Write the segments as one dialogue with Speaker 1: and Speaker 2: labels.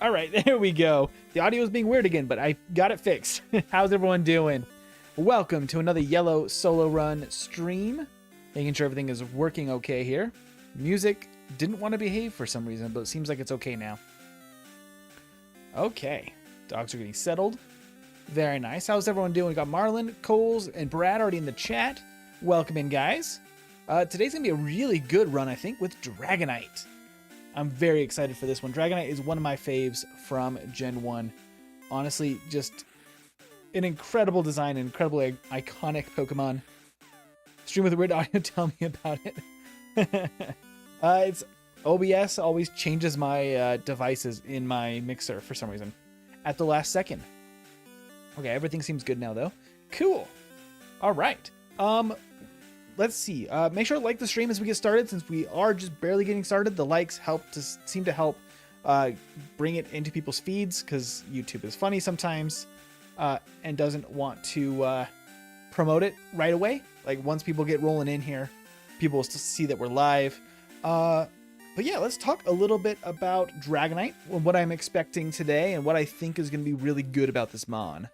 Speaker 1: All right, there we go. The audio is being weird again, but I got it fixed. How's everyone doing? Welcome to another yellow solo run stream. Making sure everything is working okay here. Music didn't want to behave for some reason, but it seems like it's okay now. Okay, dogs are getting settled. Very nice. How's everyone doing? We got Marlon, Coles, and Brad already in the chat. Welcome in, guys. Today's going to be a really good run, I think, with Dragonite. I'm very excited for this one. Dragonite is one of my faves from Gen 1. Honestly, just an incredible design, an incredibly iconic Pokemon. Stream with weird audio, tell me about it. It's OBS always changes my devices in my mixer for some reason at the last second. Okay, everything seems good now, though. Cool. All right. Let's see. Make sure to like the stream as we get started, since we are just barely getting started. The likes seem to help bring it into people's feeds, because YouTube is funny sometimes and doesn't want to promote it right away. Like once people get rolling in here, people will see that we're live. But yeah, let's talk a little bit about Dragonite, what I'm expecting today, and what I think is going to be really good about this mon.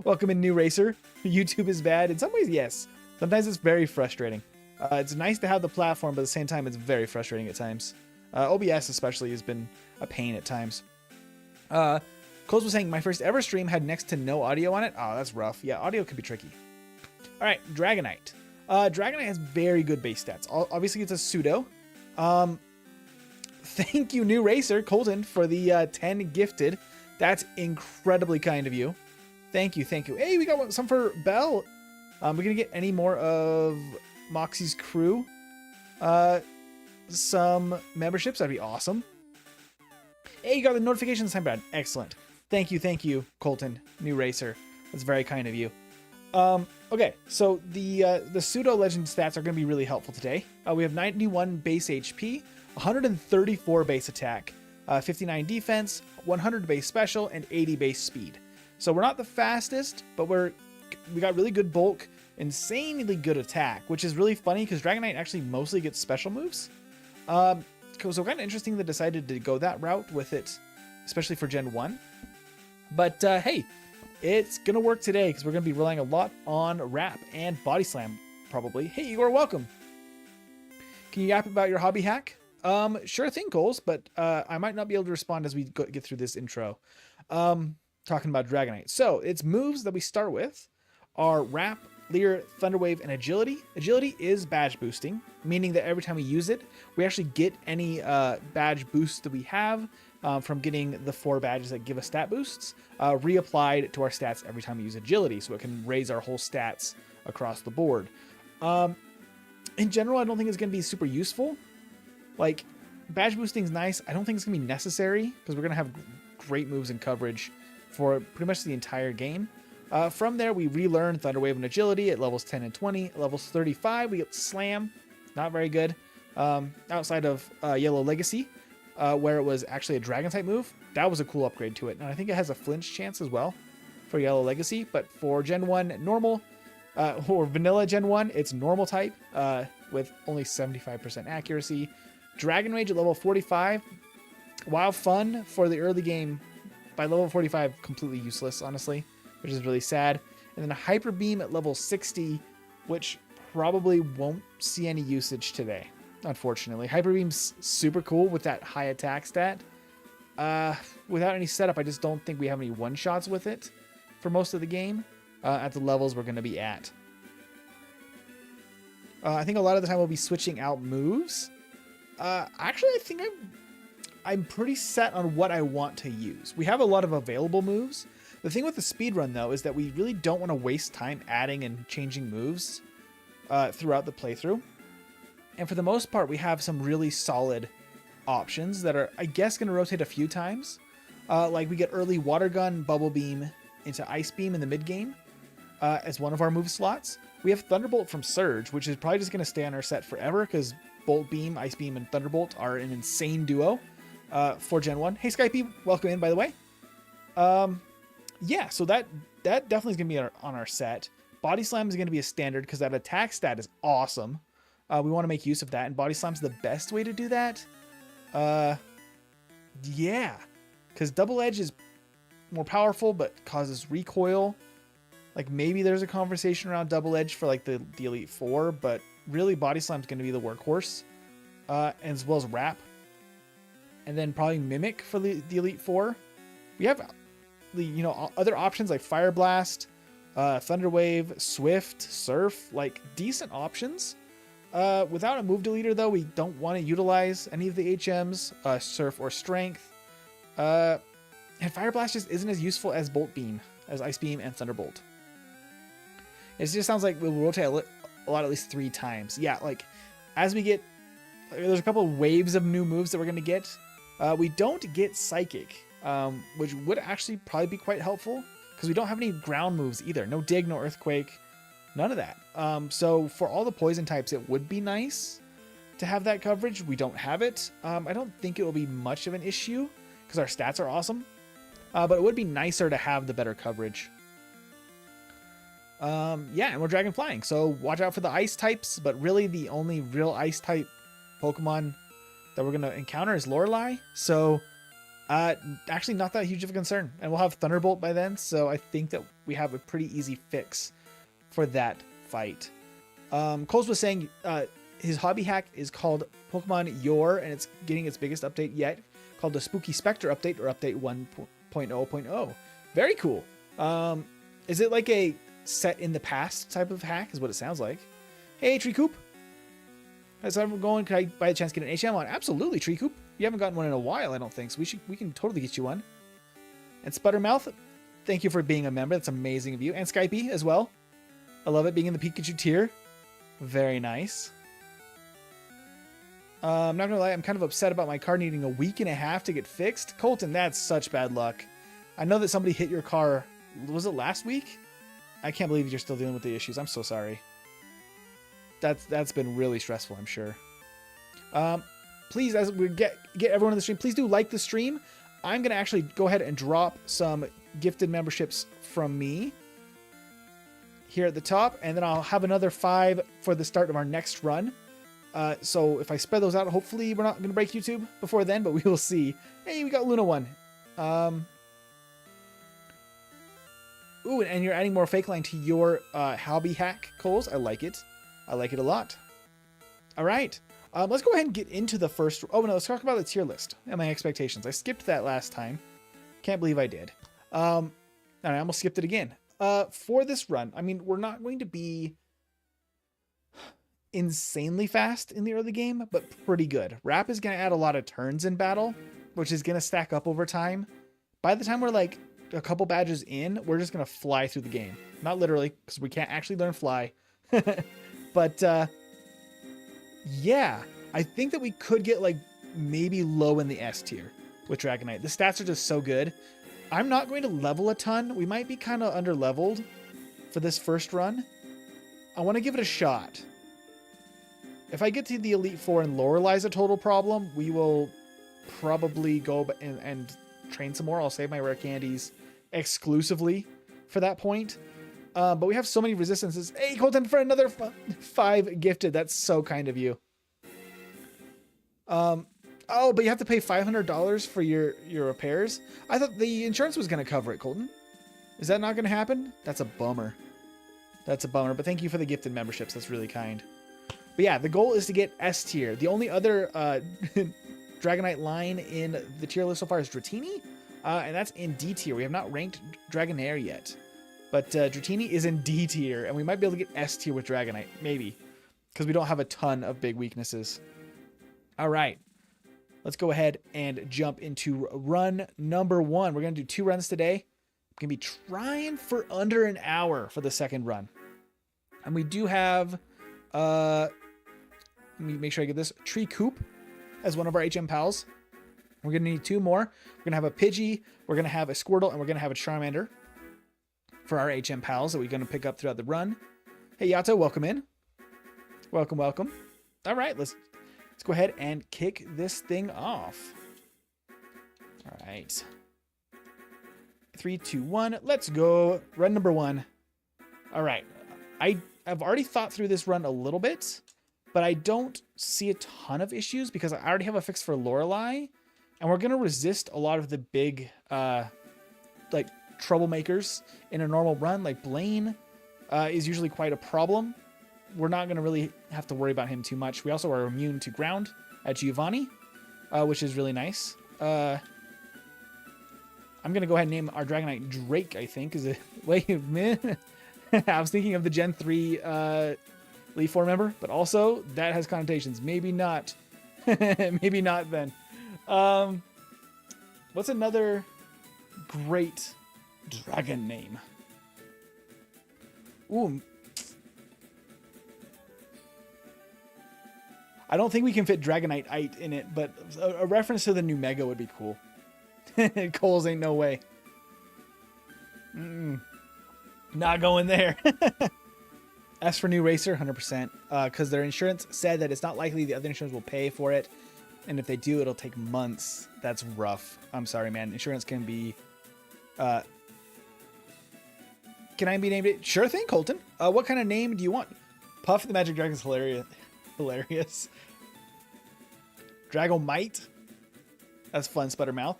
Speaker 1: Welcome in, New Racer. YouTube is bad. In some ways, yes. Sometimes it's very frustrating. It's nice to have the platform, but at the same time, it's very frustrating at times. OBS especially has been a pain at times. Coles was saying, my first ever stream had next to no audio on it. Oh, that's rough. Yeah, audio could be tricky. All right, Dragonite. Dragonite has very good base stats. Obviously, it's a pseudo. Thank you, New Racer, Colton, for the 10 gifted. That's incredibly kind of you. Thank you, thank you. Hey, we got some for Belle. We're going to get any more of Moxie's crew. Some memberships, that'd be awesome. Hey, you got the notification this time, Brad. Excellent. Thank you, Colton, New Racer. That's very kind of you. Okay, so the pseudo legend stats are going to be really helpful today. We have 91 base HP, 134 base attack, 59 defense, 100 base special, and 80 base speed. So we're not the fastest, but we got really good bulk, insanely good attack, which is really funny because Dragonite actually mostly gets special moves. So kind of interesting they decided to go that route with it, especially for Gen 1. But hey, it's going to work today because we're going to be relying a lot on Wrap and Body Slam, probably. Hey, Igor, welcome. Can you yap about your hobby hack? Sure thing, Coles, but I might not be able to respond as we get through this intro. Talking about Dragonite. So its moves that we start with are Wrap, Leer, Thunder Wave, and Agility. Agility is badge boosting, meaning that every time we use it, we actually get any badge boosts that we have from getting the 4 badges that give us stat boosts reapplied to our stats every time we use Agility, so it can raise our whole stats across the board. In general, I don't think it's going to be super useful. Like, badge boosting is nice. I don't think it's going to be necessary because we're going to have great moves and coverage for pretty much the entire game. From there, we relearn Thunder Wave and Agility at levels 10 and 20. At levels 35, we get Slam. Not very good. Outside of Yellow Legacy, where it was actually a Dragon-type move. That was a cool upgrade to it. And I think it has a flinch chance as well for Yellow Legacy. But for Gen 1 normal, or Vanilla Gen 1, it's normal type with only 75% accuracy. Dragon Rage at level 45, while fun for the early game, by level 45, completely useless, honestly, which is really sad. And then a Hyper Beam at level 60, which probably won't see any usage today, unfortunately. Hyper Beam's super cool with that high attack stat. Without any setup, I just don't think we have any one-shots with it for most of the game at the levels we're going to be at. I think a lot of the time we'll be switching out moves. Actually, I think I'm pretty set on what I want to use. We have a lot of available moves. The thing with the speedrun, though, is that we really don't want to waste time adding and changing moves throughout the playthrough. And for the most part, we have some really solid options that are, I guess, going to rotate a few times. Like we get early Water Gun, Bubble Beam into Ice Beam in the mid-game as one of our move slots. We have Thunderbolt from Surge, which is probably just going to stay on our set forever because Bolt Beam, Ice Beam, and Thunderbolt are an insane duo for Gen 1. Hey, Skype, welcome in, by the way. Yeah, so that definitely is going to be on our set. Body Slam is going to be a standard because that attack stat is awesome. We want to make use of that, and Body Slam's the best way to do that. Yeah, because Double Edge is more powerful but causes recoil. Like maybe there's a conversation around Double Edge for like the Elite Four, but really Body Slam's going to be the workhorse, as well as Wrap, and then probably Mimic for the Elite Four. We have the other options like Fire Blast, Thunder Wave, Swift, Surf, like decent options. Without a move deleter though, we don't want to utilize any of the HMs, Surf or Strength. And Fire Blast just isn't as useful as Bolt Beam, as Ice Beam and Thunderbolt. It just sounds like we'll rotate a lot at least 3 times. Yeah, like as we get, there's a couple of waves of new moves that we're going to get. We don't get Psychic, which would actually probably be quite helpful because we don't have any ground moves either. No Dig, no Earthquake, none of that. So for all the poison types, it would be nice to have that coverage. We don't have it. I don't think it will be much of an issue because our stats are awesome. But it would be nicer to have the better coverage. Yeah, and we're Dragon Flying, so watch out for the ice types, but really the only real ice type Pokemon that we're going to encounter is Lorelei, so actually not that huge of a concern. And we'll have Thunderbolt by then, so I think that we have a pretty easy fix for that fight. Coles was saying his hobby hack is called Pokemon Yore, and it's getting its biggest update yet, called the Spooky Spectre update, or update 1.0.0. Very cool. Is it like a set in the past type of hack is what it sounds like. Hey, Tree Coop. As I'm going, can I by a chance get an HM on? Absolutely, Tree Coop. You haven't gotten one in a while, I don't think, so we can totally get you one. And Sputtermouth, thank you for being a member. That's amazing of you. And Skypey as well. I love it being in the Pikachu tier. Very nice. I'm not gonna lie, I'm kind of upset about my car needing a week and a half to get fixed. Colton, that's such bad luck. I know that somebody hit your car, was it last week? I can't believe you're still dealing with the issues. I'm so sorry. That's been really stressful, I'm sure. Please, as we get everyone in the stream, please do like the stream. I'm going to actually go ahead and drop some gifted memberships from me here at the top, and then I'll have another 5 for the start of our next run. So if I spread those out, hopefully we're not going to break YouTube before then, but we will see. Hey, we got Luna 1. Ooh, and you're adding more fake line to your hobby hack, Coles. I like it. I like it a lot. All right. Let's go ahead and get into the first. Oh, no, let's talk about the tier list and my expectations. I skipped that last time. Can't believe I did. And I almost skipped it again. For this run, I mean, we're not going to be insanely fast in the early game, but pretty good. Wrap is going to add a lot of turns in battle, which is going to stack up over time. By the time we're like a couple badges in, we're just going to fly through the game. Not literally, because we can't actually learn fly. But yeah, I think that we could get like maybe low in the S tier with Dragonite. The stats are just so good. I'm not going to level a ton. We might be kind of under leveled for this first run. I want to give it a shot. If I get to the Elite Four and Lorelei's a total problem, we will probably go and train some more. I'll save my rare candies exclusively for that point. But we have so many resistances. Hey, Colton, for another 5 gifted. That's so kind of you. Oh, but you have to pay $500 for your repairs? I thought the insurance was going to cover it, Colton. Is that not going to happen? That's a bummer. That's a bummer, but thank you for the gifted memberships. That's really kind. But yeah, the goal is to get S tier. The only other Dragonite line in the tier list so far is Dratini, and that's in D tier. We have not ranked Dragonair yet. But Dratini is in D tier, and we might be able to get S tier with Dragonite, maybe, because we don't have a ton of big weaknesses. All right, let's go ahead and jump into run number 1. We're going to do 2 runs today. I'm going to be trying for under an hour for the second run. And we do have, let me make sure I get this, Tree Coop as one of our HM pals. We're going to need 2 more. We're going to have a Pidgey, we're going to have a Squirtle, and we're going to have a Charmander for our HM pals that we're going to pick up throughout the run. Hey, Yato, welcome in. Welcome, welcome. All right, let's go ahead and kick this thing off. All right. 3, 2, 1. Let's go. Run number 1. All right. I've already thought through this run a little bit. but I don't see a ton of issues because I already have a fix for Lorelei, and we're going to resist a lot of the big, like, troublemakers in a normal run. Like Blaine is usually quite a problem. We're not going to really have to worry about him too much. We also are immune to ground at Giovanni, which is really nice. I'm going to go ahead and name our Dragonite Drake, I think. Is it? Wait a minute. I was thinking of the Gen 3 Leaf 4 member, but also that has connotations. Maybe not. Maybe not then. What's another great dragon name? Ooh. I don't think we can fit Dragonite in it, but a reference to the new Mega would be cool. Coles ain't no way. Not going there. As for new racer, 100%. Because their insurance said that it's not likely the other insurance will pay for it. And if they do, it'll take months. That's rough. I'm sorry, man. Insurance can be... Can I be named it? Sure thing, Colton. What kind of name do you want? Puff the Magic Dragon's hilarious. Hilarious. Dragonite. That's fun, Sputtermouth.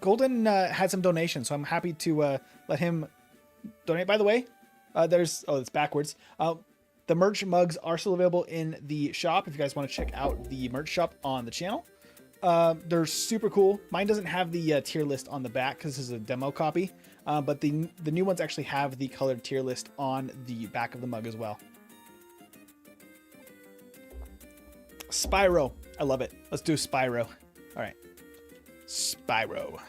Speaker 1: Golden had some donations, so I'm happy to let him donate. By the way, it's backwards. The merch mugs are still available in the shop if you guys want to check out the merch shop on the channel. They're super cool. Mine doesn't have the tier list on the back because this is a demo copy, but the new ones actually have the colored tier list on the back of the mug as well. Spyro. I love it. Let's do Spyro. All right. Spyro.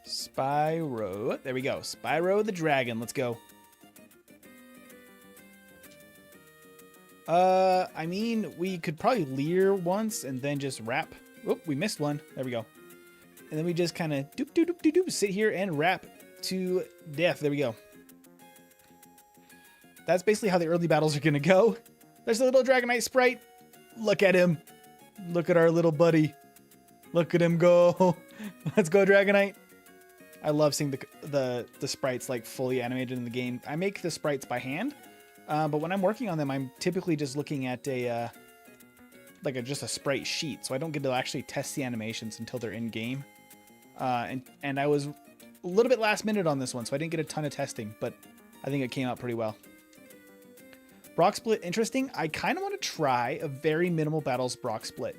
Speaker 1: Spyro. There we go. Spyro the Dragon. Let's go. I mean, we could probably leer once and then just wrap. Oh, we missed one. There we go. And then we just kind of doop, doop, doop, doop, doop, sit here and wrap to death. There we go. That's basically how the early battles are going to go. There's a little Dragonite sprite. Look at him. Look at our little buddy. Look at him go. Let's go, Dragonite. I love seeing the sprites like fully animated in the game. I make the sprites by hand, but when I'm working on them, I'm typically just looking at just a sprite sheet, so I don't get to actually test the animations until they're in game. And I was a little bit last minute on this one, so I didn't get a ton of testing, but I think it came out pretty well. Brock split, interesting. I kind of want to try a very minimal battles Brock split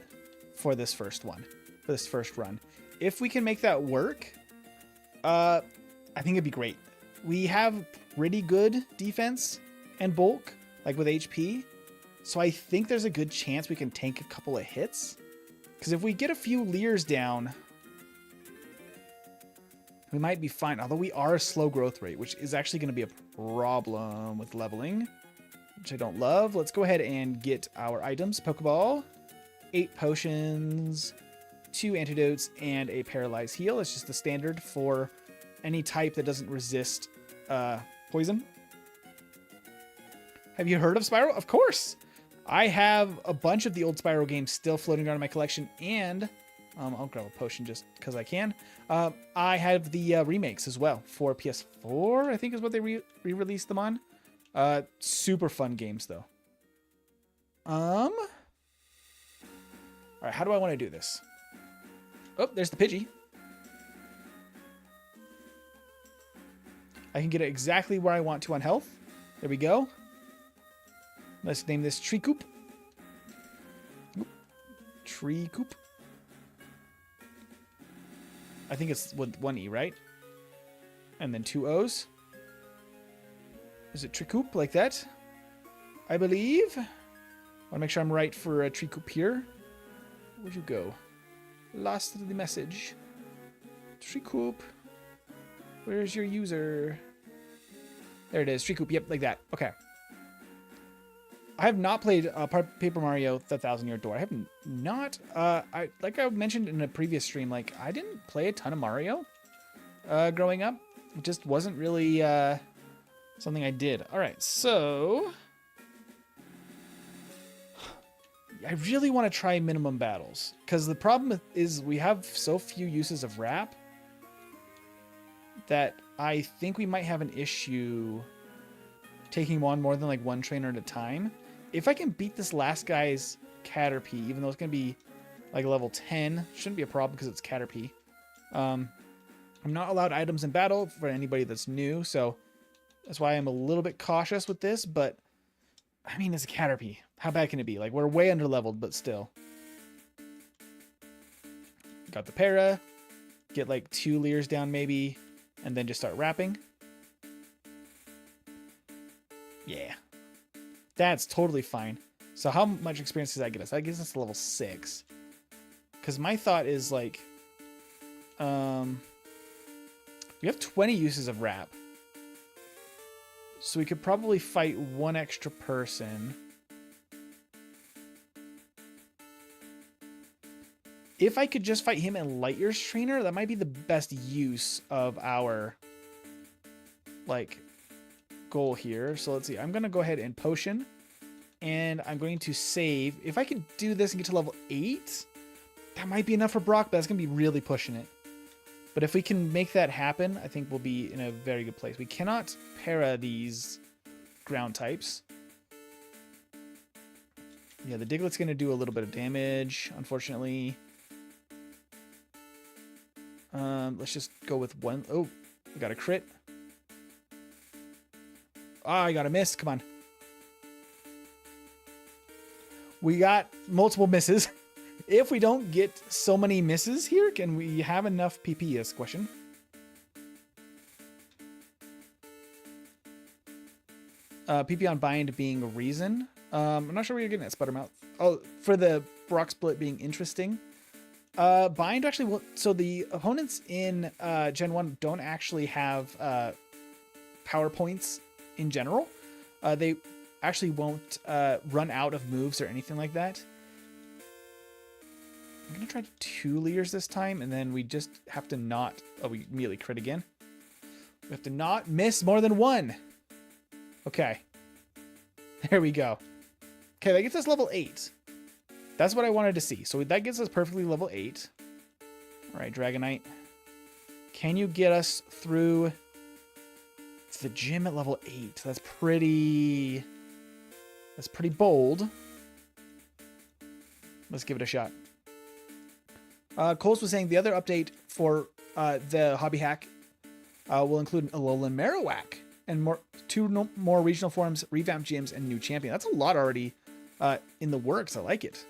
Speaker 1: for this first one, for this first run. If we can make that work, I think it'd be great. We have pretty good defense and bulk, like with HP. So I think there's a good chance we can tank a couple of hits. Because if we get a few leers down, we might be fine. Although we are a slow growth rate, which is actually going to be a problem with leveling, which I don't love. Let's go ahead and get our items. Pokeball, 8 potions, 2 antidotes, and a paralyzed heal. It's just the standard for any type that doesn't resist poison. Have you heard of Spyro? Of course! I have a bunch of the old Spyro games still floating around in my collection, and I'll grab a potion just because I can. I have the remakes as well for PS4, I think is what they re-released them on. Super fun games, though. All right, how do I want to do this? Oh, there's the Pidgey. I can get it exactly where I want to on health. There we go. Let's name this Treecoop. Treecoop. I think it's with 1 E, right? And then 2 O's. Is it Treecoop like that? I believe. I want to make sure I'm right for a Treecoop here. Where'd you go? Lost the message. Treecoop. Where's your user? There it is. Treecoop. Yep, like that. Okay. I have not played Paper Mario: The Thousand-Year Door. I have not. Like I mentioned in a previous stream, like I didn't play a ton of Mario growing up. It just wasn't really something I did. All right, so I really want to try minimum battles because the problem is we have so few uses of wrap that I think we might have an issue taking on more than like one trainer at a time. If I can beat this last guy's Caterpie, even though it's going to be like level 10, shouldn't be a problem because it's Caterpie. I'm not allowed items in battle for anybody that's new, so that's why I'm a little bit cautious with this, but I mean, it's a Caterpie. How bad can it be? Like, we're way under leveled, but still. Got the para. Get like 2 Leers down maybe, and then just start wrapping. Yeah. That's totally fine. So how much experience does that get us? That gives us level 6. Because my thought is like, we have 20 uses of wrap. So we could probably fight one extra person. If I could just fight him and Lightyear's trainer, that might be the best use of our like goal here. So let's see. I'm going to go ahead and potion, and I'm going to save. If I can do this and get to level 8, that might be enough for Brock, but that's going to be really pushing it. But if we can make that happen, I think we'll be in a very good place. We cannot para these ground types. Yeah, the Diglett's going to do a little bit of damage, unfortunately. Let's just go with one. Oh, we got a crit. Ah, I got a miss. Come on. We got multiple misses. If we don't get so many misses here, can we have enough PP is the question. PP on bind being a reason. I'm not sure where you're getting at, Sputtermouth. Oh, for the Brock split being interesting. Bind actually will, so the opponents in Gen 1 don't actually have power points in general. They actually won't run out of moves or anything like that. I'm going to try 2 Leers this time, and then we just have to not... Oh, we immediately crit again. We have to not miss more than 1. Okay. There we go. Okay, that gets us level 8. That's what I wanted to see. So that gets us perfectly level 8. All right, Dragonite. Can you get us through to the gym at level 8? That's pretty bold. Let's give it a shot. Coles was saying the other update for the hobby hack will include Alolan Marowak and two more regional forms, revamped gyms, and new champion. That's a lot already in the works. I like it.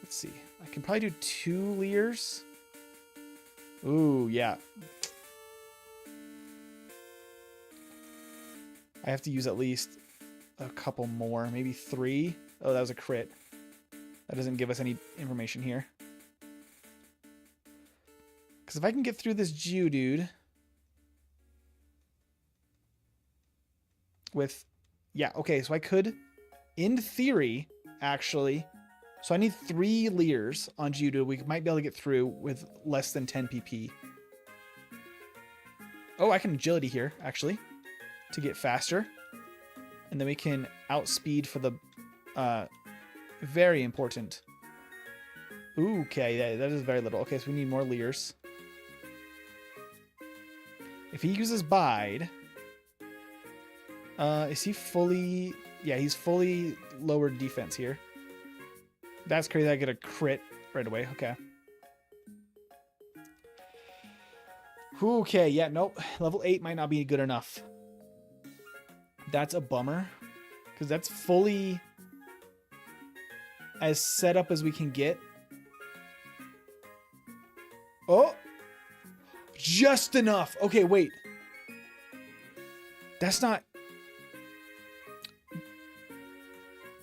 Speaker 1: Let's see. I can probably do 2 Leers. Ooh, yeah. I have to use at least a couple more, maybe 3. Oh, that was a crit. That doesn't give us any information here. Because if I can get through this Geodude with... Yeah, okay, so I could, in theory, actually... So I need 3 Leers on Geodude. We might be able to get through with less than 10 PP. Oh, I can agility here, actually, to get faster. And then we can outspeed for the... very important. Ooh, okay, that is very little. Okay, so we need more Leers. If he uses Bide... is he fully... Yeah, he's fully lowered defense here. That's crazy. I get a crit right away. Okay. Okay, yeah, nope. Level 8 might not be good enough. That's a bummer. Because that's fully as set up as we can get. Oh! Just enough. Okay, wait. That's not...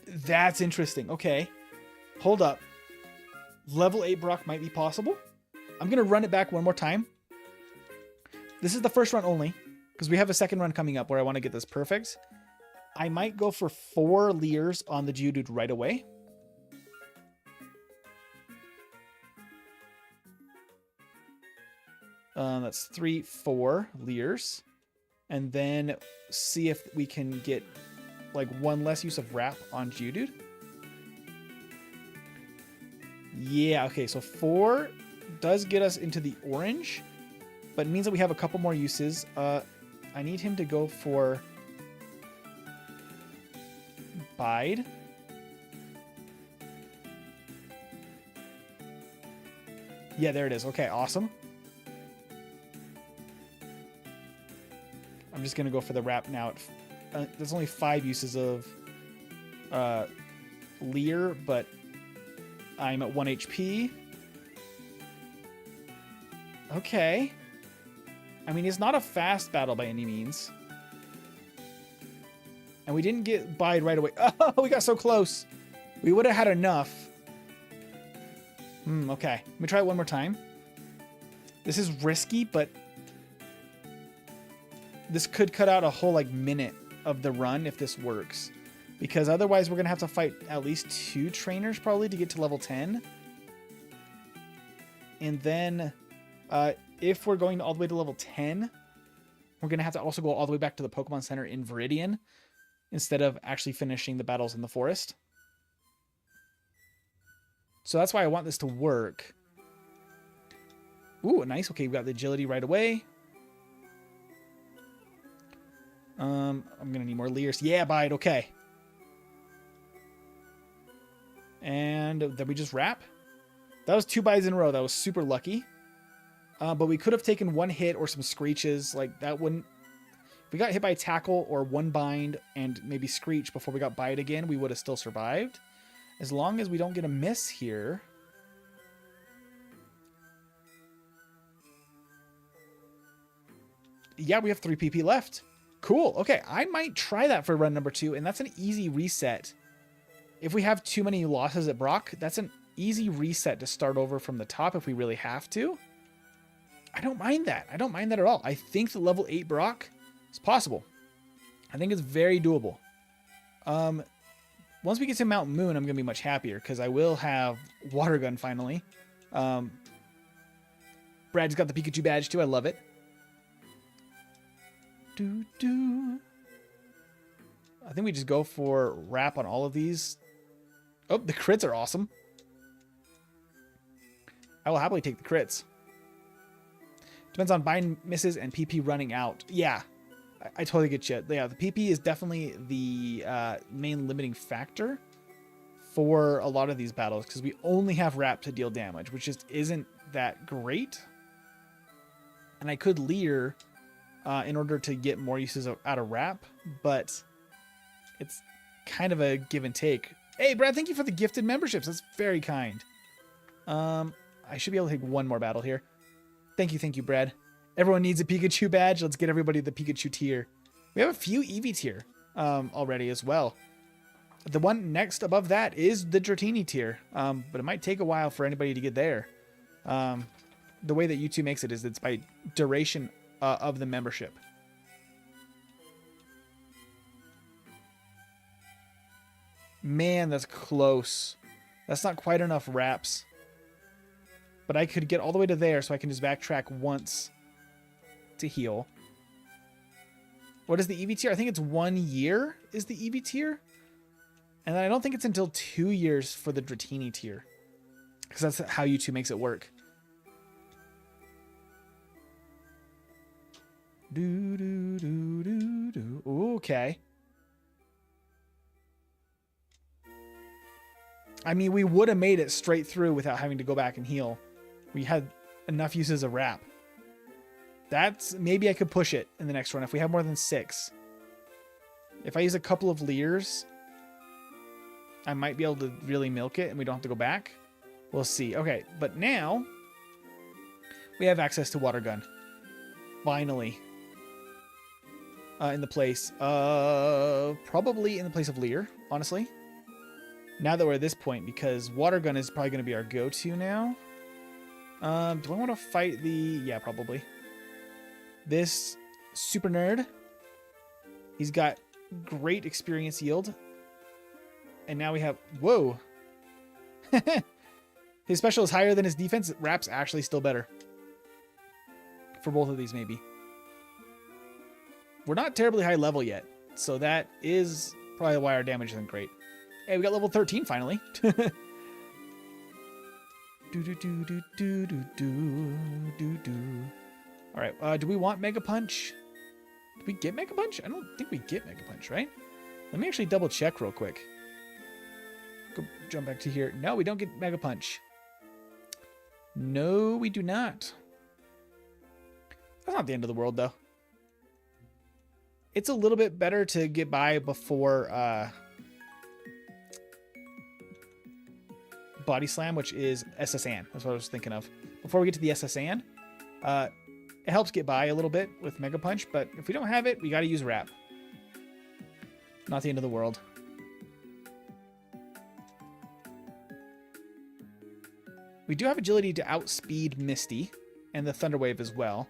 Speaker 1: That's interesting. Okay. Hold up. Level 8 Brock might be possible. I'm going to run it back one more time. This is the first run only, because we have a second run coming up where I want to get this perfect. I might go for 4 Leers on the Geodude right away. That's 3, 4 Leers. And then see if we can get like 1 less use of wrap on Geodude. Yeah, okay, so 4 does get us into the orange, but it means that we have a couple more uses. I need him to go for verified. Yeah, there it is. Okay, awesome. I'm just going to go for the wrap now. There's only 5 uses of Leer, but I'm at 1 HP. Okay. I mean, it's not a fast battle by any means. And we didn't get buyed right away. Oh, we got so close. We would have had enough. Okay. Let me try it one more time. This is risky, but this could cut out a whole like minute of the run if this works. Because otherwise we're going to have to fight at least 2 trainers probably to get to level 10. And then if we're going all the way to level 10, we're going to have to also go all the way back to the Pokemon Center in Viridian instead of actually finishing the battles in the forest. So that's why I want this to work. Ooh, nice. Okay, we've got the agility right away. I'm going to need more Leers. Yeah, bite. Okay. And then we just wrap. That was 2 bites in a row. That was super lucky. But we could have taken 1 hit or some screeches. Like, that wouldn't... If we got hit by a tackle or 1 bind and maybe screech before we got bite again, we would have still survived. As long as we don't get a miss here. Yeah, we have 3 PP left. Cool. Okay, I might try that for run number 2, and that's an easy reset. If we have too many losses at Brock, that's an easy reset to start over from the top if we really have to. I don't mind that. I don't mind that at all. I think the level 8 Brock is possible. I think it's very doable. Once we get to Mount Moon, I'm going to be much happier because I will have Water Gun finally. Brad's got the Pikachu badge too. I love it. I think we just go for wrap on all of these. Oh, the crits are awesome. I will happily take the crits. Depends on bind misses and PP running out. Yeah, I totally get you. Yeah, the PP is definitely the main limiting factor for a lot of these battles because we only have wrap to deal damage, which just isn't that great. And I could Leer in order to get more uses out of wrap, but it's kind of a give and take. Hey, Brad, thank you for the gifted memberships. That's very kind. I should be able to take 1 more battle here. Thank you, Brad. Everyone needs a Pikachu badge. Let's get everybody the Pikachu tier. We have a few Eevee tier already as well. The one next above that is the Dratini tier, but it might take a while for anybody to get there. The way that YouTube makes it is it's by duration of the membership. Man, that's close. That's not quite enough wraps. But I could get all the way to there so I can just backtrack once to heal. What is the Eevee tier? I think it's 1 year is the Eevee tier. And then I don't think it's until 2 years for the Dratini tier. Because that's how YouTube makes it work. Okay. I mean, we would have made it straight through without having to go back and heal. We had enough uses of wrap. That's... Maybe I could push it in the next run if we have more than 6. If I use a couple of Leers, I might be able to really milk it and we don't have to go back. We'll see. Okay, but now we have access to Water Gun. Finally. In the place of... Probably in the place of Leer, honestly. Now that we're at this point, because Water Gun is probably going to be our go-to now. Do I want to fight the... Yeah, probably. This super nerd. He's got great experience yield. And now we have... Whoa! His special is higher than his defense. Wrap's actually still better. For both of these, maybe. We're not terribly high level yet. So that is probably why our damage isn't great. Hey, we got level 13 finally. Alright, do we want Mega Punch? Do we get Mega Punch? I don't think we get Mega Punch, right? Let me actually double check real quick. Go jump back to here. No, we don't get Mega Punch. No, we do not. That's not the end of the world, though. It's a little bit better to get by before Body Slam, which is SSN. That's what I was thinking of. Before we get to the SSN, it helps get by a little bit with Mega Punch, but if we don't have it, we got to use Wrap. Not the end of the world. We do have agility to outspeed Misty and the Thunder Wave as well.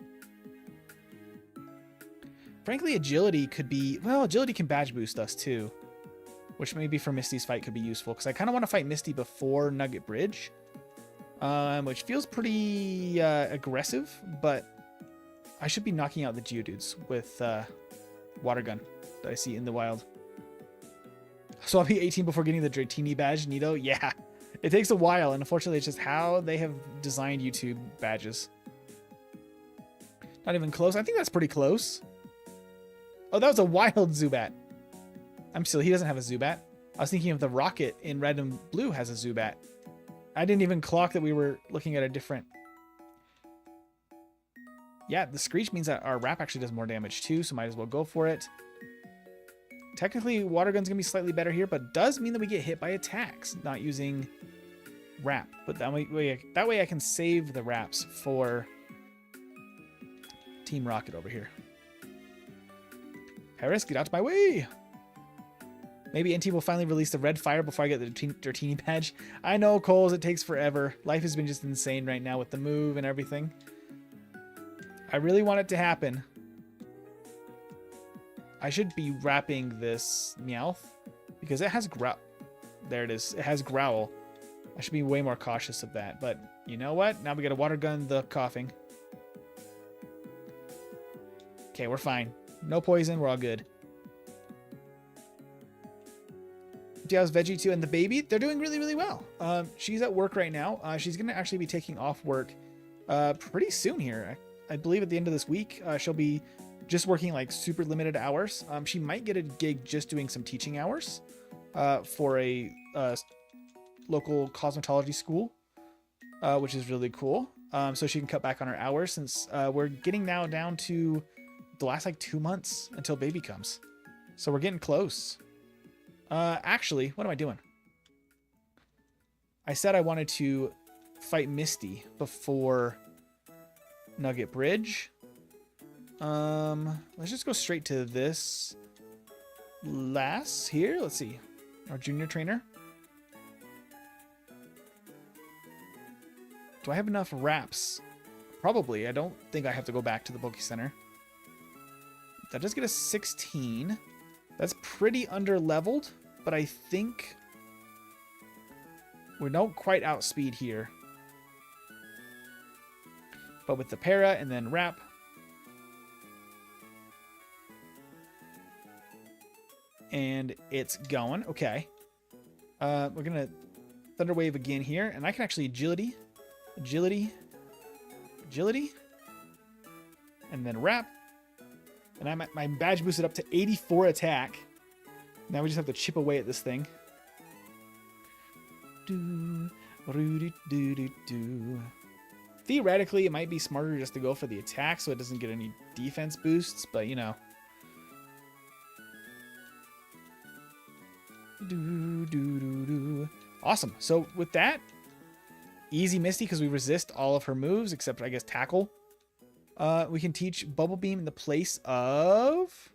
Speaker 1: Frankly, agility could be... Well, agility can badge boost us too, which maybe for Misty's fight could be useful, because I kind of want to fight Misty before Nugget Bridge, which feels pretty aggressive, but I should be knocking out the Geodudes with Water Gun that I see in the wild. So I'll be 18 before getting the Dratini badge, Nito? Yeah, it takes a while, and unfortunately it's just how they have designed YouTube badges. Not even close. I think that's pretty close. Oh, that was a wild Zubat. I'm silly, he doesn't have a Zubat. I was thinking of the Rocket in Red and Blue has a Zubat. I didn't even clock that we were looking at a different... Yeah, the Screech means that our Wrap actually does more damage too, so might as well go for it. Technically, Water Gun's going to be slightly better here, but does mean that we get hit by attacks, not using Wrap. But that way I can save the Wraps for Team Rocket over here. Paris, get out of my way! Maybe NT will finally release the red fire before I get the Dratini badge. I know, Coles, it takes forever. Life has been just insane right now with the move and everything. I really want it to happen. I should be wrapping this Meowth because it has Growl. There it is. It has Growl. I should be way more cautious of that. But you know what? Now we got to Water Gun the coughing. Okay, we're fine. No poison. We're all good. How's Veggie 2 and the baby? They're doing really, really well. She's at work right now. She's going to actually be taking off work pretty soon here. I believe at the end of this week, she'll be just working like super limited hours. She might get a gig just doing some teaching hours for a local cosmetology school, which is really cool. So she can cut back on her hours since we're getting now down to the last like 2 months until baby comes. So we're getting close. Actually, what am I doing? I said I wanted to fight Misty before Nugget Bridge. Let's just go straight to this lass here. Let's see. Our junior trainer. Do I have enough wraps? Probably. I don't think I have to go back to the Poke Center. That does get a 16. That's pretty under-leveled, but I think we don't quite outspeed here. But with the Para and then Wrap. And it's going. Okay. We're going to Thunder Wave again here. And I can actually Agility. Agility. Agility. And then Wrap. And I'm at my badge boosted up to 84 attack. Now we just have to chip away at this thing. Theoretically, it might be smarter just to go for the attack so it doesn't get any defense boosts, but you know. Awesome. So with that, easy Misty because we resist all of her moves except I guess Tackle. We can teach Bubble Beam in the place of...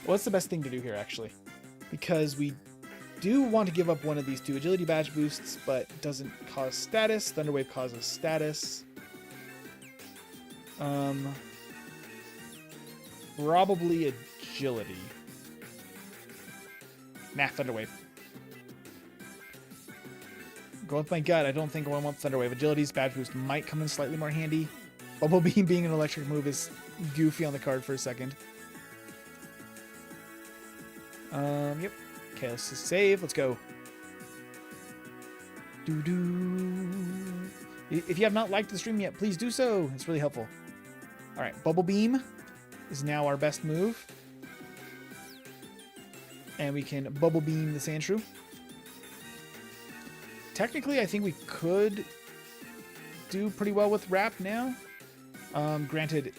Speaker 1: what's the best thing to do here, actually? Because we do want to give up one of these two agility badge boosts, but it doesn't cause status. Thunder Wave causes status. Probably agility. Nah, Thunder Wave. Go with my gut. I don't think I want Thunder Wave. Agility's badge boost might come in slightly more handy. Bubble Beam being an electric move is goofy on the card for a second. Yep. Okay, let's just save. Let's go. If you have not liked the stream yet, please do so. It's really helpful. All right, Bubble Beam is now our best move. And we can Bubble Beam the Sandshrew. Technically, I think we could do pretty well with Wrap now. Granted,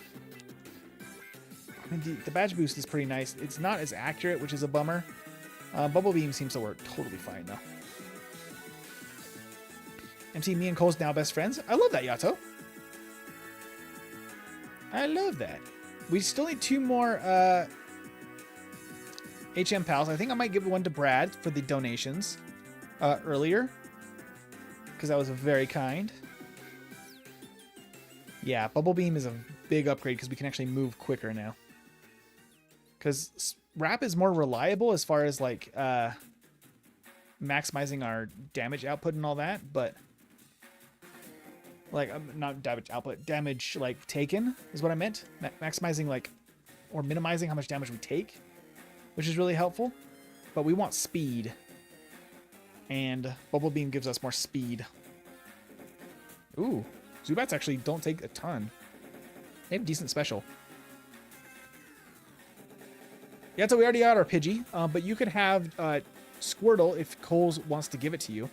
Speaker 1: I mean, the badge boost is pretty nice. It's not as accurate, which is a bummer. Bubble Beam seems to work totally fine, though. MC, me and Cole's now best friends. I love that, Yato. I love that. We still need 2 more HM pals. I think I might give one to Brad for the donations earlier, because that was very kind. Yeah, Bubble Beam is a big upgrade because we can actually move quicker now. Because Wrap is more reliable as far as like maximizing our damage output and all that, but like not damage output, damage like taken is what I meant. Maximizing like or minimizing how much damage we take, which is really helpful. But we want speed, and Bubble Beam gives us more speed. Ooh, Zubats actually don't take a ton. They have decent special. Yeah, so we already got our Pidgey, but you could have Squirtle if Coles wants to give it to you.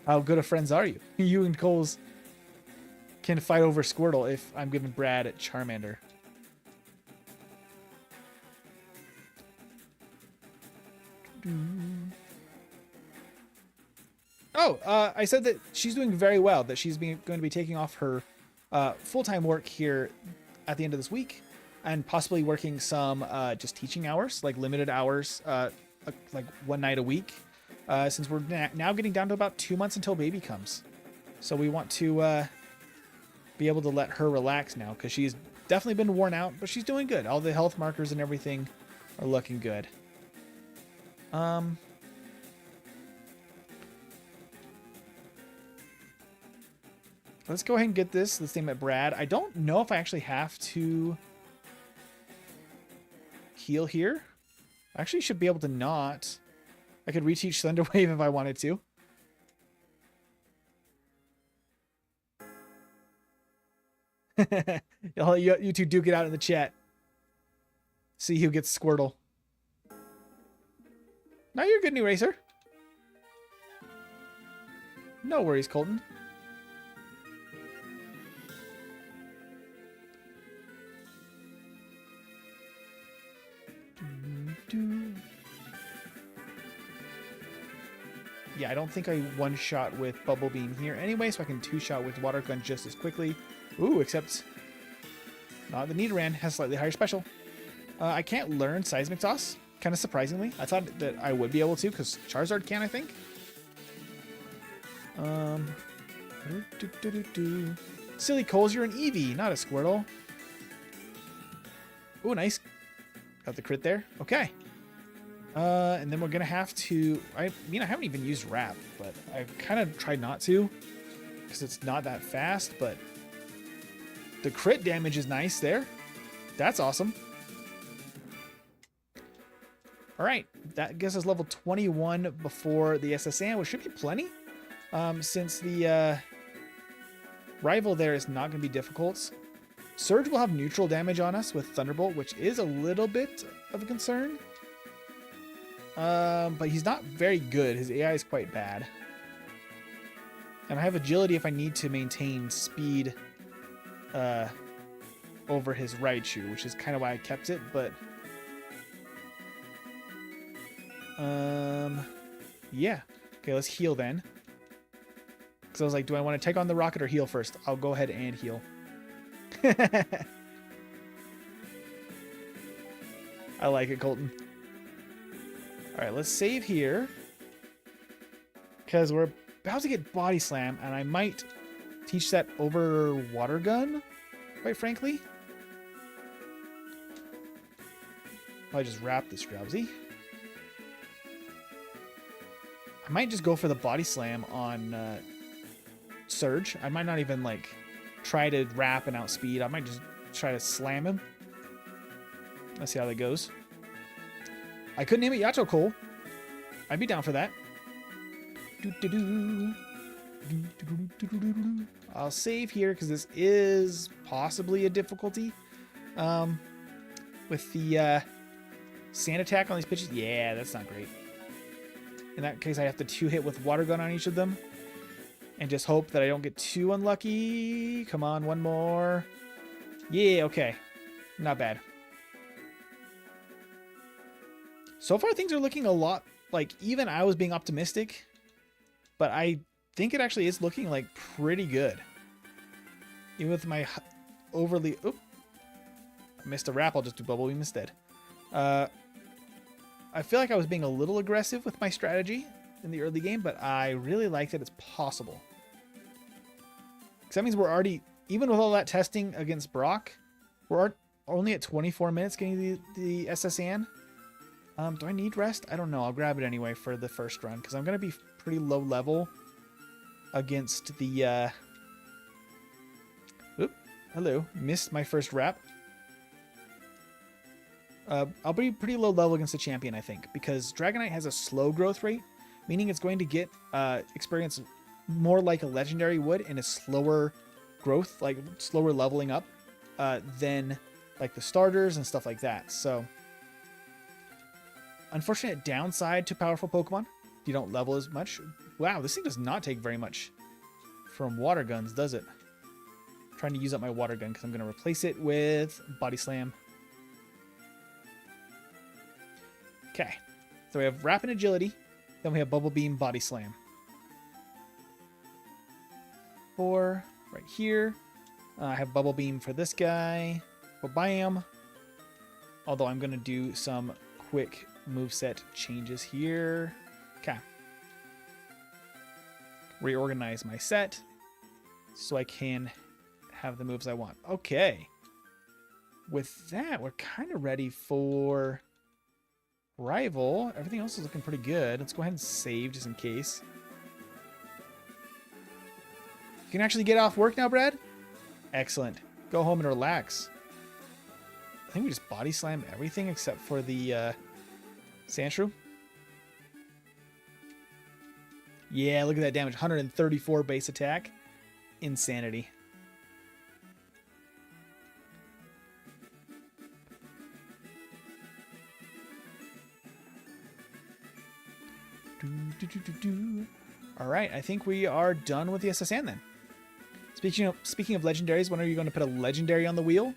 Speaker 1: How good of friends are you? You and Coles can fight over Squirtle if I'm giving Brad at Charmander. Oh, I said that she's doing very well, that she's going to be taking off her full-time work here at the end of this week, and possibly working some just teaching hours, like limited hours, like one night a week, since we're now getting down to about 2 months until baby comes. So we want to be able to let her relax now, because she's definitely been worn out, but she's doing good. All the health markers and everything are looking good. Let's go ahead and get this thing at Brad. I don't know if I actually have to heal here. I actually should be able to not. I could reteach Thunder Wave if I wanted to. You two duke it out in the chat. See who gets Squirtle. No, you're a good new racer. No worries, Colton. Yeah, I don't think I one-shot with Bubble Beam here anyway, so I can two-shot with Water Gun just as quickly. Ooh, except the Nidoran has slightly higher special. I can't learn Seismic Toss, kind of surprisingly. I thought that I would be able to, because Charizard can, I think. Silly Coles, you're an Eevee, not a Squirtle. Ooh, nice. Got the crit there. Okay. And then we're going to have to... I mean, I haven't even used Wrap, but I've kind of tried not to, because it's not that fast, but the crit damage is nice there. That's awesome. All right. That gets us level 21 before the SSN, which should be plenty, since the rival there is not going to be difficult. Surge will have neutral damage on us with Thunderbolt, which is a little bit of a concern. But he's not very good. His AI is quite bad. And I have agility if I need to maintain speed over his Raichu, which is kind of why I kept it, but yeah. Okay, let's heal then. Because I was like, do I want to take on the rocket or heal first? I'll go ahead and heal. I like it, Colton. All right, let's save here, because we're about to get Body Slam, and I might teach that over Water Gun, quite frankly. I just wrap this Drowsy. I might just go for the Body Slam on Surge. I might not even like try to wrap and outspeed. I might just try to slam him. Let's see how that goes. I could name it Yato Cole. I'd be down for that. I'll save here because this is possibly a difficulty. With the sand attack on these pitches. Yeah, that's not great. In that case, I have to 2-hit with water gun on each of them. And just hope that I don't get too unlucky. Come on, one more. Yeah, okay. Not bad. So far, things are looking a lot like even I was being optimistic. But I think it actually is looking like pretty good. Even with my overly... Oop. I missed a wrap. I'll just do Bubble Beam instead. I feel like I was being a little aggressive with my strategy in the early game, but I really like that it's possible. Because that means we're already, even with all that testing against Brock, we're only at 24 minutes getting the SSN. Do I need rest? I don't know. I'll grab it anyway for the first run, because I'm going to be pretty low level against the... Oop, hello. Missed my first wrap. I'll be pretty low level against the champion, I think, because Dragonite has a slow growth rate, meaning it's going to get experience more like a legendary would in a slower growth, like slower leveling up than like the starters and stuff like that. So, unfortunate downside to powerful Pokemon, you don't level as much. Wow, this thing does not take very much from water guns, does it? I'm trying to use up my water gun because I'm going to replace it with Body Slam. Okay, so we have Wrap and Agility, then we have Bubble Beam, Body Slam. 4 right here. I have Bubble Beam for this guy. Bam. Although I'm going to do some quick moveset changes here. Okay. Reorganize my set so I can have the moves I want. Okay. With that, we're kind of ready for... Rival. Everything else is looking pretty good. Let's go ahead and save just in case. You can actually get off work now, Brad? Excellent. Go home and relax. I think we just body slam everything except for the Sandshrew. Yeah, look at that damage. 134 base attack. Insanity. All right, I think we are done with the SSN then. Speaking of legendaries, when are you going to put a legendary on the wheel?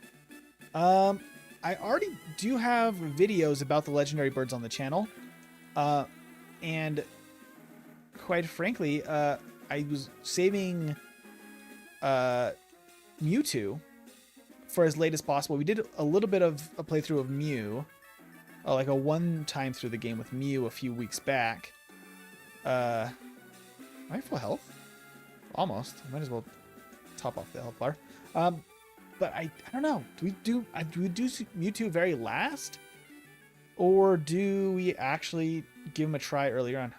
Speaker 1: I already do have videos about the legendary birds on the channel, and quite frankly, I was saving Mewtwo for as late as possible. We did a little bit of a playthrough of Mew, like a one-time through the game with Mew a few weeks back. Am I full health? Almost. Might as well top off the health bar. But I don't know. Do we do Mewtwo very last, or do we actually give him a try earlier on?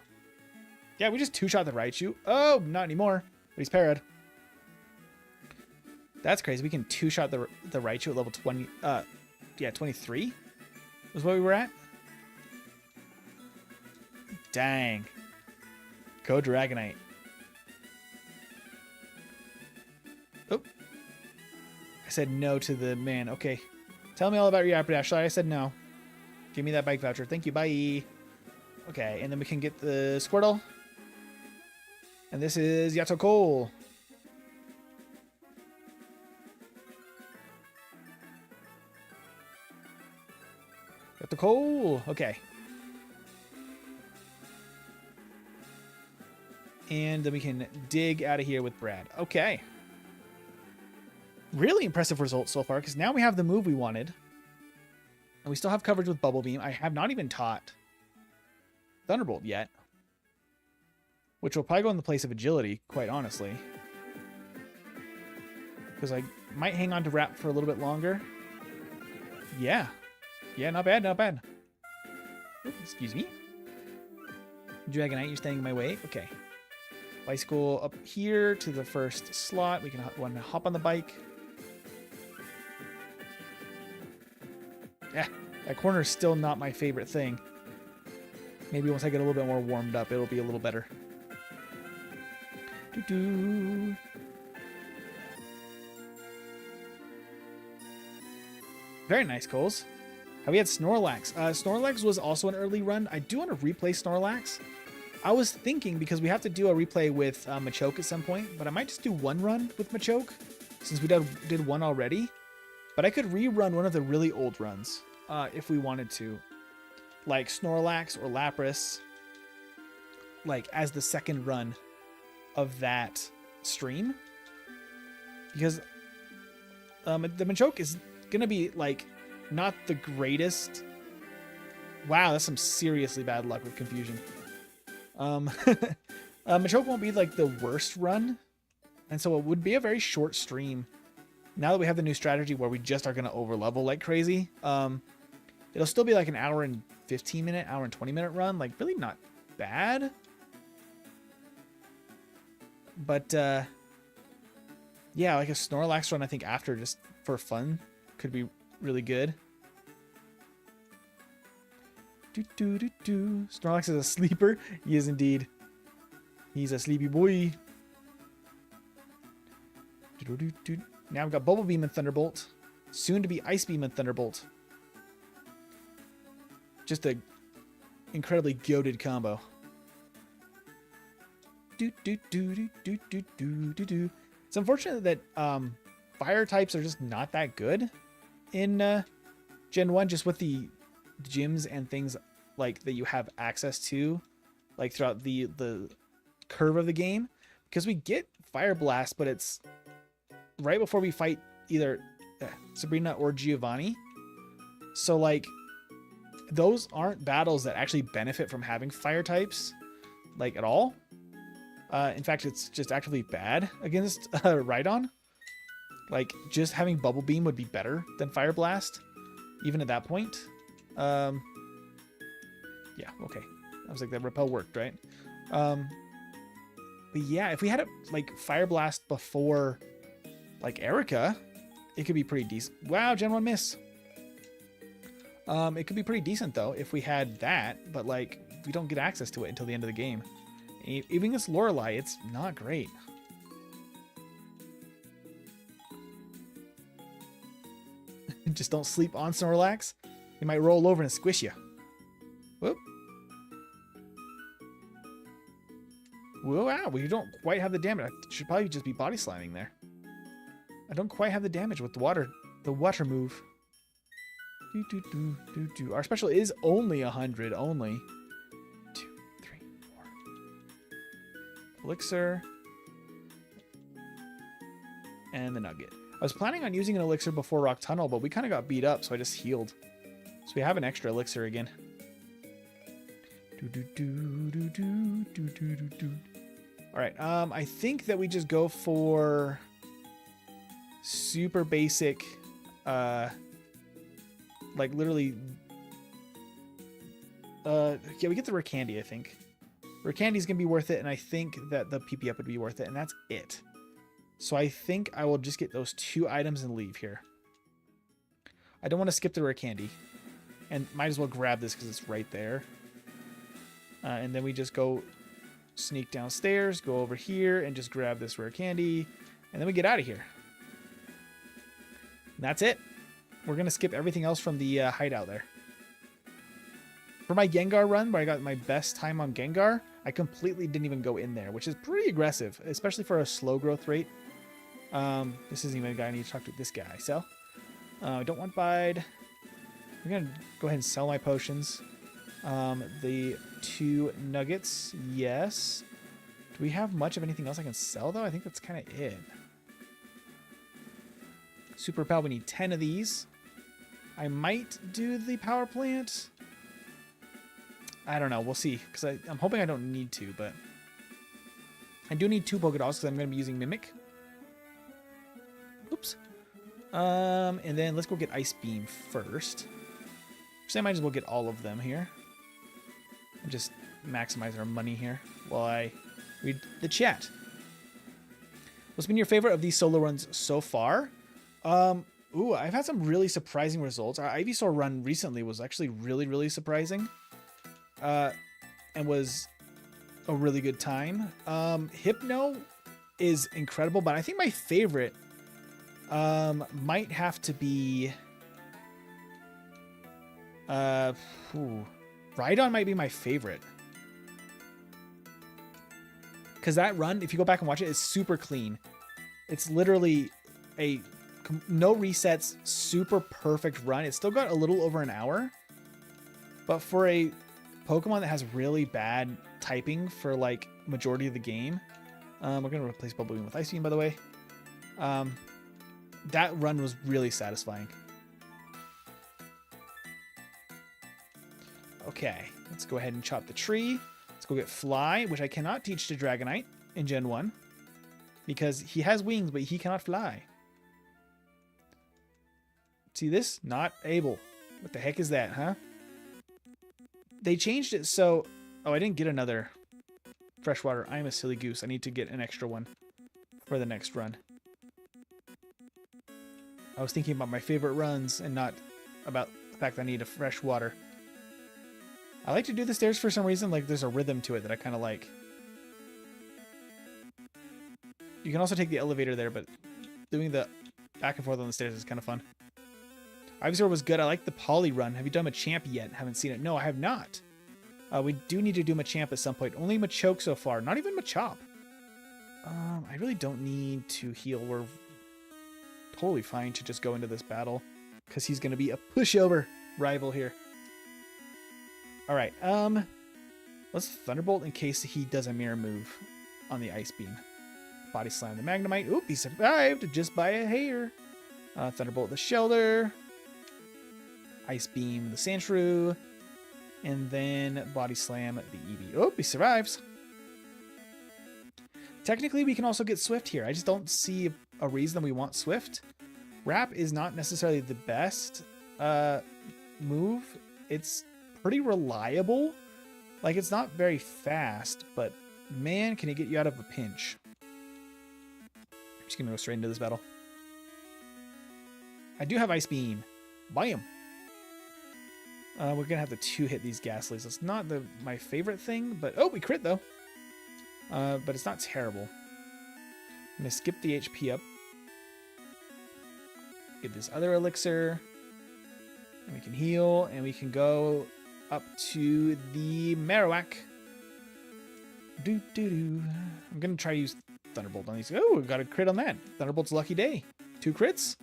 Speaker 1: Yeah, we just two-shot the Raichu. Oh, not anymore. But he's parried. That's crazy. We can two-shot the Raichu at level 20. Yeah, 23 was what we were at. Dang. Go Dragonite. Oh. I said no to the man. Okay. Tell me all about your Apple Dash. I said no. Give me that bike voucher. Thank you. Bye. Okay, and then we can get the Squirtle. And this is Yato Cole. Yato Cole. Okay. And then we can dig out of here with Brad. Okay. Really impressive results so far, because now we have the move we wanted. And we still have coverage with Bubble Beam. I have not even taught Thunderbolt yet. Which will probably go in the place of Agility, quite honestly. Because I might hang on to Wrap for a little bit longer. Yeah. Yeah, not bad, not bad. Ooh, excuse me. Dragonite, you're standing in my way. Okay. Bicycle up here to the first slot. We can want to hop on the bike. Yeah, that corner is still not my favorite thing. Maybe once I get a little bit more warmed up, it'll be a little better. Doo-doo. Very nice, Coles. We had Snorlax. Snorlax was also an early run. I do want to replay Snorlax. I was thinking, because we have to do a replay with Machoke at some point, but I might just do one run with Machoke, since we did one already. But I could rerun one of the really old runs, if we wanted to. Like Snorlax or Lapras, like as the second run of that stream. Because the Machoke is going to be, like, not the greatest. Wow, that's some seriously bad luck with confusion. Machoke won't be like the worst run, and so it would be a very short stream. Now that we have the new strategy where we just are going to overlevel like crazy, it'll still be like an hour and 15 minute, hour and 20 minute run. Like, really not bad. But yeah, like a Snorlax run, I think after, just for fun, could be really good. Snorlax is a sleeper. He is indeed. He's a sleepy boy. Now we've got Bubble Beam and Thunderbolt. Soon to be Ice Beam and Thunderbolt. Just a incredibly goated combo. It's unfortunate that fire types are just not that good in Gen 1, just with the gyms and things like that you have access to, like throughout the curve of the game, because we get Fire Blast, but it's right before we fight either Sabrina or Giovanni. So like, those aren't battles that actually benefit from having fire types, like, at all. In fact, it's just actively bad against Rhydon. Like, just having Bubble Beam would be better than Fire Blast, even at that point. Yeah, okay. I was like, that repel worked, right? But yeah, if we had it like Fire Blast before like Erica, it could be pretty decent. Wow, Gen 1 miss. It could be pretty decent though if we had that, but like, we don't get access to it until the end of the game. Even against Lorelei, it's not great. Just don't sleep on Snorlax. He might roll over and squish you. Whoop. Whoa, wow, we don't quite have the damage. I should probably just be body slamming there. I don't quite have the damage with the water move. Our special is only 100, only. 2, 3, 4. Elixir. And the nugget. I was planning on using an elixir before Rock Tunnel, but we kind of got beat up, so I just healed. So we have an extra elixir again. Alright, I think that we just go for super basic, like literally, yeah, we get the rare candy, I think. Rare candy's gonna be worth it, and I think that the PP up would be worth it, and that's it. So I think I will just get those 2 items and leave here. I don't want to skip the rare candy, and might as well grab this because it's right there. And then we just go sneak downstairs, go over here, and just grab this rare candy, and then we get out of here. And that's it. We're going to skip everything else from the hideout there. For my Gengar run, where I got my best time on Gengar, I completely didn't even go in there, which is pretty aggressive, especially for a slow growth rate. This isn't even a guy I need to talk to. This guy. Sell. I don't want Bide. I'm going to go ahead and sell my potions. The 2 nuggets, yes. Do we have much of anything else I can sell, though? I think that's kind of it. Super Pal, we need 10 of these. I might do the power plant. I don't know. We'll see. Because I'm hoping I don't need to, but I do need 2 Pokédogs because I'm going to be using Mimic. Oops. And then let's go get Ice Beam first. So I might as well get all of them here. And just maximize our money here while I read the chat. What's been your favorite of these solo runs so far? Ooh, I've had some really surprising results. Our Ivysaur run recently was actually really, really surprising. And was a really good time. Hypno is incredible, but I think my favorite might have to be Rhydon might be my favorite. Because that run, if you go back and watch it, is super clean. It's literally a no resets, super perfect run. It's still got a little over an hour. But for a Pokemon that has really bad typing for like majority of the game, we're going to replace Bubble Beam with Ice Beam, by the way. That run was really satisfying. Okay, let's go ahead and chop the tree. Let's go get Fly, which I cannot teach to Dragonite in Gen 1 because he has wings, but he cannot fly. See this? Not able. What the heck is that, huh? They changed it so... Oh, I didn't get another freshwater. I'm a silly goose. I need to get an extra one for the next run. I was thinking about my favorite runs and not about the fact that I need a fresh water. I like to do the stairs for some reason. Like, there's a rhythm to it that I kind of like. You can also take the elevator there, but doing the back and forth on the stairs is kind of fun. Ivysaur was good. I like the Poly run. Have you done Machamp yet? Haven't seen it. No, I have not. We do need to do Machamp at some point. Only Machoke so far. Not even Machop. I really don't need to heal. We're totally fine to just go into this battle because he's going to be a pushover rival here. All right, let's Thunderbolt in case he does a mirror move on the Ice Beam. Body Slam the Magnemite. Oop, he survived just by a hair. Thunderbolt the Shelter. Ice Beam the Sandshrew. And then Body Slam the Eevee. Oop, he survives. Technically, we can also get Swift here. I just don't see a reason we want Swift. Wrap is not necessarily the best move. It's pretty reliable. Like, it's not very fast, but man, can it get you out of a pinch. I'm just gonna go straight into this battle. I do have Ice Beam. Bam! We're gonna have to two-hit these Ghastlies. It's not my favorite thing, but oh, we crit though. But it's not terrible. I'm gonna skip the HP up. Get this other elixir. And we can heal, and we can go up to the Marowak. I'm going to try to use Thunderbolt on these. Oh, we got a crit on that. Thunderbolt's lucky day. 2 crits.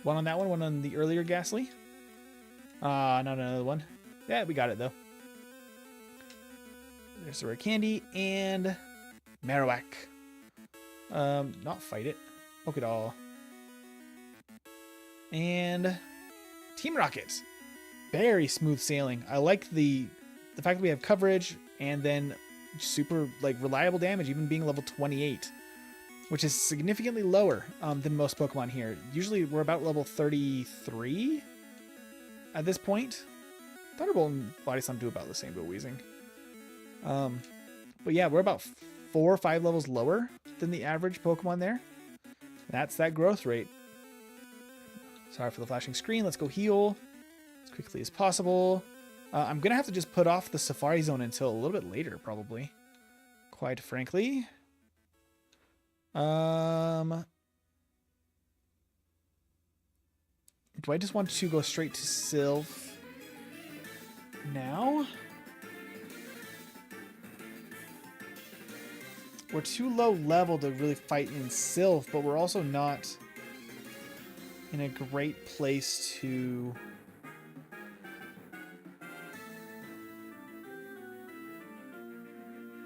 Speaker 1: One on that one on the earlier Ghastly. Not another one. Yeah, we got it, though. There's the rare candy, and Marowak. Not fight it. Pokédoll. And Team Rocket. Very smooth sailing. I like the fact that we have coverage and then super like reliable damage, even being level 28, which is significantly lower than most Pokemon here. Usually we're about level 33 at this point. Thunderbolt and Body Slam do about the same, but Wheezing. But yeah, we're about 4 or 5 levels lower than the average Pokemon there. That's that growth rate. Sorry for the flashing screen. Let's go heal as quickly as possible. I'm going to have to just put off the Safari Zone until a little bit later, probably. Quite frankly. Do I just want to go straight to Sylph now? We're too low level to really fight in Sylph, but we're also not in a great place to...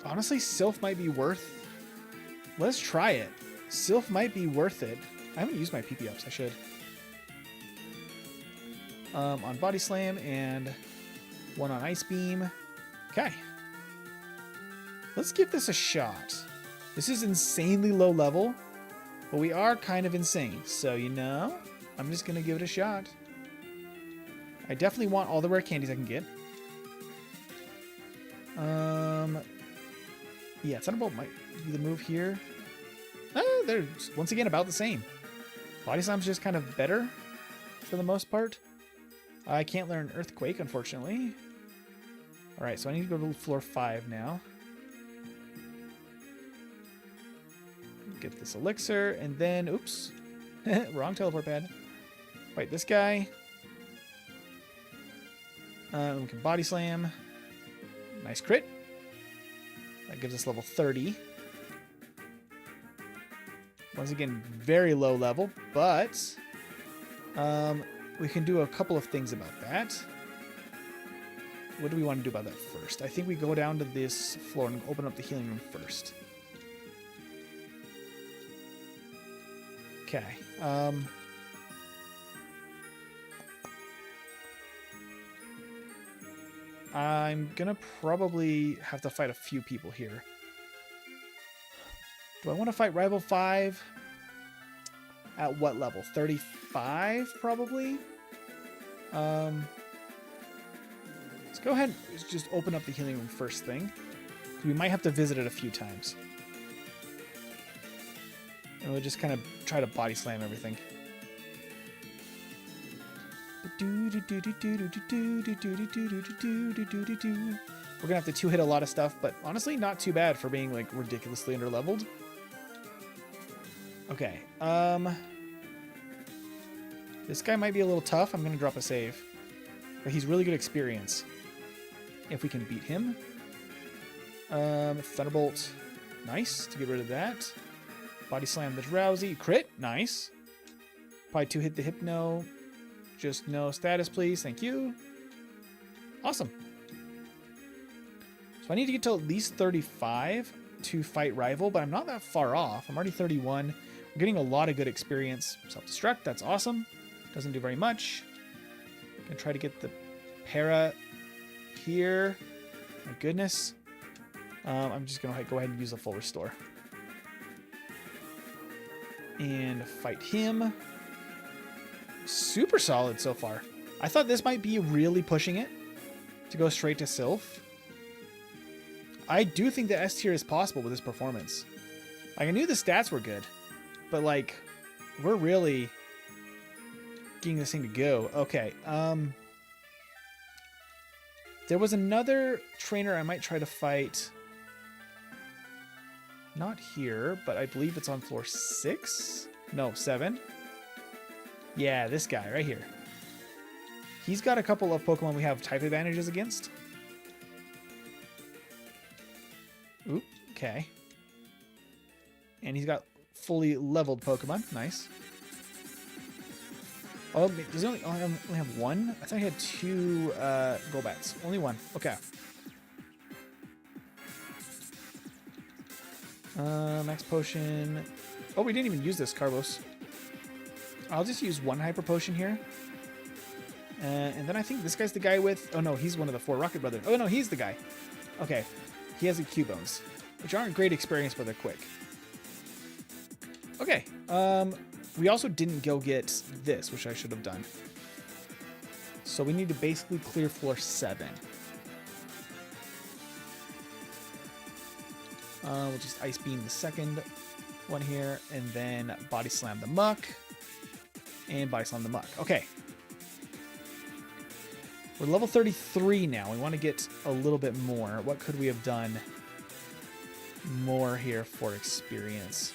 Speaker 1: Honestly, Sylph might be worth... Let's try it. Sylph might be worth it. I haven't used my PP ups. I should. On Body Slam and one on Ice Beam. Okay. Let's give this a shot. This is insanely low level, but we are kind of insane. So, you know, I'm just going to give it a shot. I definitely want all the rare candies I can get. Yeah, Thunderbolt might be the move here. They're once again about the same. Body Slam's just kind of better for the most part. I can't learn Earthquake, unfortunately. Alright, so I need to go to floor 5 now. get this elixir, and then, oops, wrong teleport pad. Fight this guy. We can body slam. Nice crit. That gives us level 30. Once again, very low level, but we can do a couple of things about that. What do we want to do about that first? I think we go down to this floor and open up the healing room first. Okay. I'm gonna probably have to fight a few people here. Do I want to fight Rival 5? At what level? 35, probably? Let's go ahead and just open up the healing room first thing. We might have to visit it a few times. And we'll just kind of try to body slam everything. We're gonna have to two-hit a lot of stuff, but honestly, not too bad for being like ridiculously under-leveled. Okay, this guy might be a little tough. I'm gonna drop a save, but he's really good experience. If we can beat him. Thunderbolt, nice to get rid of that. Body slam the Drowsy, crit, nice. Probably two-hit the Hypno. Just no status, please. Thank you. Awesome. So I need to get to at least 35 to fight Rival, but I'm not that far off. I'm already 31. We're getting a lot of good experience. Self-destruct, that's awesome. Doesn't do very much. Gonna try to get the Para here. My goodness. I'm just gonna go ahead and use a full restore. And fight him. Super solid so far. I thought this might be really pushing it to go straight to Sylph. I do think that S tier is possible with this performance. Like, I knew the stats were good, but like, we're really getting this thing to go. Okay, there was another trainer I might try to fight. Not here, but I believe it's on floor 6? No, 7. Yeah, this guy right here. He's got a couple of Pokemon we have type advantages against. Oop, okay. And he's got fully leveled Pokemon. Nice. Oh, does he only have one? I thought he had 2 Golbats. Only one. Okay. Max Potion. Oh, we didn't even use this, Carlos. I'll just use 1 Hyper Potion here. And then I think this guy's the guy with... Oh, no, he's one of the 4 Rocket Brothers. Oh, no, he's the guy. Okay. He has a Q-Bones, which aren't great experience, but they're quick. Okay. We also didn't go get this, which I should have done. So we need to basically clear floor 7. We'll just Ice Beam the second one here, and then Body Slam the Muck. And Body Slam the Muck. Okay. We're level 33 now. We want to get a little bit more. What could we have done more here for experience?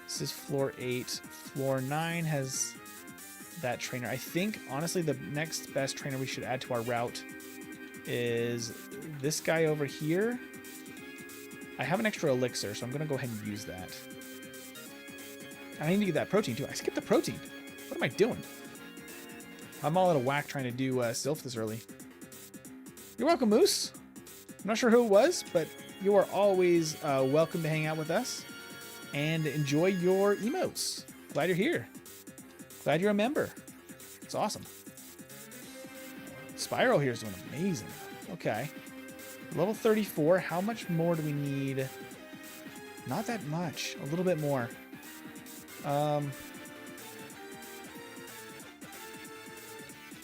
Speaker 1: This is floor 8. Floor 9 has that trainer. I think, honestly, the next best trainer we should add to our route is this guy over here. I have an extra elixir, so I'm going to go ahead and use that. I need to get that protein, too. I skipped the protein. What am I doing? I'm all out of whack trying to do Sylph this early. You're welcome, Moose. I'm not sure who it was, but you are always welcome to hang out with us and enjoy your emotes. Glad you're here. Glad you're a member. It's awesome. Spyro here is doing amazing. Okay. Level 34. How much more do we need? Not that much. A little bit more.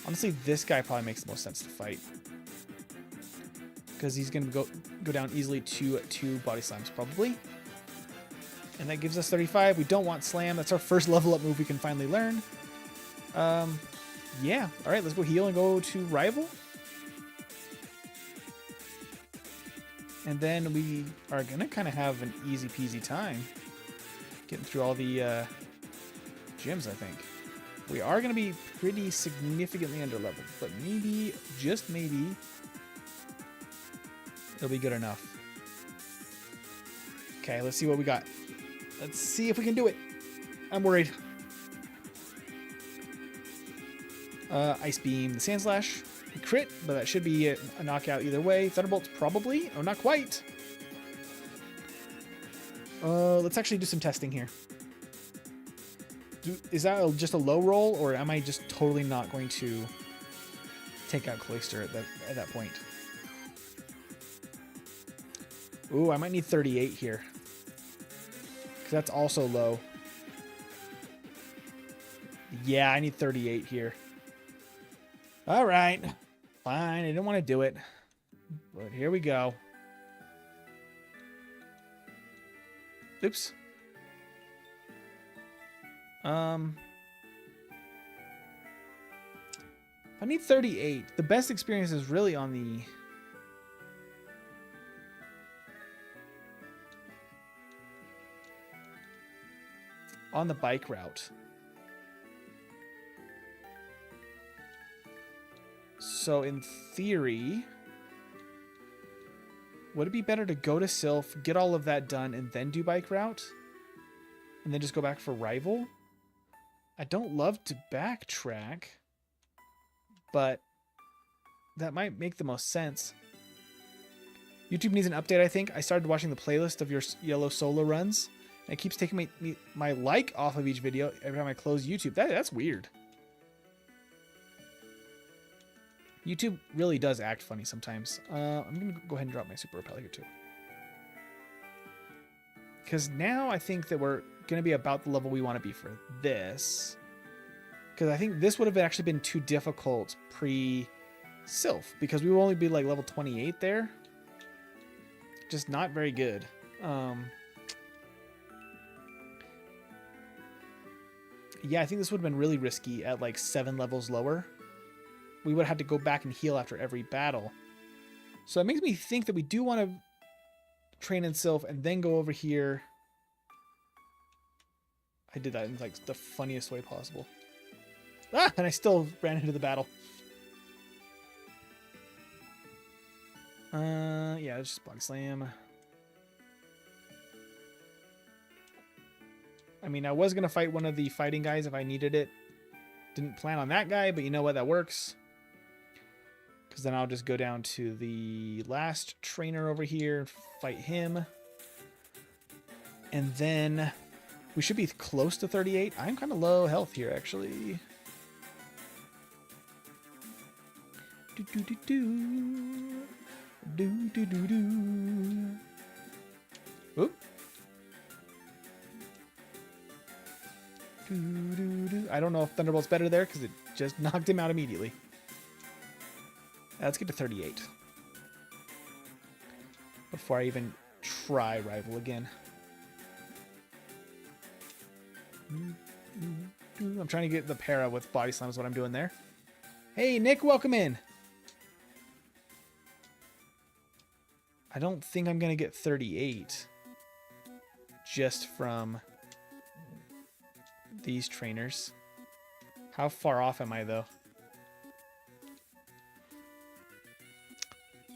Speaker 1: Honestly, this guy probably makes the most sense to fight. Because he's going to go down easily to 2 Body Slams, probably. And that gives us 35. We don't want Slam. That's our first level up move we can finally learn. Yeah. All right, let's go heal and go to Rival. And then we are going to kind of have an easy peasy time getting through all the gyms, I think. We are going to be pretty significantly underleveled, but maybe, just maybe, it'll be good enough. Okay, let's see what we got. Let's see if we can do it. I'm worried. Ice Beam, the Sand Slash, crit, but that should be a knockout either way. Thunderbolt's probably, oh, not quite. Let's actually do some testing here. Is that just a low roll, or am I just totally not going to take out Cloyster at that point? Ooh, I might need 38 here. Because that's also low. Yeah, I need 38 here. All right. Fine, I didn't want to do it. But here we go. Oops. I need 38. The best experience is really on the bike route. So in theory, would it be better to go to Sylph, get all of that done, and then do bike route? And then just go back for rival? I don't love to backtrack, but that might make the most sense. YouTube needs an update, I think. I started watching the playlist of your yellow solo runs, and it keeps taking my like off of each video every time I close YouTube. That's weird. YouTube really does act funny sometimes. I'm going to go ahead and drop my super repel here too. Because now I think that we're going to be about the level we want to be for this. Because I think this would have actually been too difficult pre-Sylph. Because we will only be like level 28 there. Just not very good. Yeah, I think this would have been really risky at like 7 levels lower. We would have had to go back and heal after every battle. So it makes me think that we do want to train in Sylph and then go over here. I did that in like the funniest way possible. Ah, and I still ran into the battle. Yeah, it's just Bug Slam. I mean, I was going to fight one of the fighting guys if I needed it. Didn't plan on that guy, but you know what? That works. Because then I'll just go down to the last trainer over here and fight him. And then we should be close to 38. I'm kind of low health here, actually. Oop. I don't know if Thunderbolt's better there because it just knocked him out immediately. Let's get to 38. Before I even try rival again. I'm trying to get the para with Body Slam is what I'm doing there. Hey, Nick, welcome in. I don't think I'm going to get 38 just from these trainers. How far off am I, though?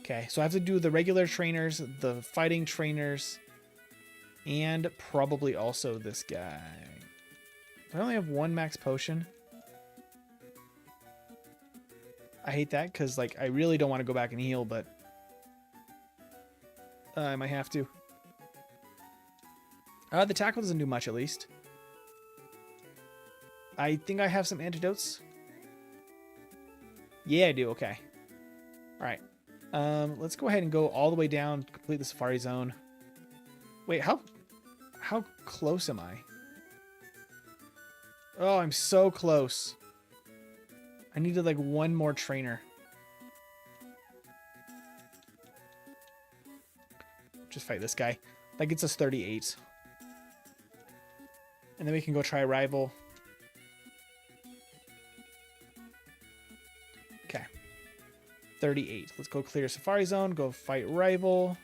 Speaker 1: Okay, so I have to do the regular trainers, the fighting trainers, and probably also this guy. I only have 1 max potion. I hate that because, like, I really don't want to go back and heal, but I might have to. The tackle doesn't do much, at least. I think I have some antidotes. Yeah, I do. Okay. All right. Let's go ahead and go all the way down, complete the Safari Zone. Wait, how close am I? Oh, I'm so close. I needed like 1 more trainer. Just fight this guy. That gets us 38. And then we can go try rival. Okay. 38. Let's go clear Safari Zone, go fight rival.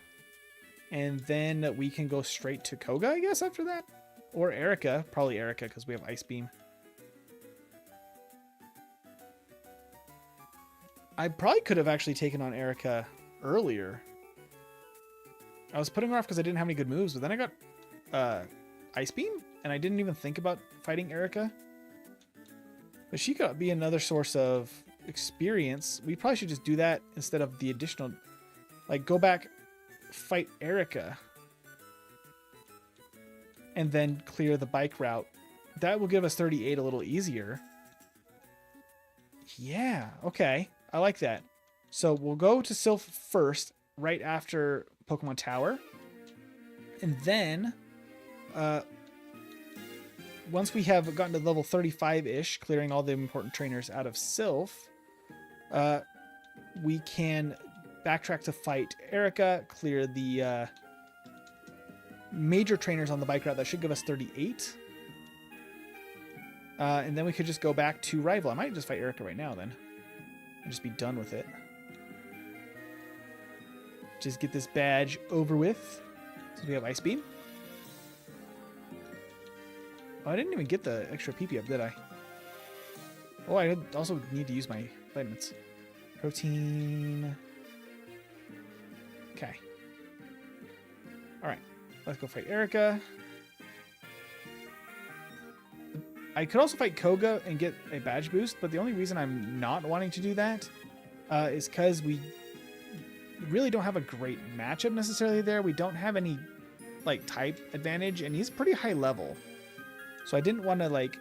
Speaker 1: And then we can go straight to Koga, I guess, after that. Or Erica. Probably Erica, because we have Ice Beam. I probably could have actually taken on Erica earlier. I was putting her off because I didn't have any good moves, but then I got Ice Beam, and I didn't even think about fighting Erica. But she could be another source of experience. We probably should just do that instead of the additional... Like, go back, fight Erica, and then clear the bike route. That will give us 38 a little easier. Yeah, okay. I like that. So we'll go to Sylph first, right after Pokemon Tower. And then, once we have gotten to level 35-ish, clearing all the important trainers out of Sylph, we can backtrack to fight Erica, clear the major trainers on the bike route. That should give us 38. And then we could just go back to Rival. I might just fight Erica right now then. And just be done with it. Just get this badge over with. So we have Ice Beam. Oh, I didn't even get the extra PP up, did I? Oh, I also need to use my vitamins. Protein. Okay. Alright. Let's go fight Erica. I could also fight Koga and get a badge boost, but the only reason I'm not wanting to do that is because we really don't have a great matchup necessarily there. We don't have any like type advantage, and he's pretty high level. So I didn't want to like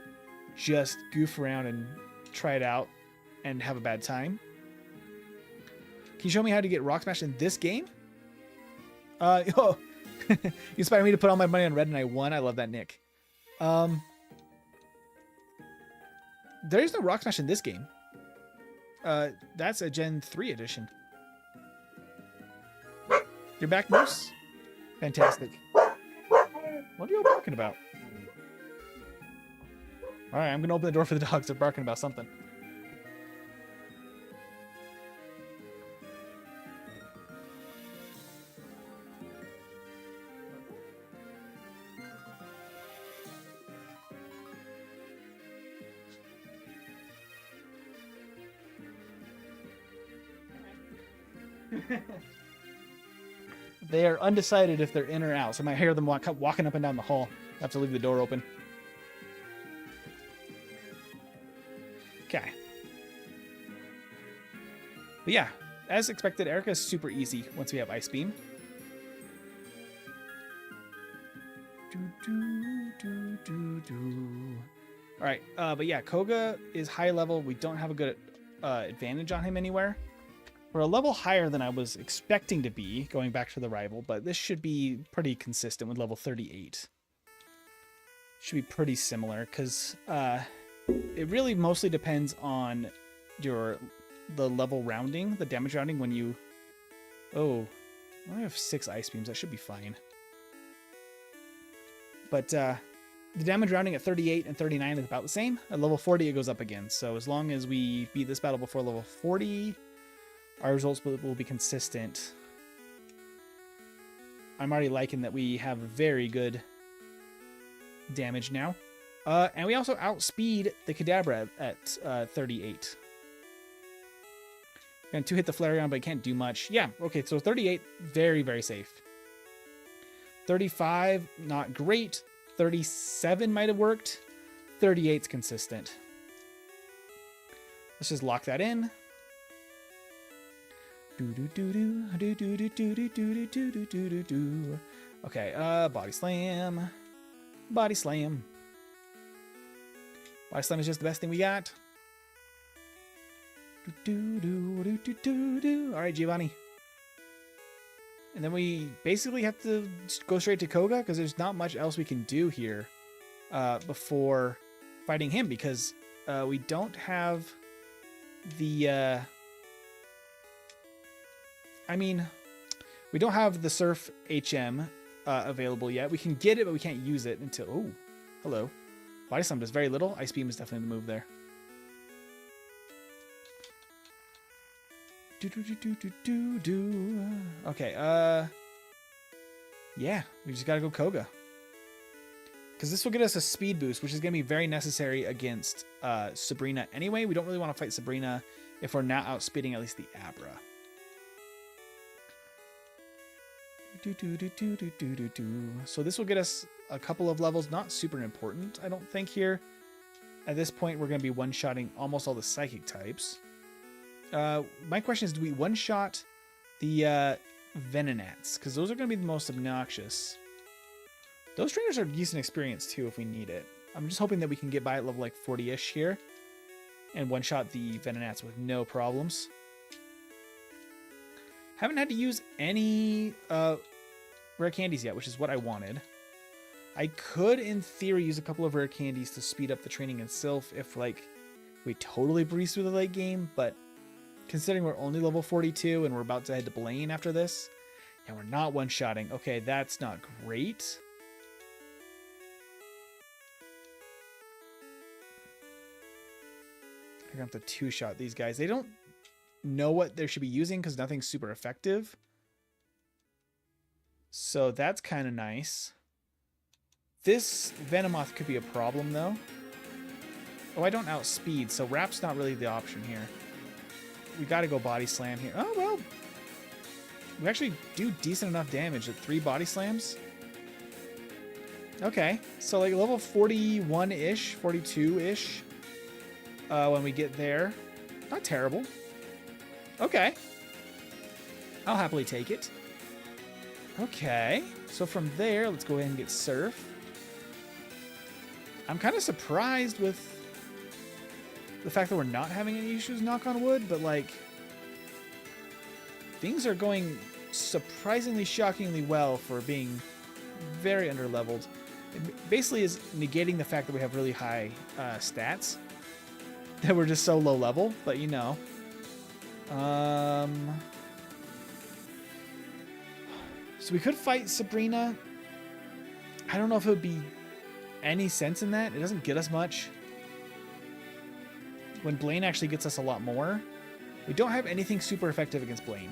Speaker 1: just goof around and try it out and have a bad time. Can you show me how to get Rock Smash in this game? Oh, you inspired me to put all my money on red and I won. I love that, Nick. There is no Rock Smash in this game. That's a Gen 3 edition. You're back, Moose? Fantastic. What are you all talking about? Alright, I'm gonna open the door for the dogs. They're barking about something. They are undecided if they're in or out, so I might hear them walking up and down the hall. I have to leave the door open. Okay. But yeah, as expected, Erica is super easy once we have Ice Beam. Alright, but yeah, Koga is high level. We don't have a good advantage on him anywhere. We're a level higher than I was expecting to be, going back to the rival, but this should be pretty consistent with level 38. Should be pretty similar, because it really mostly depends on the level rounding, the damage rounding when you... Oh, I only have 6 Ice Beams. That should be fine. But the damage rounding at 38 and 39 is about the same. At level 40, it goes up again. So as long as we beat this battle before level 40... our results will be consistent. I'm already liking that we have very good damage now. And we also outspeed the Kadabra at 38. Going to hit the Flareon, but I can't do much. Yeah, okay, so 38, very, very safe. 35, not great. 37 might have worked. 38's consistent. Let's just lock that in. Okay, body slam. Body slam. Body slam is just the best thing we got. Alright, Giovanni. And then we basically have to go straight to Koga because there's not much else we can do here before fighting him, because we don't have the... I mean, we don't have the Surf HM available yet. We can get it, but we can't use it until... Oh, hello. Body Slam does very little. Ice Beam is definitely the move there. Okay, Yeah, we just gotta go Koga. Because this will get us a speed boost, which is going to be very necessary against Sabrina anyway. We don't really want to fight Sabrina if we're not outspeeding at least the Abra. So this will get us a couple of levels, not super important, I don't think, here. At this point, we're going to be one-shotting almost all the Psychic types. My question is, do we one-shot the Venonats? Because those are going to be the most obnoxious. Those trainers are decent experience, too, if we need it. I'm just hoping that we can get by at level, like, 40-ish here. And one-shot the Venonats with no problems. Haven't had to use any rare candies yet, which is what I wanted. I could, in theory, use a couple of rare candies to speed up the training in Sylph if, like, we totally breeze through the late game. But considering we're only level 42 and we're about to head to Blaine after this, and we're not one-shotting, okay, that's not great. I'm going to have to two-shot these guys. They don't know what they should be using because nothing's super effective. So that's kind of nice. This Venomoth could be a problem, though. Oh, I don't outspeed, so Rap's not really the option here. We got to go Body Slam here. Oh, well. We actually do decent enough damage at 3 Body Slams. Okay, so like level 41-ish, 42-ish. When we get there. Not terrible. Okay. I'll happily take it. Okay. So from there, let's go ahead and get Surf. I'm kind of surprised with the fact that we're not having any issues, knock on wood, but like things are going surprisingly, shockingly well for being very underleveled. It basically is negating the fact that we have really high stats. That we're just so low level, but you know. So we could fight Sabrina. I don't know if it would be any sense in that. It doesn't get us much. When Blaine actually gets us a lot more. We don't have anything super effective against Blaine.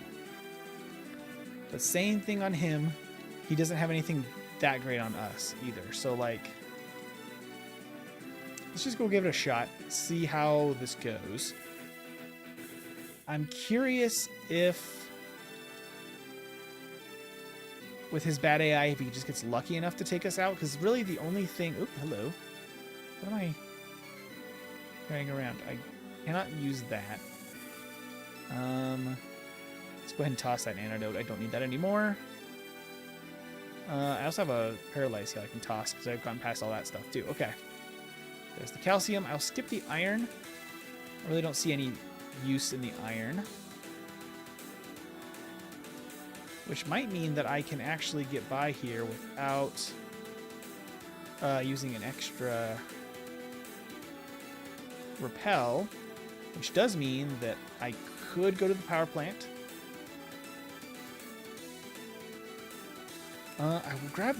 Speaker 1: But same thing on him. He doesn't have anything that great on us either. So like, let's just go give it a shot, see how this goes. I'm curious if, with his bad AI, if he just gets lucky enough to take us out, because really the only thing... Oop, hello. What am I carrying around? I cannot use that. Let's go ahead and toss that antidote. I don't need that anymore. I also have a Paralyze Heal I can toss, because I've gone past all that stuff too. Okay. There's the calcium. I'll skip the iron. I really don't see any use in the iron. Which might mean that I can actually get by here without using an extra repel. Which does mean that I could go to the power plant. I will grab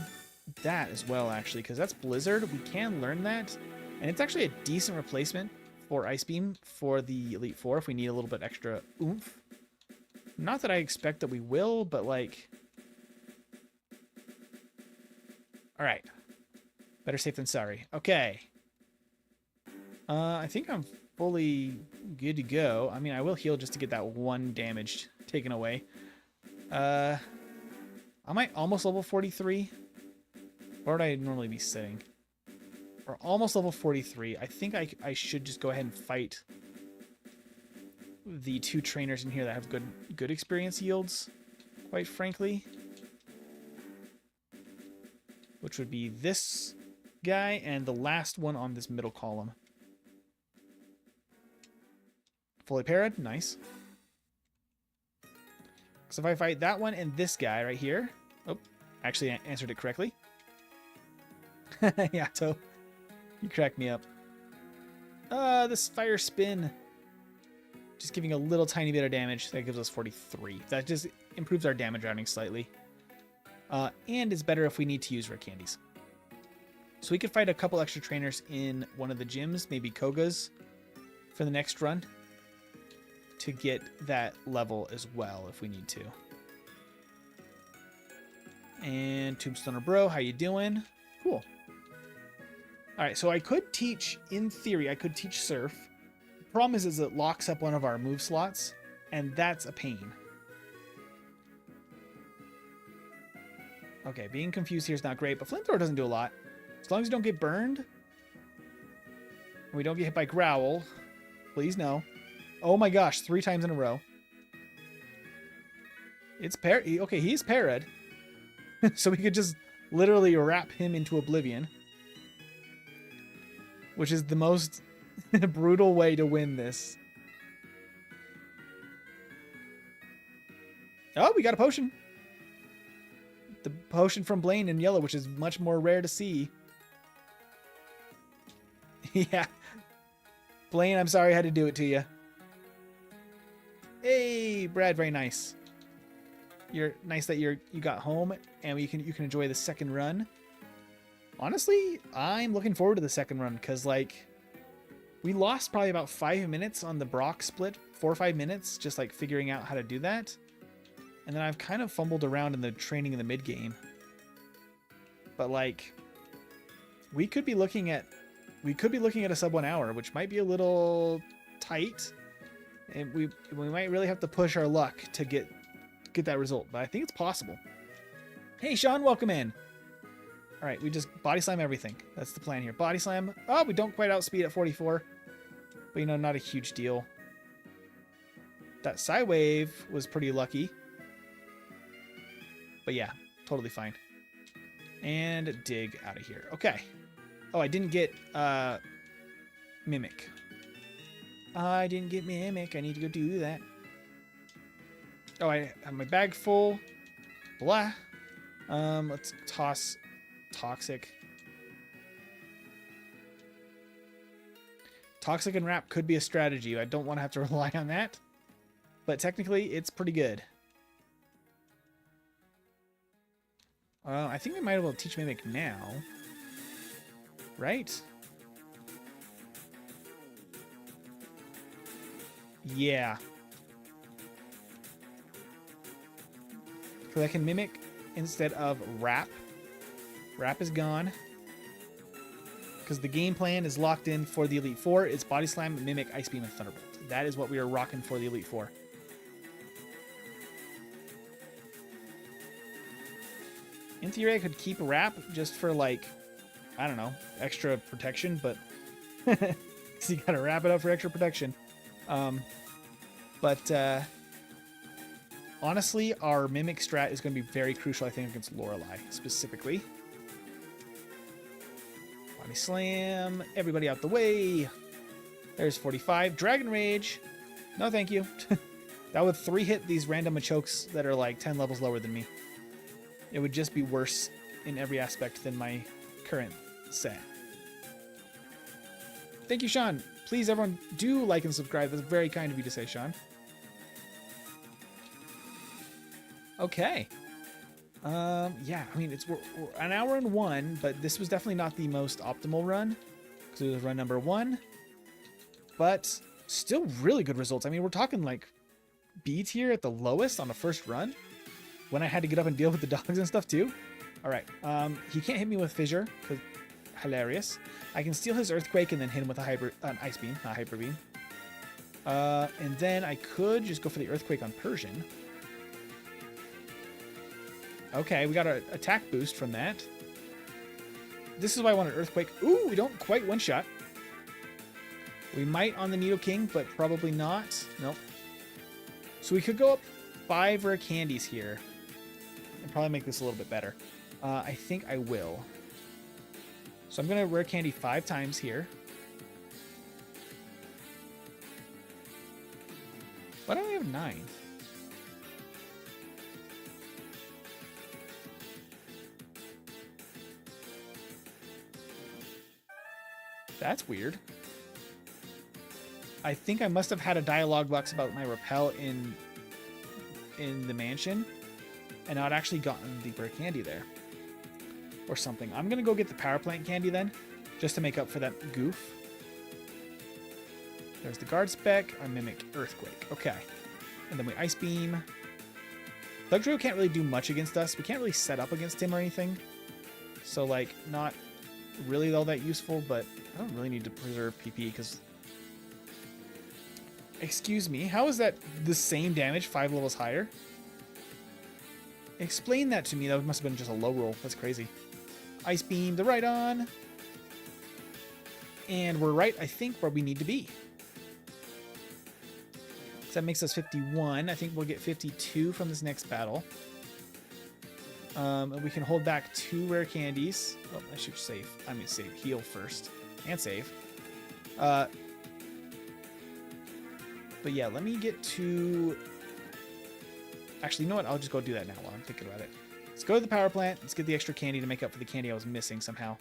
Speaker 1: that as well, actually, because that's Blizzard. We can learn that. And it's actually a decent replacement for Ice Beam for the Elite Four if we need a little bit extra oomph. Not that I expect that we will, but like... Alright. Better safe than sorry. Okay. I think I'm fully good to go. I mean, I will heal just to get that 1 damage taken away. Am I almost level 43? Where would I normally be sitting? We're almost level 43. I think I should just go ahead and fight the 2 trainers in here that have good experience yields, quite frankly. Which would be this guy and the last one on this middle column. Fully parried, nice. So if I fight that one and this guy right here... Oh, actually answered it correctly. Yato, you cracked me up. This fire spin. Just giving a little tiny bit of damage. That gives us 43. That just improves our damage routing slightly. And is better if we need to use rare candies. So we could fight a couple extra trainers in one of the gyms, maybe Koga's, for the next run. To get that level as well if we need to. And Tombstoner Bro, how you doing? Cool. All right, so I could teach, in theory, I could teach Surf. The problem is it locks up one of our move slots, and that's a pain. Okay, being confused here is not great, but Flamethrower doesn't do a lot. As long as you don't get burned, and we don't get hit by Growl, please no. Oh my gosh, 3 times in a row. It's okay, he's parried. So we could just literally wrap him into oblivion. Which is the most brutal way to win this. Oh, we got a potion. The potion from Blaine in yellow, which is much more rare to see. Yeah. Blaine, I'm sorry I had to do it to you. Hey, Brad, very nice. You're nice that you got home and you can enjoy the second run. Honestly, I'm looking forward to the second run because, like, we lost probably about 5 minutes on the Brock split, 4 or 5 minutes, just like figuring out how to do that. And then I've kind of fumbled around in the training in the mid game. But like, we could be looking at a sub 1 hour, which might be a little tight, and we might really have to push our luck to get that result. But I think it's possible. Hey, Sean, welcome in. All right, we just body slam everything. That's the plan here. Body slam. Oh, we don't quite outspeed at 44. But, you know, not a huge deal. That Psy Wave was pretty lucky. But yeah, totally fine. And dig out of here. Okay. Oh, I didn't get Mimic. I didn't get Mimic. I need to go do that. Oh, I have my bag full. Blah. Let's toss Toxic. Toxic and Wrap could be a strategy. I don't want to have to rely on that. But technically, it's pretty good. I think we might be able to teach Mimic now. Right? Yeah. Because I can Mimic instead of Wrap. Wrap is gone. Because the game plan is locked in for the Elite Four. It's Body Slam, Mimic, Ice Beam, and Thunderbolt. That is what we are rocking for the Elite Four. In theory, I could keep Wrap just for, like, I don't know, extra protection, but you gotta wrap it up for extra protection. Honestly, our Mimic strat is going to be very crucial, I think, against Lorelei, specifically. Body Slam. Everybody out the way. There's 45. Dragon Rage. No, thank you. That would 3-hit these random Machokes that are like 10 levels lower than me. It would just be worse in every aspect than my current set. Thank you, Sean. Please, everyone, do like and subscribe. That's very kind of you to say, Sean. Okay. Yeah, I mean, we're an hour and 1, but this was definitely not the most optimal run because it was run number 1. But still really good results. I mean, we're talking like B tier at the lowest on the first run when I had to get up and deal with the dogs and stuff too. All right. He can't hit me with Fissure because hilarious. I can steal his Earthquake and then hit him with an Ice Beam, not Hyper Beam. And then I could just go for the Earthquake on Persian. Okay, we got an attack boost from that. This is why I wanted Earthquake. Ooh, we don't quite one-shot. We might on the Nidoking, but probably not. Nope. So we could go up 5 rare candies here and probably make this a little bit better. I think I will. So I'm going to rare candy 5 times here. Why don't we have 9? That's weird. I think I must have had a dialogue box about my repel in the mansion and not actually gotten the rare candy there or something. I'm gonna go get the power plant candy then, just to make up for that goof. There's the guard spec. I mimicked Earthquake. Okay, and then we Ice Beam. Dugtrio can't really do much against us. We can't really set up against him or anything. So, like, not really all that useful, but I don't really need to preserve PP because... Excuse me, how is that the same damage 5 levels higher? Explain that to me. That must have been just a low roll. That's crazy. Ice Beam the right on. And we're right, I think, where we need to be. So that makes us 51. I think we'll get 52 from this next battle. And we can hold back 2 rare candies. Oh, I should save. I mean, save. Heal first. And save. But yeah, let me get to... Actually, you know what? I'll just go do that now while I'm thinking about it. Let's go to the power plant. Let's get the extra candy to make up for the candy I was missing somehow.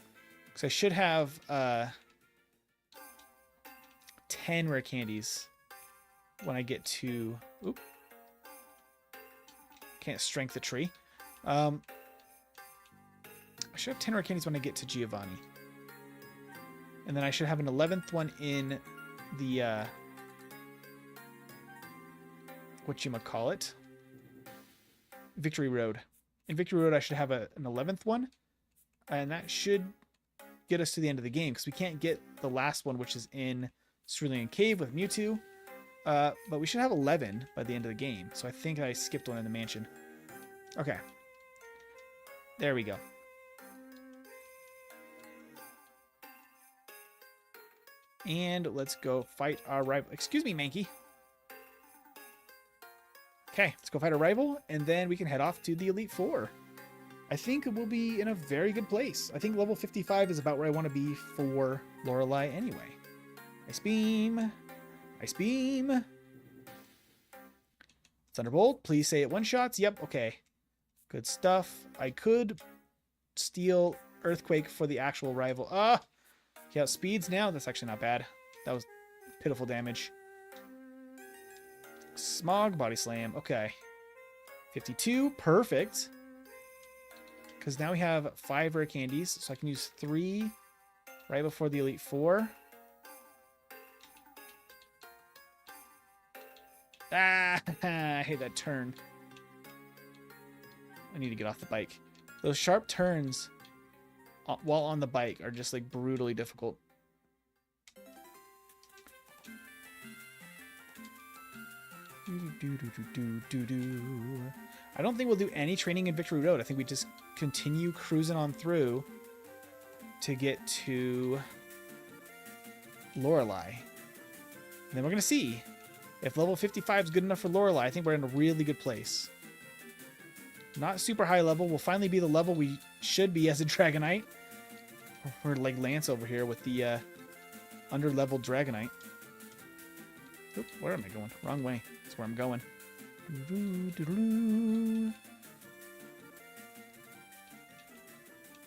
Speaker 1: Because I should have 10 rare candies when I get to... Oop. Can't strength the tree. I should have 10 rare candies when I get to Giovanni. And then I should have an 11th one in the... whatchamacallit? Victory Road. In Victory Road, I should have an 11th one. And that should get us to the end of the game, because we can't get the last one, which is in Cerulean Cave with Mewtwo. But we should have 11 by the end of the game. So I think I skipped one in the mansion. Okay. There we go. And let's go fight our rival. Excuse me, Mankey. Okay, let's go fight our rival, and then we can head off to the Elite Four. I think we'll be in a very good place. I think level 55 is about where I want to be for Lorelei anyway. Ice Beam. Ice Beam. Thunderbolt, please say it one-shots. Yep, okay. Good stuff. I could steal Earthquake for the actual rival. He outspeeds now. That's actually not bad. That was pitiful damage. Smog, Body Slam. Okay. 52. Perfect. Because now we have 5 rare candies. So I can use 3 right before the Elite Four. Ah, I hate that turn. I need to get off the bike. Those sharp turns while on the bike are just like brutally difficult. I don't think we'll do any training in Victory Road. I think we just continue cruising on through to get to Lorelei. And then we're going to see if level 55 is good enough for Lorelei. I think we're in a really good place. Not super high level. We'll finally be the level we should be as a Dragonite. We're like Lance over here with the under-leveled Dragonite. Oop, where am I going? Wrong way. That's where I'm going.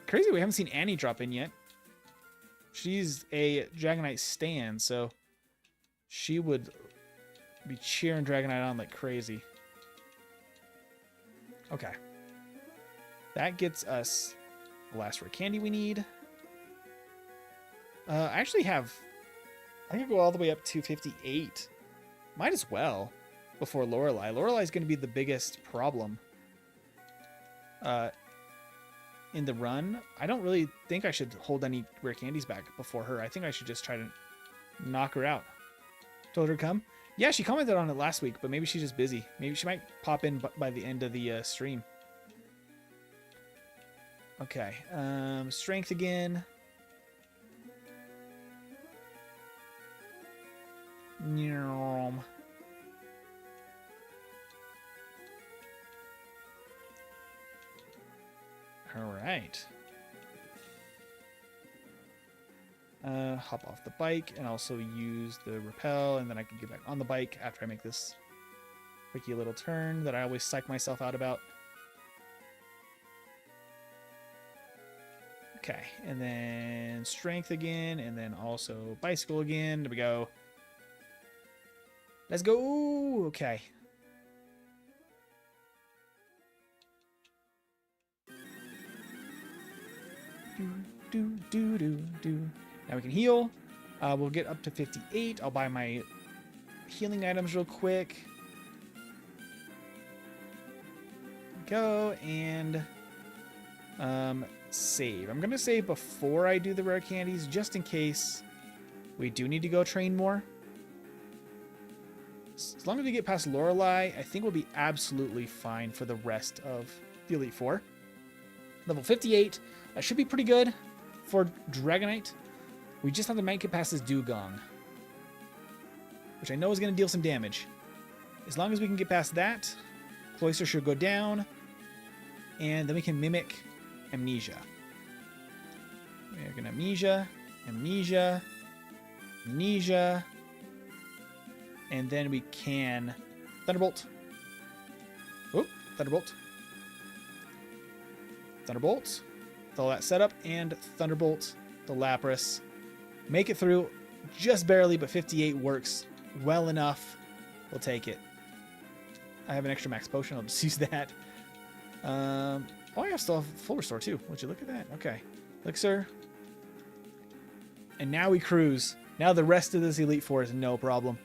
Speaker 1: Crazy we haven't seen Annie drop in yet. She's a Dragonite stan, so she would be cheering Dragonite on like crazy. Okay. That gets us the last rare candy we need. I actually have... I can go all the way up to 58. Might as well before Lorelei. Lorelei is going to be the biggest problem in the run. I don't really think I should hold any rare candies back before her. I think I should just try to knock her out. Told her to come? Yeah, she commented on it last week, but maybe she's just busy. Maybe she might pop in by the end of the stream. Okay, strength again. All right. Hop off the bike and also use the rappel, and then I can get back on the bike after I make this quickie little turn that I always psych myself out about. Okay, and then strength again, and then also bicycle again. There we go. Let's go. Okay. Now we can heal. We'll get up to 58. I'll buy my healing items real quick. go. And save. I'm going to save before I do the rare candies, just in case we do need to go train more. As long as we get past Lorelei, I think we'll be absolutely fine for the rest of the Elite Four. Level 58. That should be pretty good for Dragonite. We just have to make it past this Dugong, which I know is going to deal some damage. As long as we can get past that, Cloyster should go down, and then we can mimic Amnesia. We're going to Amnesia, Amnesia, Amnesia, and then we can Thunderbolt. Oop, Thunderbolt. Thunderbolt. With all that setup, and Thunderbolt, the Lapras. Make it through just barely, but 58 works well enough. We'll take it. I have an extra max potion. I'll just use that. Oh, I still have full restore too. Would you look at that? Okay. Elixir. And now we cruise. Now the rest of this Elite Four is no problem.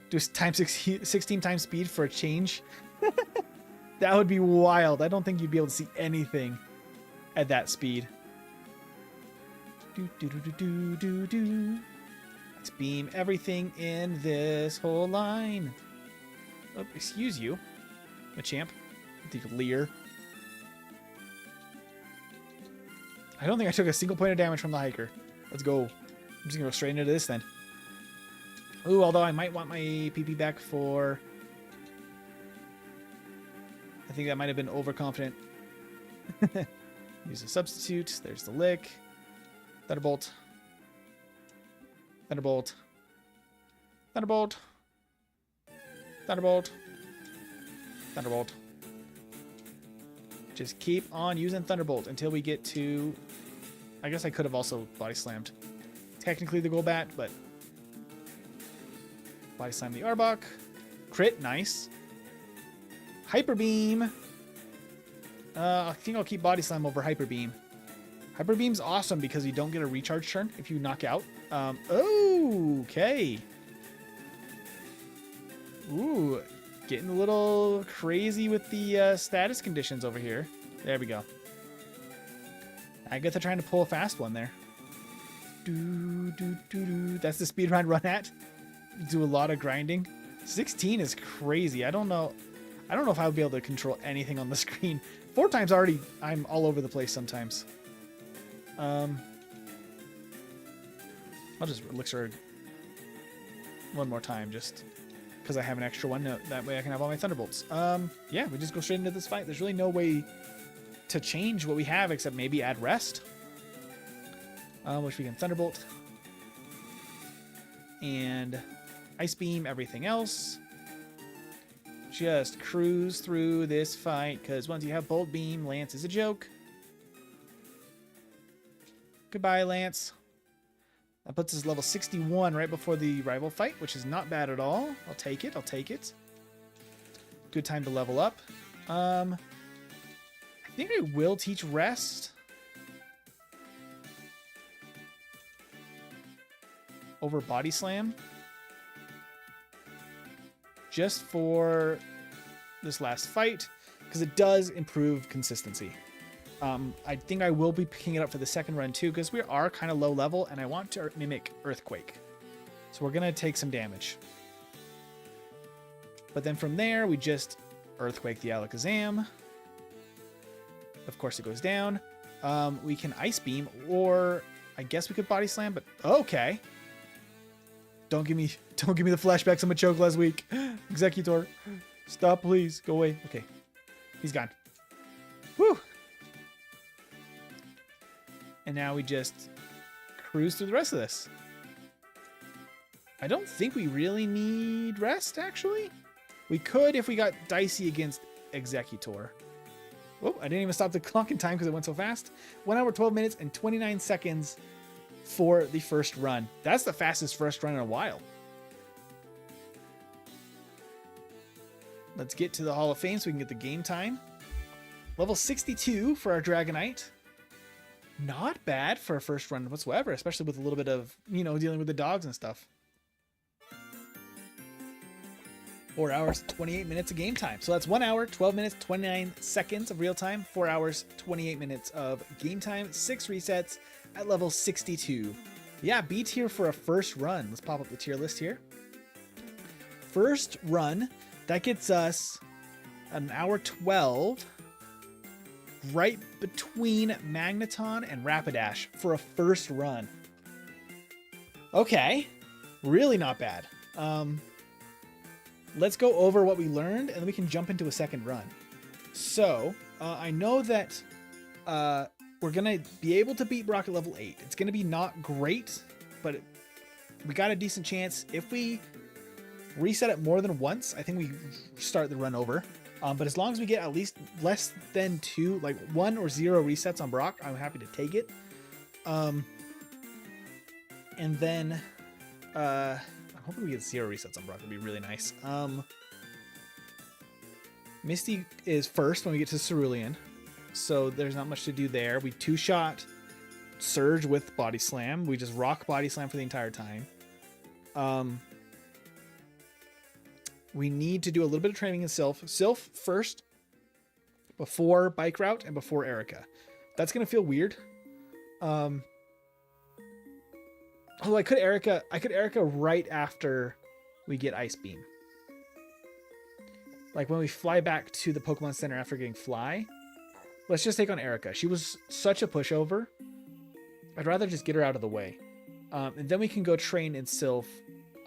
Speaker 1: Do times 16 times speed for a change. That would be wild. I don't think you'd be able to see anything at that speed. Let's beam everything in this whole line. Oh, excuse you, Machamp. The Leer. I don't think I took a single point of damage from the hiker. Let's go. I'm just gonna go straight into this then. Ooh, although I might want my PP back for... I think that might have been overconfident. Use a substitute. There's the lick. Thunderbolt. Thunderbolt. Thunderbolt. Thunderbolt. Thunderbolt. Just keep on using Thunderbolt until we get to... I guess I could have also Body Slammed. Technically the Golbat, but... Body Slam the Arbok. Crit, nice. Hyper Beam. I think I'll keep Body Slam over Hyper Beam. Hyper Beam's awesome because you don't get a recharge turn if you knock out. Okay. Ooh, getting a little crazy with the status conditions over here. There we go. Agatha trying to pull a fast one there. That's the speedrun run at. Do a lot of grinding. 16 is crazy. I don't know if I would be able to control anything on the screen. 4 times already, I'm all over the place sometimes. I'll just elixir one more time just because I have an extra one. No, that way I can have all my Thunderbolts. Yeah, we just go straight into this fight. There's really no way to change what we have except maybe add rest. Which we can Thunderbolt. And Ice Beam everything else. Just cruise through this fight, because once you have Bolt Beam, Lance is a joke. Goodbye, Lance. That puts us level 61 right before the rival fight, which is not bad at all. I'll take it. I'll take it. Good time to level up. I think I will teach Rest. Over Body Slam. Just for this last fight, because it does improve consistency. I think I will be picking it up for the second run too, because we are kind of low level and I want to mimic Earthquake. So we're going to take some damage. But then from there, we just Earthquake the Alakazam. Of course it goes down. We can Ice Beam, or I guess we could Body Slam, but okay. Don't give me the flashbacks on my choke last week. Executor. Stop, please. Go away. Okay. He's gone. Whew. And now we just cruise through the rest of this. I don't think we really need rest, actually. We could if we got dicey against Executor. Oh, I didn't even stop the clock in time because it went so fast. 1 hour, 12 minutes, and 29 seconds for the first run. That's the fastest first run in a while. Let's get to the Hall of Fame so we can get the game time. Level 62 for our Dragonite. Not bad for a first run whatsoever, especially with a little bit of, dealing with the dogs and stuff. 4 hours, 28 minutes of game time. So that's 1 hour, 12 minutes, 29 seconds of real time, 4 hours, 28 minutes of game time, 6 resets at level 62. Yeah, B tier for a first run. Let's pop up the tier list here. First run, that gets us an hour 12, right between Magneton and Rapidash for a first run. Okay, really not bad. Let's go over what we learned, and then we can jump into a second run. So, I know that we're going to be able to beat Brock at level 8. It's going to be not great, but we got a decent chance. If we reset it more than once, I think we start the run over. But as long as we get at least less than 2, like 1 or 0 resets on Brock, I'm happy to take it. And then... I'm hoping we get 0 resets on Brock. That'd be really nice. Misty is first when we get to Cerulean, so there's not much to do there. We 2-shot Surge with Body Slam. We just rock Body Slam for the entire time. We need to do a little bit of training in Sylph. Sylph first, before Bike Route and before Erica. That's gonna feel weird. Oh, I could Erica right after we get Ice Beam. Like when we fly back to the Pokemon Center after getting Fly. Let's just take on Erica. She was such a pushover. I'd rather just get her out of the way. And then we can go train in Sylph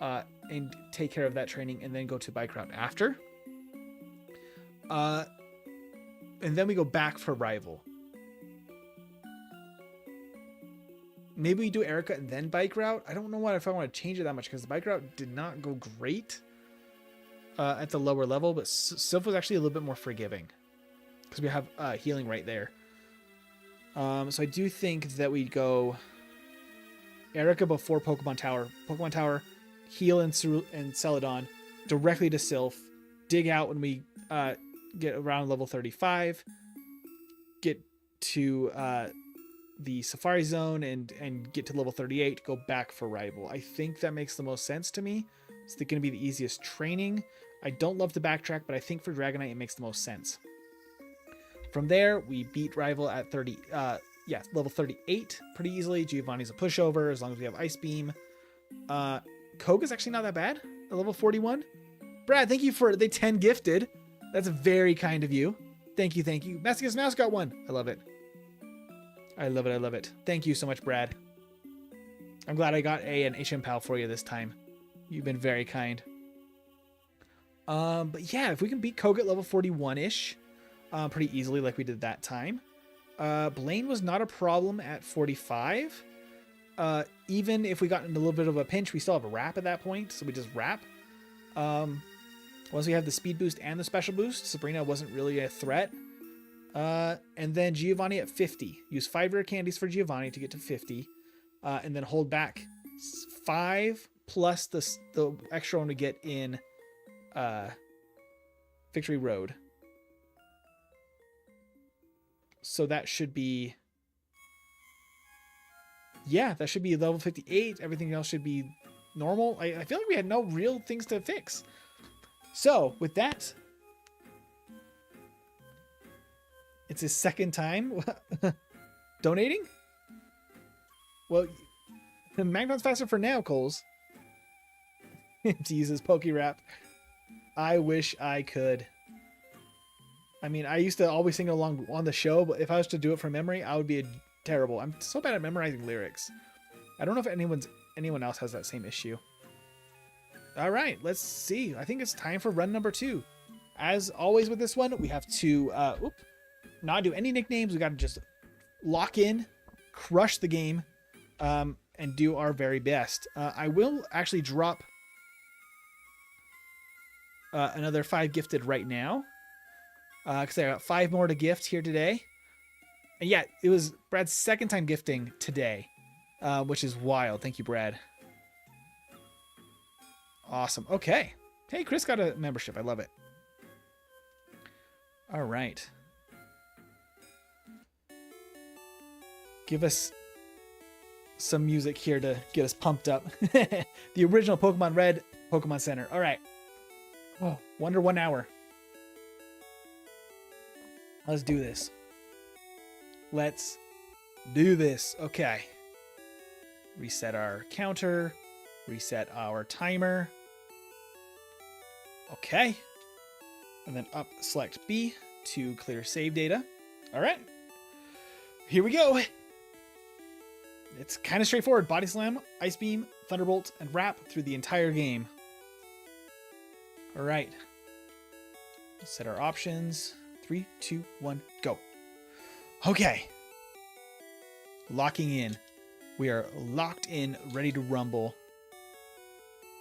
Speaker 1: and take care of that training and then go to Bike Route after. And then we go back for Rival. Maybe we do Erica and then Bike Route. I don't know if I want to change it that much because the Bike Route did not go great at the lower level, but Sylph was actually a little bit more forgiving because we have healing right there. So I do think that we go Erica before Pokemon Tower. Pokemon Tower, heal and Celadon directly to Sylph. Dig out when we get around level 35. Get to... the Safari Zone and get to level 38, go back for Rival. I think that makes the most sense to me. It's going to be the easiest training. I don't love to backtrack, but I think for Dragonite it makes the most sense. From there, we beat Rival at level 38 pretty easily. Giovanni's a pushover as long as we have Ice Beam. Koga's actually not that bad at level 41. Brad, thank you for the 10 gifted. That's very kind of you. Thank you, thank you. Mastica's Mouse got 1. I love it. I love it. I love it. Thank you so much, Brad. I'm glad I got an HM Pal for you this time. You've been very kind. But yeah, if we can beat Koga at level 41-ish pretty easily like we did that time. Blaine was not a problem at 45. Even if we got in a little bit of a pinch, we still have a wrap at that point, so we just wrap. Once we have the speed boost and the special boost, Sabrina wasn't really a threat. And then Giovanni at 50. Use 5 rare candies for Giovanni to get to 50. And then hold back 5 plus the extra one we get in Victory Road. So that should be... Yeah, that should be level 58. Everything else should be normal. I feel like we had no real things to fix. So, with that... It's his second time donating? Well, Magnon's faster for now, Coles. To use his Pokerap. I wish I could. I mean, I used to always sing along on the show, but if I was to do it from memory, I would be terrible. I'm so bad at memorizing lyrics. I don't know if anyone else has that same issue. All right, let's see. I think it's time for run number 2. As always with this one, we have to... not do any nicknames. We got to just lock in, crush the game, and do our very best. I will actually drop another 5 gifted right now, because I got 5 more to gift here today. And yeah, it was Brad's second time gifting today, which is wild. Thank you, Brad. Awesome. Okay. Hey, Chris got a membership. I love it. All right. Give us some music here to get us pumped up. The original Pokemon Red, Pokemon Center. All right. Oh, under 1 hour. Let's do this. Let's do this. Okay. Reset our counter. Reset our timer. Okay. And then up, select B to clear save data. All right. Here we go. It's kind of straightforward. Body Slam, Ice Beam, Thunderbolt, and Wrap through the entire game. All right. Let's set our options. 3, 2, 1, go. Okay. Locking in. We are locked in, ready to rumble.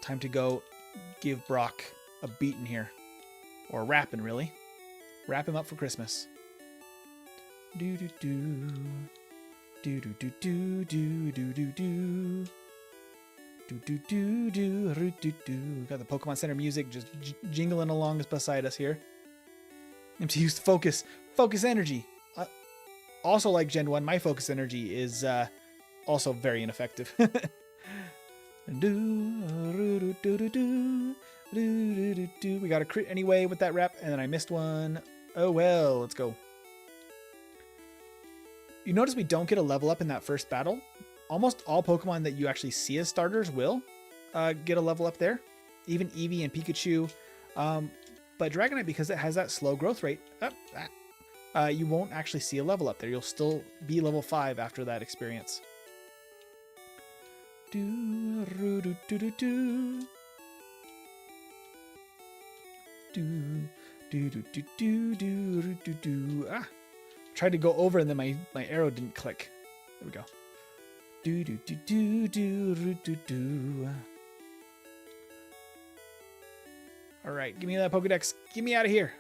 Speaker 1: Time to go give Brock a beating here. Or rapping, really. Wrap him up for Christmas. Do do do. Do do do do do do do do. Do do do do do do do. Got the Pokemon Center music just jingling along beside us here. To use focus energy. Also, like Gen 1, my focus energy is also very ineffective. We got a crit anyway with that rep, and then I missed one. Oh well, let's go. You notice we don't get a level up in that first battle. Almost all Pokemon that you actually see as starters will get a level up there. Even Eevee and Pikachu. But Dragonite, because it has that slow growth rate, you won't actually see a level up there. You'll still be level 5 after that experience. Tried to go over and then my arrow didn't click. There we go. All right, give me that Pokedex. Get me out of here.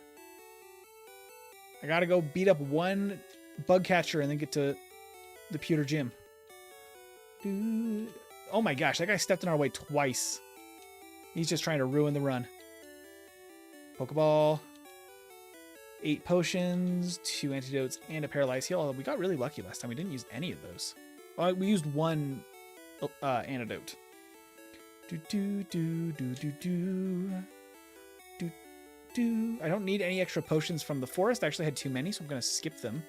Speaker 1: I gotta go beat up one bug catcher and then get to the Pewter Gym. Oh my gosh, that guy stepped in our way twice. He's just trying to ruin the run. Pokeball. 8 potions, 2 antidotes, and a paralyzed heal. We got really lucky last time. We didn't use any of those. Well, we used one antidote. I don't need any extra potions from the forest. I actually had too many, so I'm going to skip them.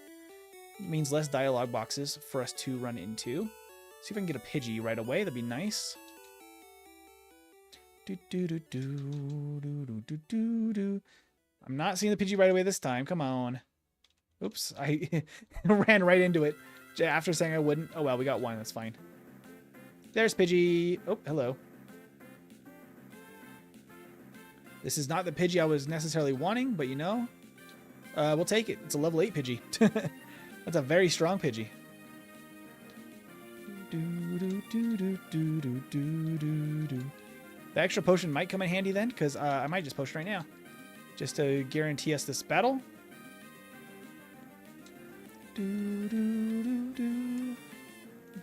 Speaker 1: It means less dialogue boxes for us to run into. See if I can get a Pidgey right away. That'd be nice. I'm not seeing the Pidgey right away this time. Come on. Oops, I ran right into it after saying I wouldn't. Oh well, we got one. That's fine. There's Pidgey. Oh, hello. This is not the Pidgey I was necessarily wanting, but you know, we'll take it. It's a level 8 Pidgey. That's a very strong Pidgey. The extra potion might come in handy then, because I might just potion right now. Just to guarantee us this battle.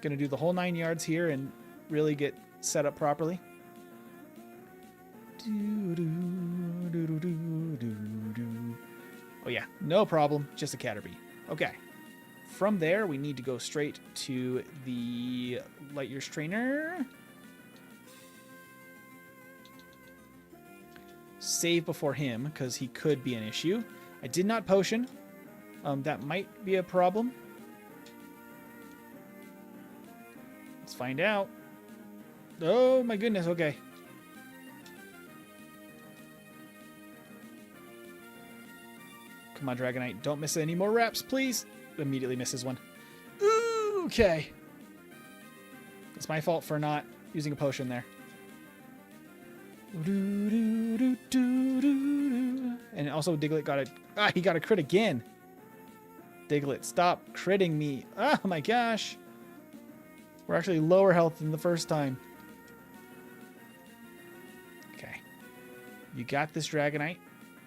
Speaker 1: Gonna do the whole 9 yards here and really get set up properly. Oh yeah, no problem. Just a Caterpie. Okay. From there, we need to go straight to the Light Years Trainer. Save before him, because he could be an issue. I did not potion. That might be a problem. Let's find out. Oh my goodness, okay. Come on, Dragonite. Don't miss any more reps, please. Immediately misses one. Ooh, okay. It's my fault for not using a potion there. And also Diglett got a... he got a crit again. Diglett, stop critting me. Oh my gosh. We're actually lower health than the first time. Okay. You got this, Dragonite.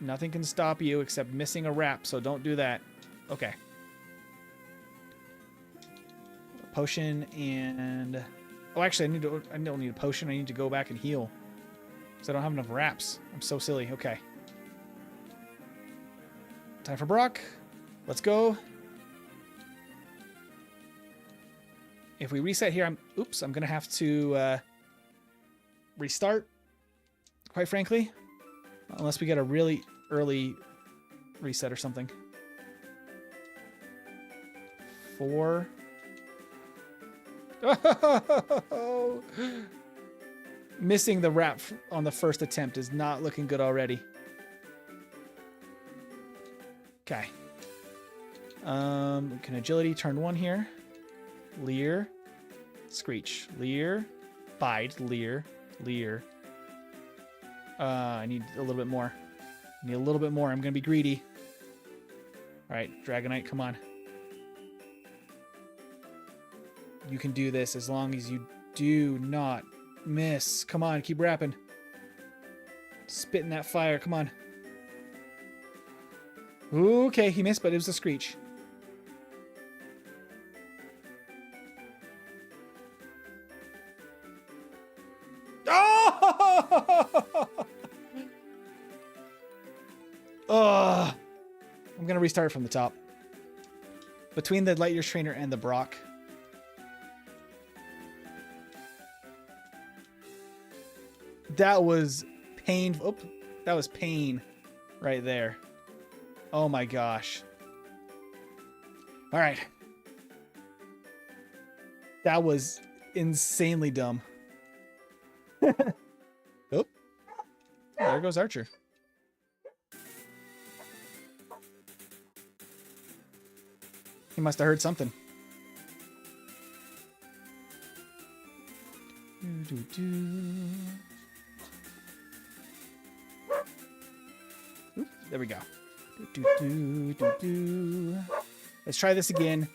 Speaker 1: Nothing can stop you except missing a rap, so don't do that. Okay. Potion and... Oh, actually, I don't need a potion. I need to go back and heal. Because I don't have enough wraps. I'm so silly. Okay. Time for Brock. Let's go. If we reset here, I'm going to have to restart, quite frankly. Unless we get a really early reset or something. 4. Oh, missing the wrap on the first attempt is not looking good already. Okay. Can agility turn 1 here? Leer. Screech. Leer. Bide. Leer. Leer. I need a little bit more. I need a little bit more. I'm going to be greedy. All right, Dragonite, come on. You can do this as long as you do not miss. Come on, keep rapping. Spit in that fire, come on. Okay, he missed, but it was a Screech. Oh! Ugh. I'm gonna restart from the top. Between the Light Years Trainer and the Brock. That was pain. Oh, that was pain right there. Oh my gosh. All right. That was insanely dumb. Oh, there goes Archer. He must have heard something. Oop, there we go. Let's try this again.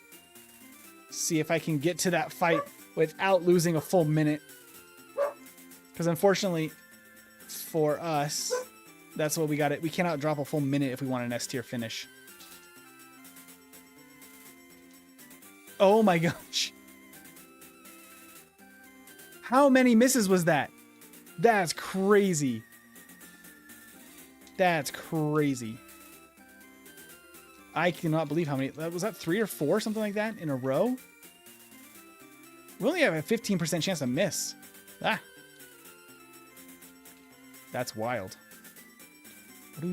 Speaker 1: See if I can get to that fight without losing a full minute. Because unfortunately, for us, that's what we got. We cannot drop a full minute if we want an S tier finish. Oh my gosh. How many misses was that? That's crazy. That's crazy. I cannot believe how many. Was that 3 or 4, something like that, in a row? We only have a 15% chance to miss. Ah. That's wild. All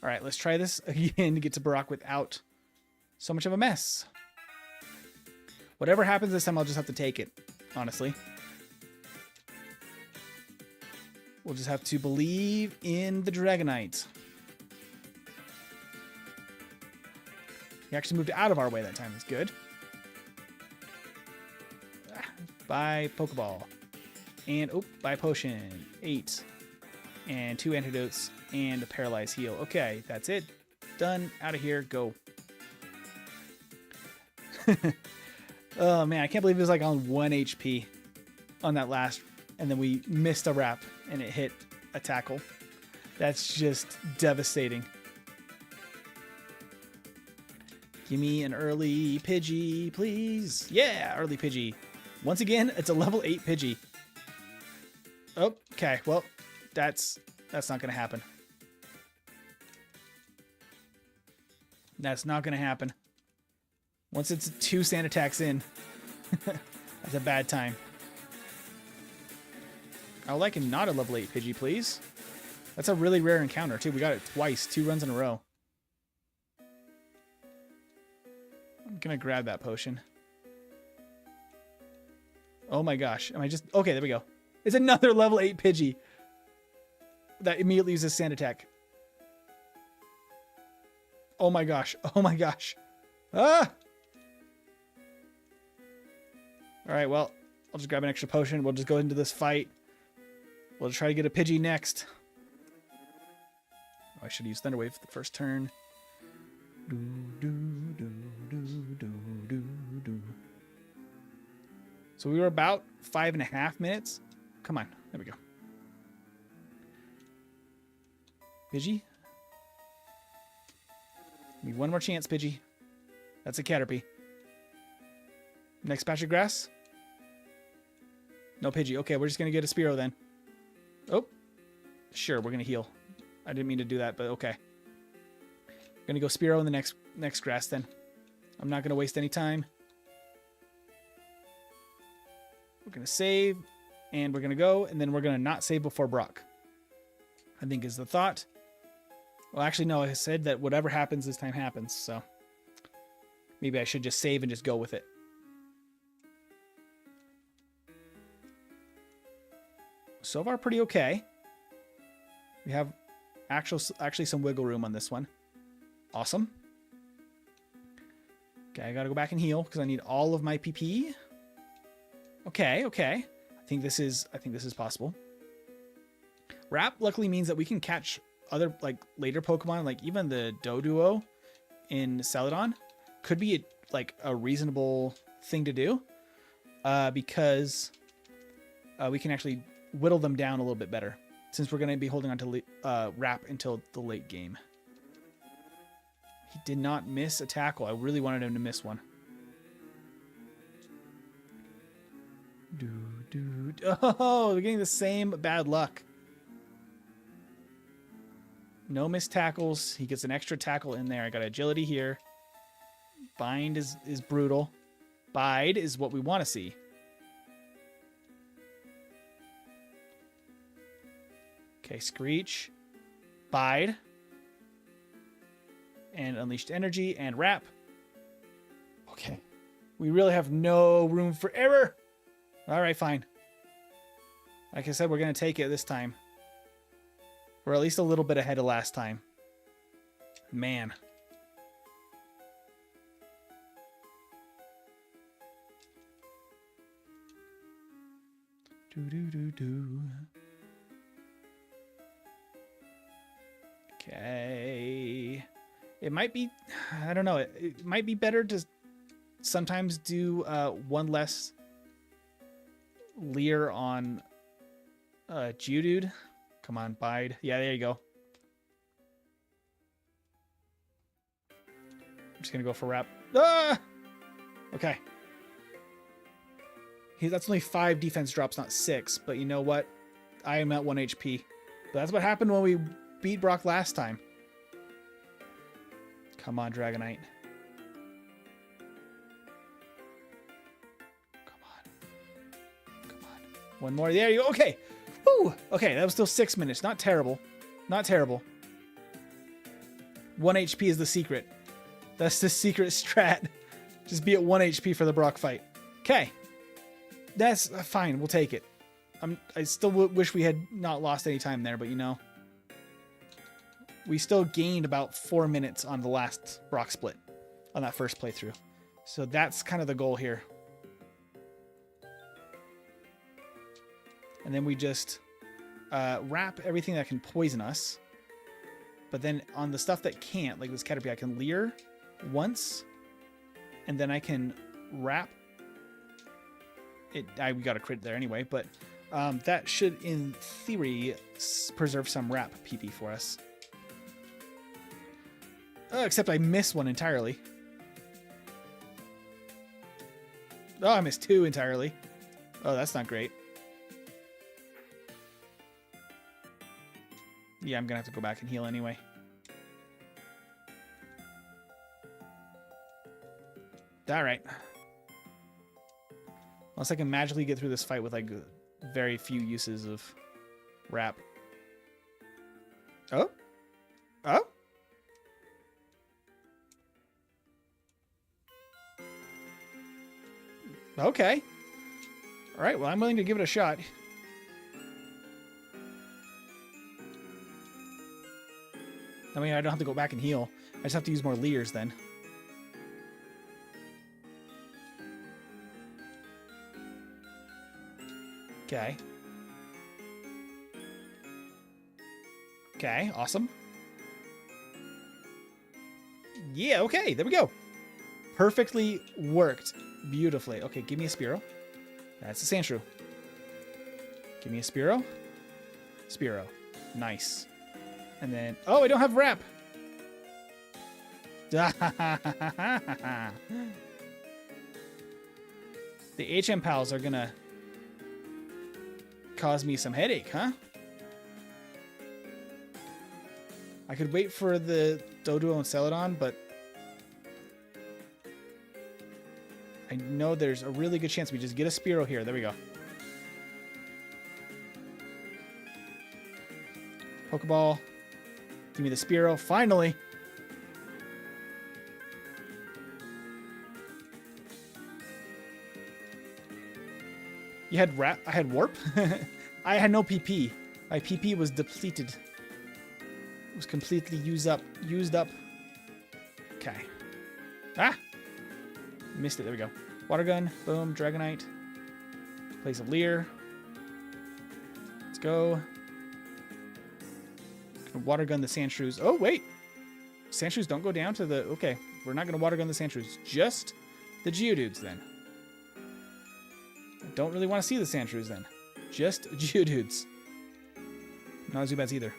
Speaker 1: right, let's try this again to get to Brock without so much of a mess. Whatever happens this time, I'll just have to take it, honestly. We'll just have to believe in the Dragonite. He actually moved out of our way that time. That's good. Buy Pokeball. And, oh, buy Potion. 8. And 2 antidotes and a Paralyze Heal. Okay, that's it. Done. Out of here. Go. Oh, man. I can't believe it was like on 1 HP on that last. And then we missed a wrap and it hit a tackle. That's just devastating. Give me an early Pidgey, please. Yeah, early Pidgey. Once again, it's a level 8 Pidgey. Oh, okay. Well, that's not going to happen. That's not going to happen. Once it's 2 sand attacks in, that's a bad time. I would like a not a level 8 Pidgey, please. That's a really rare encounter, too. We got it twice, 2 runs in a row. I'm going to grab that potion. Oh my gosh. Am I just... Okay, there we go. It's another level 8 Pidgey that immediately uses Sand Attack. Oh my gosh. Oh my gosh. Ah! Alright, well, I'll just grab an extra potion. We'll just go into this fight. We'll try to get a Pidgey next. Oh, I should use Thunder Wave for the first turn. So we were about 5.5 minutes. Come on. There we go. Pidgey. Need one more chance, Pidgey. That's a Caterpie. Next patch of grass. No Pidgey. Okay, we're just going to get a Spearow then. Oh. Sure, we're going to heal. I didn't mean to do that, but okay. Gonna go Spearow in the next grass then. I'm not gonna waste any time. We're gonna save, and we're gonna go, and then we're gonna not save before Brock, I think is the thought. Well, actually, no, I said that whatever happens this time happens, so maybe I should just save and just go with it. So far, pretty okay. We have actually some wiggle room on this one. Awesome. Okay, I gotta go back and heal because I need all of my PP. Okay. I think this is possible. Wrap luckily means that we can catch other like later Pokemon, like even the Doduo in Celadon could be a reasonable thing to do, because we can actually whittle them down a little bit better since we're going to be holding on to Wrap until the late game. He did not miss a tackle. I really wanted him to miss one. Oh, we're getting the same bad luck. No missed tackles. He gets an extra tackle in there. I got agility here. Bind is brutal. Bide is what we want to see. Okay, Screech. Bide. And Unleashed Energy and Wrap. Okay. We really have no room for error. All right, fine. Like I said, we're going to take it this time. We're at least a little bit ahead of last time. Man. Okay. It might be, I don't know, it might be better to sometimes do one less leer on Geodude. Come on, Bide. Yeah, there you go. I'm just going to go for Wrap. Ah! Okay. That's only 5 defense drops, not 6. But you know what? I am at 1 HP. But that's what happened when we beat Brock last time. Come on, Dragonite. Come on. One more. There you go. Okay. Woo! Okay, that was still 6 minutes. Not terrible. Not terrible. 1 HP is the secret. That's the secret strat. Just be at 1 HP for the Brock fight. Okay. That's fine. We'll take it. I still wish we had not lost any time there, but you know. We still gained about 4 minutes on the last Brock split on that first playthrough. So that's kind of the goal here. And then we just wrap everything that can poison us. But then on the stuff that can't, like this Caterpie, I can leer once. And then I can wrap. We got a crit there anyway. But that should, in theory, preserve some wrap PP for us. Except I missed one entirely. Oh, I missed 2 entirely. Oh, that's not great. Yeah, I'm going to have to go back and heal anyway. Alright. Unless I can magically get through this fight with like very few uses of wrap. Oh? Oh? Okay. Alright, well, I'm willing to give it a shot. I mean, I don't have to go back and heal. I just have to use more leers then. Okay. Okay, awesome. Yeah, okay, there we go. Perfectly worked. Beautifully. Okay, give me a Spearow. That's a Sandshrew. Give me a Spearow. Spearow. Nice. And then... Oh, I don't have wrap! The HM pals are gonna cause me some headache, huh? I could wait for the Doduo and Celadon, but I know there's a really good chance we just get a Spearow here. There we go. Pokeball. Give me the Spearow. Finally! You had I had Warp? I had no PP. My PP was depleted. It was completely used up. Okay. Ah! Missed it. There we go. Water Gun. Boom. Dragonite. Place of Leer. Let's go. Water Gun the Sandshrews. Oh, wait. Sandshrews don't go down to the... Okay. We're not going to Water Gun the Sandshrews. Just the Geodudes then. I don't really want to see the Sandshrews then. Just Geodudes. Not Zubats either.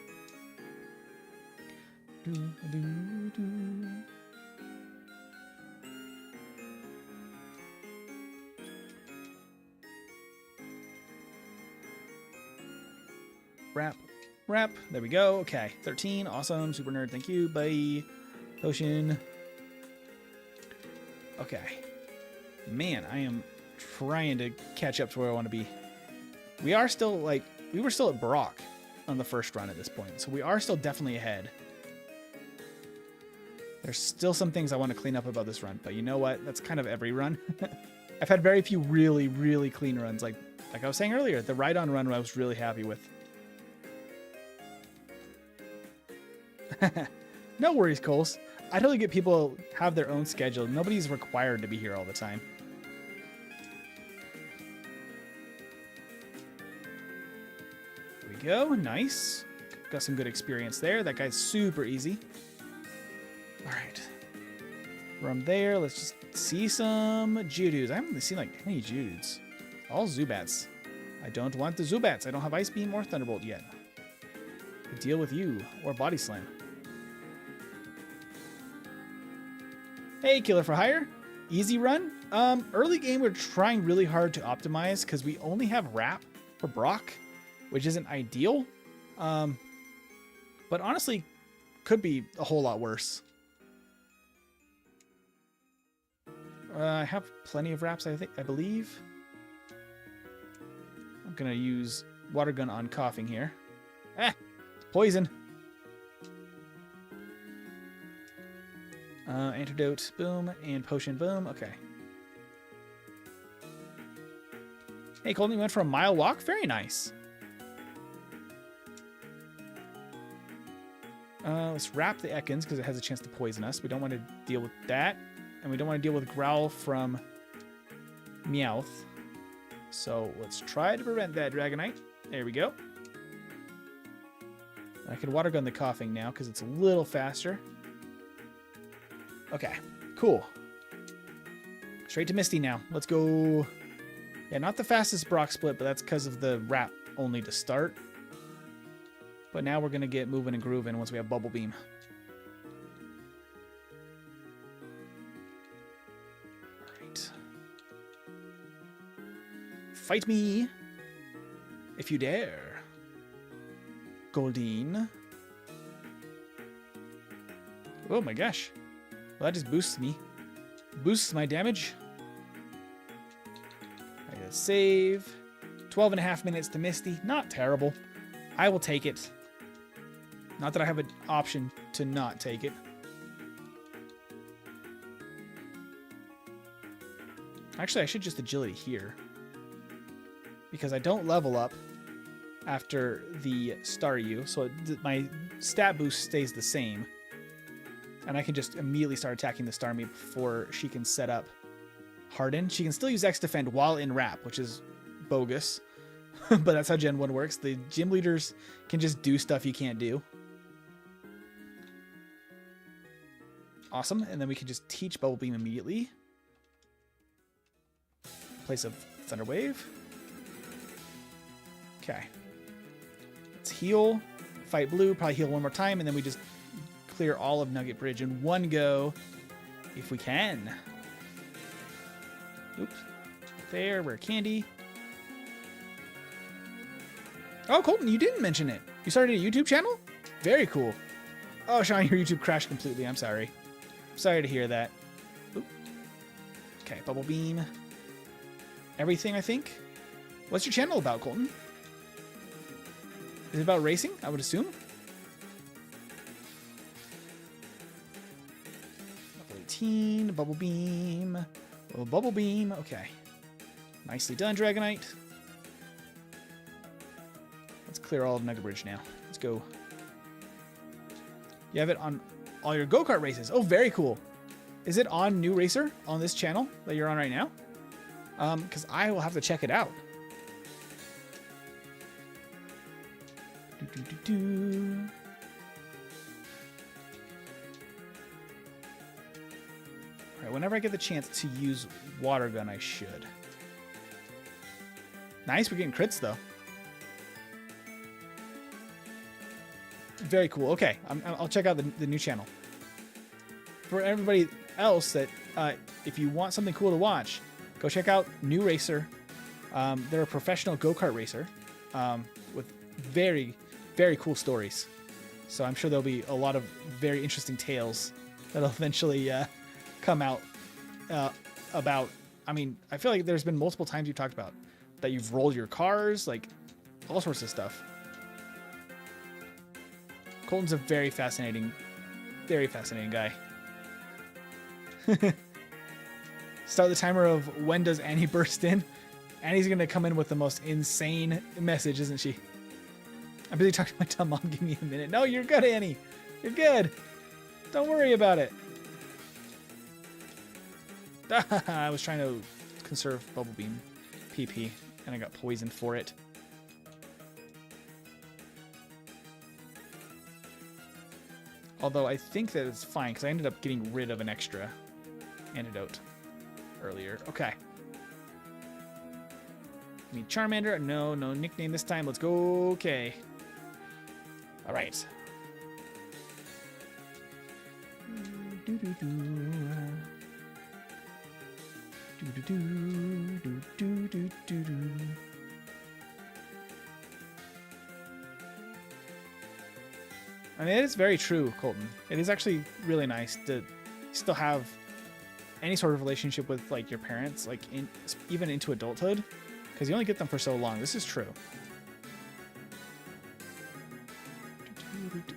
Speaker 1: Wrap. There we go. Okay. 13. Awesome. Super nerd. Thank you. Bye. Potion. Okay. Man, I am trying to catch up to where I want to be. We are still, like, we were still at Brock on the first run at this point, so we are still definitely ahead. There's still some things I want to clean up about this run, but you know what? That's kind of every run. I've had very few really, really clean runs. Like I was saying earlier, the Rhydon run I was really happy with. No worries, Coles. I totally get people have their own schedule. Nobody's required to be here all the time. There we go. Nice. Got some good experience there. That guy's super easy. All right. From there, let's just see some Geodudes. I haven't really seen like any Geodudes. All Zubats. I don't want the Zubats. I don't have Ice Beam or Thunderbolt yet. I deal with you. Or Body Slam. Hey, Killer for Hire. Easy run. Early game, we're trying really hard to optimize because we only have Wrap for Brock, which isn't ideal. But honestly, could be a whole lot worse. I have plenty of Wraps, I believe. I'm gonna use Water Gun on Coughing here. Ah, poison. Antidote, boom, and potion, boom. Okay. Hey, Colton, you went for a mile walk? Very nice. Let's wrap the Ekans because it has a chance to poison us. We don't want to deal with that. And we don't want to deal with Growl from Meowth. So let's try to prevent that, Dragonite. There we go. I can Water Gun the Coughing now because it's a little faster. Okay, cool. Straight to Misty now. Let's go. Yeah, not the fastest Brock split, but that's because of the Wrap only to start. But now we're going to get moving and grooving once we have Bubble Beam. Alright. Fight me if you dare. Goldeen. Oh my gosh. Well, that just boosts me. Boosts my damage. I gotta save. 12.5 minutes to Misty. Not terrible. I will take it. Not that I have an option to not take it. Actually, I should just agility here. Because I don't level up after the Staryu, so my stat boost stays the same. And I can just immediately start attacking the Starmie before she can set up Harden. She can still use X Defend while in Wrap, which is bogus. But that's how Gen 1 works. The gym leaders can just do stuff you can't do. Awesome. And then we can just teach Bubble Beam immediately. Place of Thunder Wave. Okay. Let's heal. Fight Blue. Probably heal one more time. And then we just clear all of Nugget Bridge in one go. If we can. Oops. There. Rare Candy. Oh, Colton, you didn't mention it. You started a YouTube channel? Very cool. Oh, Sean, your YouTube crashed completely. I'm sorry. Sorry to hear that. Oop. Okay, Bubble Beam. Everything, I think. What's your channel about, Colton? Is it about racing? I would assume. Level 18, Bubble Beam. Oh, Bubble Beam. Okay. Nicely done, Dragonite. Let's clear all of Nugget Bridge now. Let's go. You have it on all your go-kart races. Oh, very cool. Is it on New Racer on this channel that you're on right now? Because I will have to check it out. All right, whenever I get the chance to use water gun, I should. Nice, we're getting crits though. Very cool. Okay, I'll check out the new channel. For everybody else that, if you want something cool to watch, go check out New Racer. They're a professional go-kart racer with very, very cool stories. So I'm sure there'll be a lot of very interesting tales that'll eventually come out about. I mean, I feel like there's been multiple times you've talked about that you've rolled your cars, like all sorts of stuff. Colton's a very fascinating guy. Start the timer of when does Annie burst in. Annie's gonna come in with the most insane message, isn't she? I'm busy talking to my dumb mom. Give me a minute. No, you're good, Annie. You're good. Don't worry about it. I was trying to conserve Bubble Beam PP, and I got poisoned for it. Although I think that it's fine, because I ended up getting rid of an extra antidote earlier. Okay. Need Charmander. No nickname this time. Let's go. Okay. All right. I mean, it is very true, Colton. It is actually really nice to still have any sort of relationship with like your parents, like even into adulthood, because you only get them for so long. This is true.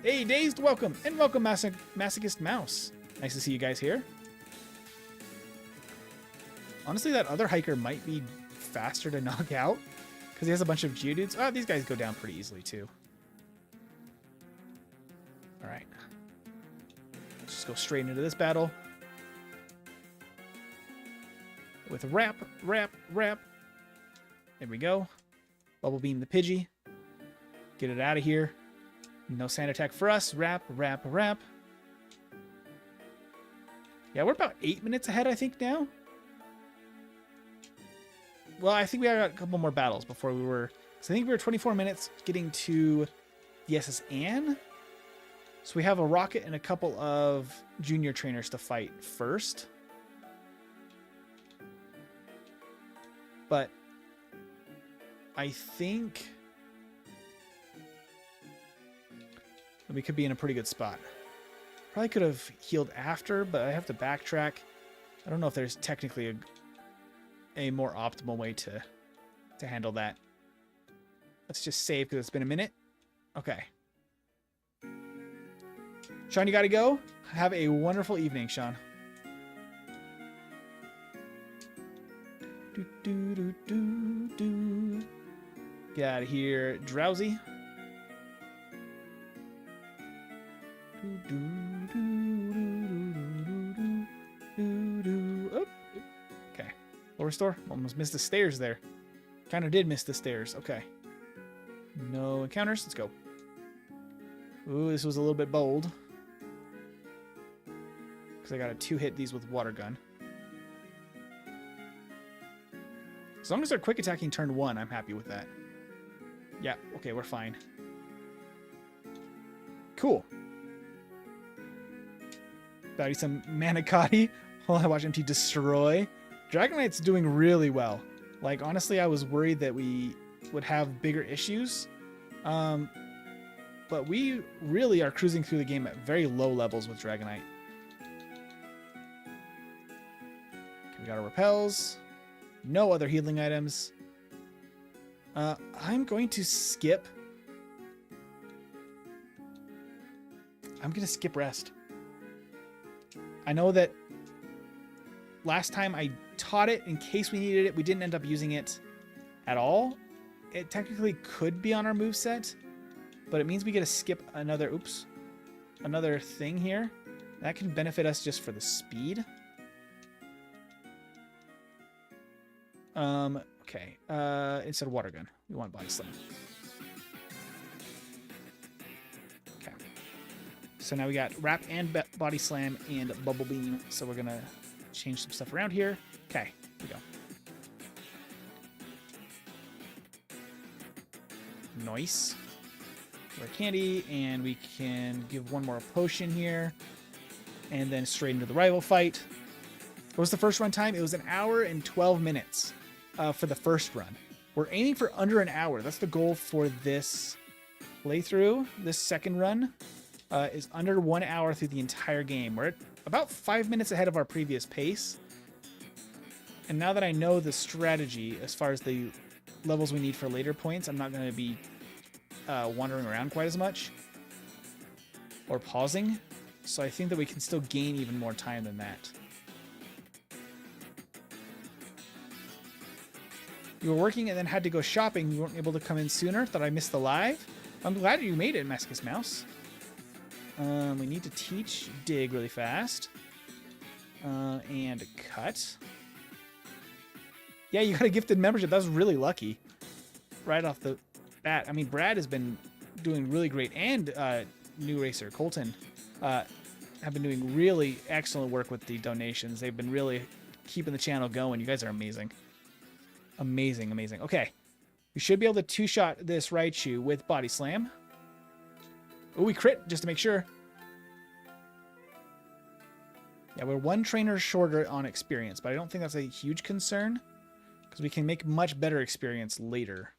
Speaker 1: Hey, Dazed, welcome, and welcome, Masochist Mouse. Nice to see you guys here. Honestly, that other hiker might be faster to knock out because he has a bunch of Geodudes. Oh, these guys go down pretty easily too. All right, let's just go straight into this battle with Wrap. There we go. Bubble Beam the Pidgey. Get it out of here. No sand attack for us. Wrap. Yeah, we're about 8 minutes ahead, I think, now. Well, I think we got a couple more battles before we were... Because I think we were 24 minutes getting to the SS Anne. So we have a Rocket and a couple of junior trainers to fight first. But I think we could be in a pretty good spot. Probably could have healed after, but I have to backtrack. I don't know if there's technically a more optimal way to handle that. Let's just save because it's been a minute. Okay. Sean, you gotta go. Have a wonderful evening, Sean. Get out of here, Drowsy. Oh, okay. Lower store. Almost missed the stairs there. Kind of did miss the stairs. Okay. No encounters. Let's go. Ooh, this was a little bit bold. Because I got to 2-hit these with water gun. As long as they're quick attacking turn 1, I'm happy with that. Yeah, okay, we're fine. Cool. Bowdy some Manicotti while I watch MT destroy. Dragonite's doing really well. Like, honestly, I was worried that we would have bigger issues. but we really are cruising through the game at very low levels with Dragonite. Okay, we got our repels. No other healing items. I'm going to skip. I'm going to skip rest. I know that last time I taught it in case we needed it. We didn't end up using it at all. It technically could be on our moveset, but it means we get to skip another, another thing here. That can benefit us just for the speed. Okay. Instead of water gun, we want body slam. Okay. So now we got wrap and body slam and bubble beam. So we're gonna change some stuff around here. Okay, here we go. Nice. Our candy, and we can give one more potion here, and then straight into the rival fight. What was the first run time? It was 1 hour and 12 minutes for the first run. We're aiming for under an hour. That's the goal for this playthrough. This second run is under 1 hour through the entire game. We're at about 5 minutes ahead of our previous pace. And now that I know the strategy as far as the levels we need for later points, I'm not going to be wandering around quite as much or pausing. So I think that we can still gain even more time than that. You were working and then had to go shopping. You weren't able to come in sooner. Thought I missed the live. I'm glad you made it, Mescus Mouse. We need to teach dig really fast. And cut. Yeah, you got a gifted membership. That was really lucky. Right off the bat. I mean, Brad has been doing really great. And new racer, Colton, have been doing really excellent work with the donations. They've been really keeping the channel going. You guys are amazing. Amazing, amazing. Okay. We should be able to two-shot this Raichu with Body Slam. Oh, we crit just to make sure. Yeah, we're one trainer shorter on experience, but I don't think that's a huge concern because we can make much better experience later.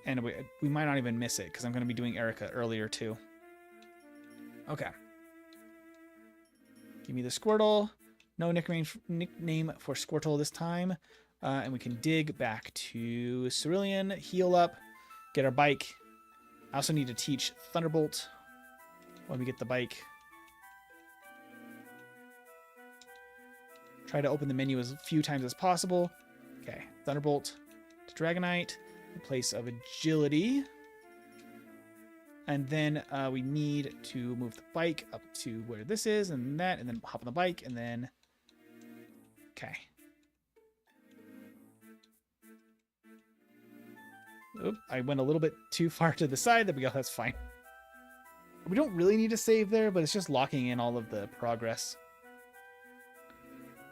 Speaker 1: And we might not even miss it because I'm going to be doing Erica earlier too. Okay. Give me the Squirtle. No nickname for Squirtle this time. And we can dig back to Cerulean, heal up, get our bike. I also need to teach Thunderbolt when we get the bike. Try to open the menu as few times as possible. Okay, Thunderbolt to Dragonite in place of Agility. And then we need to move the bike up to where this is and that, and then hop on the bike, and then... Okay. Oop, I went a little bit too far to the side. There we go, that's fine. We don't really need to save there, but it's just locking in all of the progress.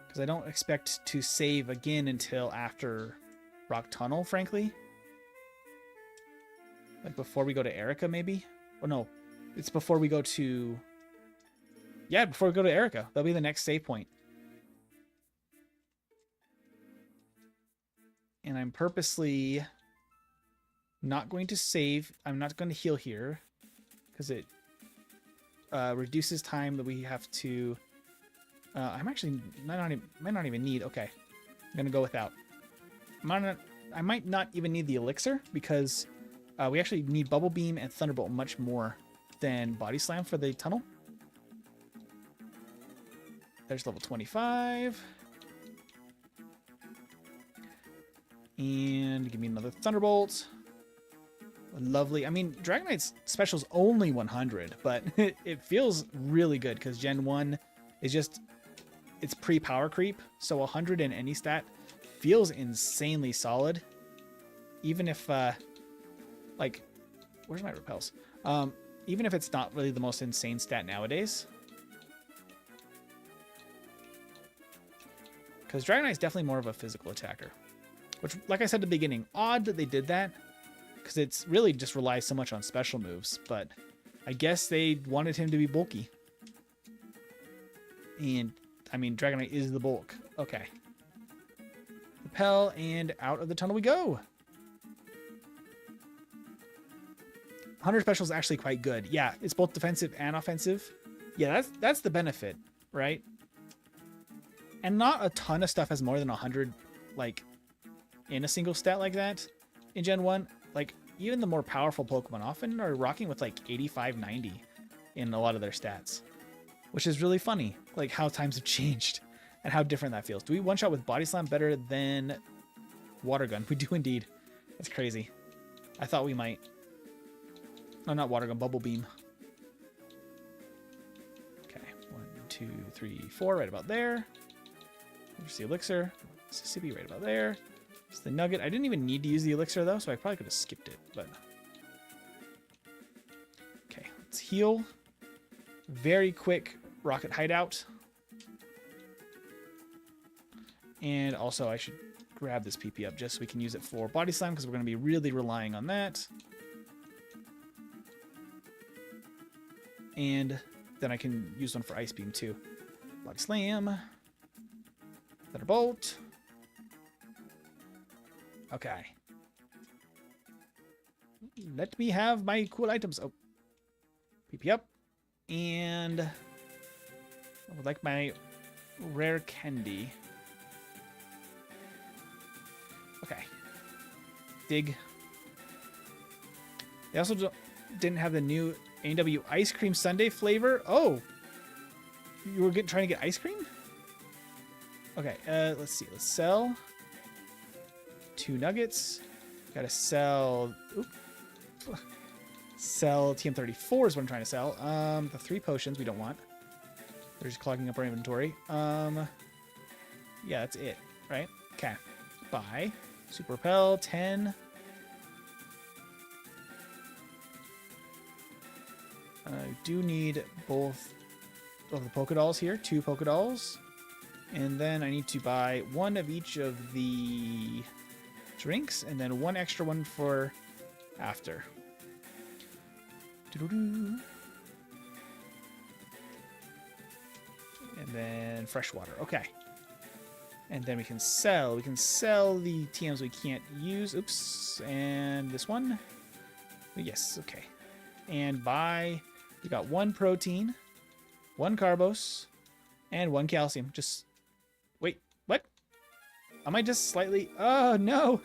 Speaker 1: Because I don't expect to save again until after Rock Tunnel, frankly. Like before we go to Erica, maybe? Oh no, it's before we go to... Yeah, before we go to Erica. That'll be the next save point. And I'm purposely not going to save. I'm not going to heal here because it reduces time that we have to... I'm actually might not even need... Okay, I'm going to go without. I might not even need the elixir because we actually need Bubble Beam and Thunderbolt much more than Body Slam for the tunnel. There's level 25. And give me another Thunderbolt. Lovely. I mean, Dragonite's special's only 100, but it feels really good because Gen 1 is just... It's pre-power creep, so 100 in any stat feels insanely solid. Even if, like... Where's my repels? Even if it's not really the most insane stat nowadays. Because Dragonite's definitely more of a physical attacker. Which, like I said at the beginning, odd that they did that. Because it's really just relies so much on special moves. But I guess they wanted him to be bulky. And, I mean, Dragonite is the bulk. Okay. Repel, and out of the tunnel we go. 100 special is actually quite good. Yeah, it's both defensive and offensive. Yeah, that's the benefit, right? And not a ton of stuff has more than 100, like, in a single stat like that in Gen 1. Like, even the more powerful Pokemon often are rocking with, like, 85, 90 in a lot of their stats. Which is really funny, like, how times have changed and how different that feels. Do we one-shot with Body Slam better than Water Gun? We do indeed. That's crazy. I thought we might. No, not Water Gun, Bubble Beam. Okay, 1, 2, 3, 4, right about there. There's the Elixir. Mississippi, right about there. It's the Nugget. I didn't even need to use the Elixir, though, so I probably could have skipped it, but... Okay, let's heal. Very quick Rocket Hideout. And also, I should grab this PP up just so we can use it for Body Slam, because we're going to be really relying on that. And then I can use one for Ice Beam, too. Body Slam. Thunderbolt. Okay. Let me have my cool items. Oh. PP up. And I would like my rare candy. Okay. Dig. They also didn't have the new A&W ice cream sundae flavor. Oh, you were trying to get ice cream? Okay, let's see. Let's sell 2 nuggets. Gotta sell... Oop. Sell TM34 is what I'm trying to sell. The 3 potions we don't want. They're just clogging up our inventory. Yeah, that's it, right? Okay. Buy. Super Repel, 10. I do need both of the Pokedolls here. 2 Pokedolls. And then I need to buy 1 of each of the drinks, and then 1 extra one for after. And then fresh water. Okay. And then we can sell. We can sell the TMs we can't use. Oops. And this one. Yes. Okay. And buy. We got 1 protein, 1 carbos, and 1 calcium. Just wait. What? Am I just slightly? Oh no.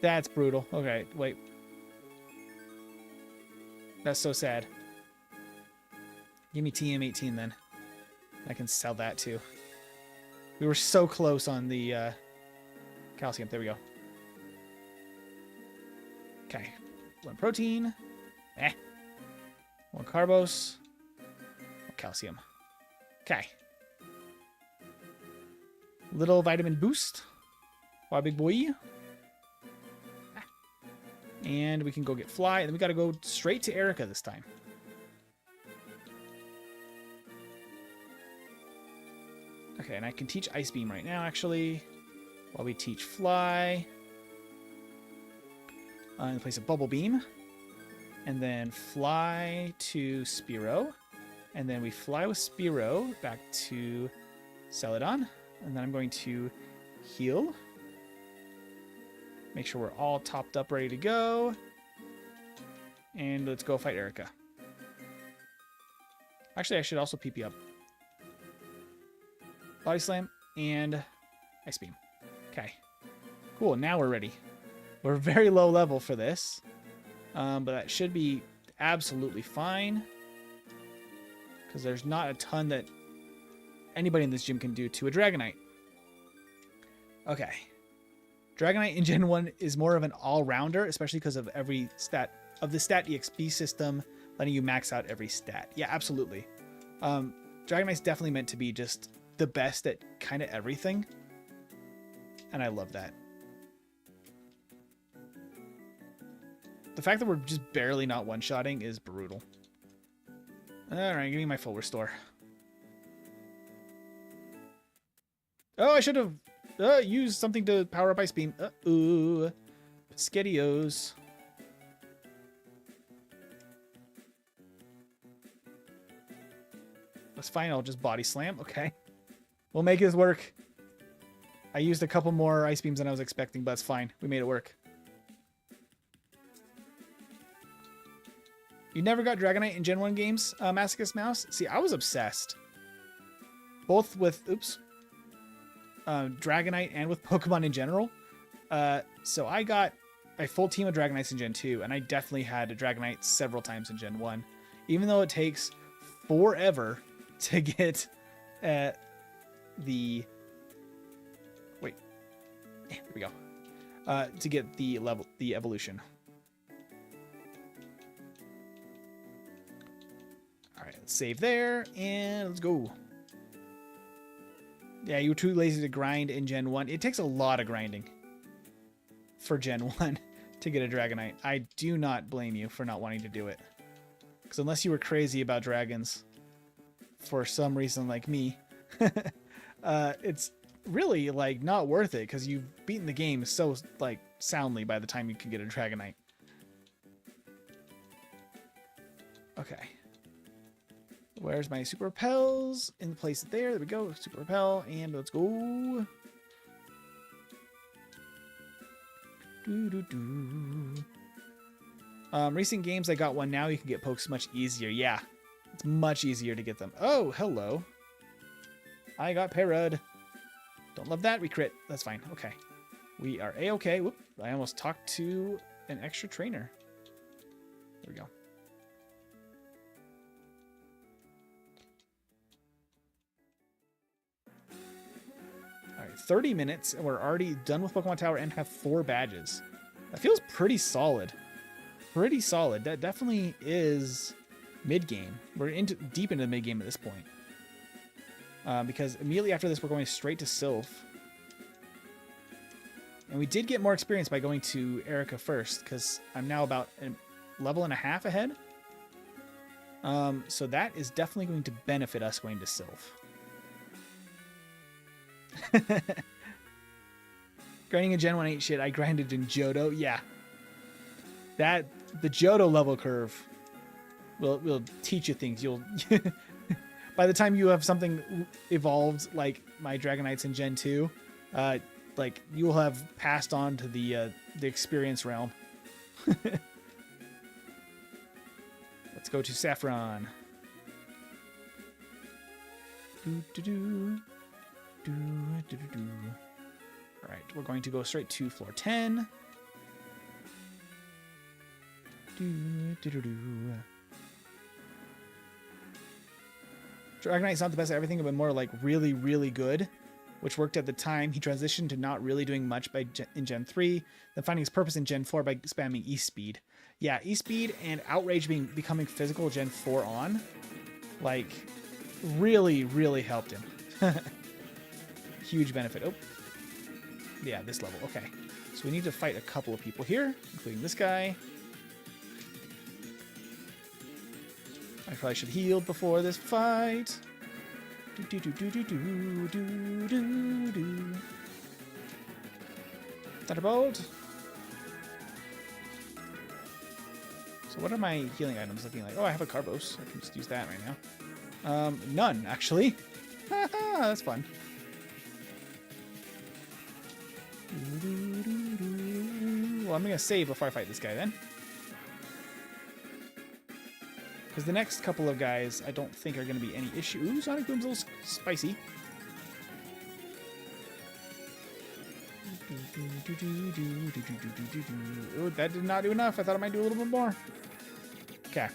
Speaker 1: That's brutal. Okay. Wait. That's so sad. Give me TM18 then. I can sell that too. We were so close on the calcium. There we go. Okay. 1 protein. 1 carbos. 1 calcium. Okay. Little vitamin boost. Wow, big boy. And we can go get Fly. And then we got to go straight to Erica this time. Okay, and I can teach Ice Beam right now, actually. While we teach Fly. In the place of Bubble Beam. And then Fly to Spearow. And then we fly with Spearow back to Celadon. And then I'm going to heal. Make sure we're all topped up, ready to go. And let's go fight Erica. Actually, I should also PP up. Body Slam and Ice Beam. Okay. Cool, now we're ready. We're very low level for this. But that should be absolutely fine. Because there's not a ton that anybody in this gym can do to a Dragonite. Okay. Dragonite in Gen 1 is more of an all-rounder, especially because of every stat of the stat EXP system letting you max out every stat. Yeah, absolutely. Dragonite's definitely meant to be just the best at kind of everything. And I love that. The fact that we're just barely not one-shotting is brutal. Alright, give me my full restore. Oh, I should have used something to power up Ice Beam. Uh-oh. Spaghettios. That's fine, I'll just Body Slam. Okay. We'll make this work. I used a couple more Ice Beams than I was expecting, but it's fine. We made it work. You never got Dragonite in Gen 1 games, Masochist Mouse? See, I was obsessed. Both with, Dragonite and with Pokemon in general. So I got a full team of Dragonites in Gen 2, and I definitely had a Dragonite several times in Gen 1. Even though it takes forever to get the... Wait. There we go. To get the evolution. Alright, let's save there, and let's go. Yeah, you were too lazy to grind in Gen 1. It takes a lot of grinding for Gen 1 to get a Dragonite. I do not blame you for not wanting to do it. Because unless you were crazy about dragons, for some reason like me, it's really, like, not worth it, because you've beaten the game so, like, soundly by the time you can get a Dragonite. Okay. Where's my Super Repels? In the place there. There we go. Super Repel. And let's go. Recent games, I got one now. You can get pokes much easier. Yeah. It's much easier to get them. Oh, hello. I got Parrot. Don't love that. We crit. That's fine. Okay. We are A-okay. Whoop. I almost talked to an extra trainer. There we go. All right, 30 minutes, and we're already done with Pokemon Tower and have 4 badges. That feels pretty solid. Pretty solid. That definitely is mid-game. We're deep into the mid-game at this point. Because immediately after this, we're going straight to Sylph. And we did get more experience by going to Erica first, because I'm now about a level and a half ahead. So that is definitely going to benefit us going to Sylph. Grinding in Gen 1 ain't shit. I grinded in Johto. Yeah. The Johto level curve will teach you things. You'll by the time you have something evolved like my Dragonites in Gen 2, like you will have passed on to the experience realm. Let's go to Saffron. All right, we're going to go straight to floor 10. Dragonite's not the best at everything, but more like really, really good, which worked at the time. He transitioned to not really doing much in Gen 3, then finding his purpose in Gen 4 by spamming E-Speed. Yeah, E-Speed and Outrage becoming physical Gen 4 on, like, really, really helped him. Huge benefit. Oh, yeah, this level. Okay, so we need to fight a couple of people here, including this guy. I probably should heal before this fight. Thunderbolt. So what are my healing items looking like? Oh, I have a Carbos. I can just use that right now. None, actually. That's fun. Well, I'm going to save before I fight this guy then. Because the next couple of guys I don't think are going to be any issue. Ooh, Sonic Boom's a little spicy. Ooh, that did not do enough. I thought it might do a little bit more. Okay.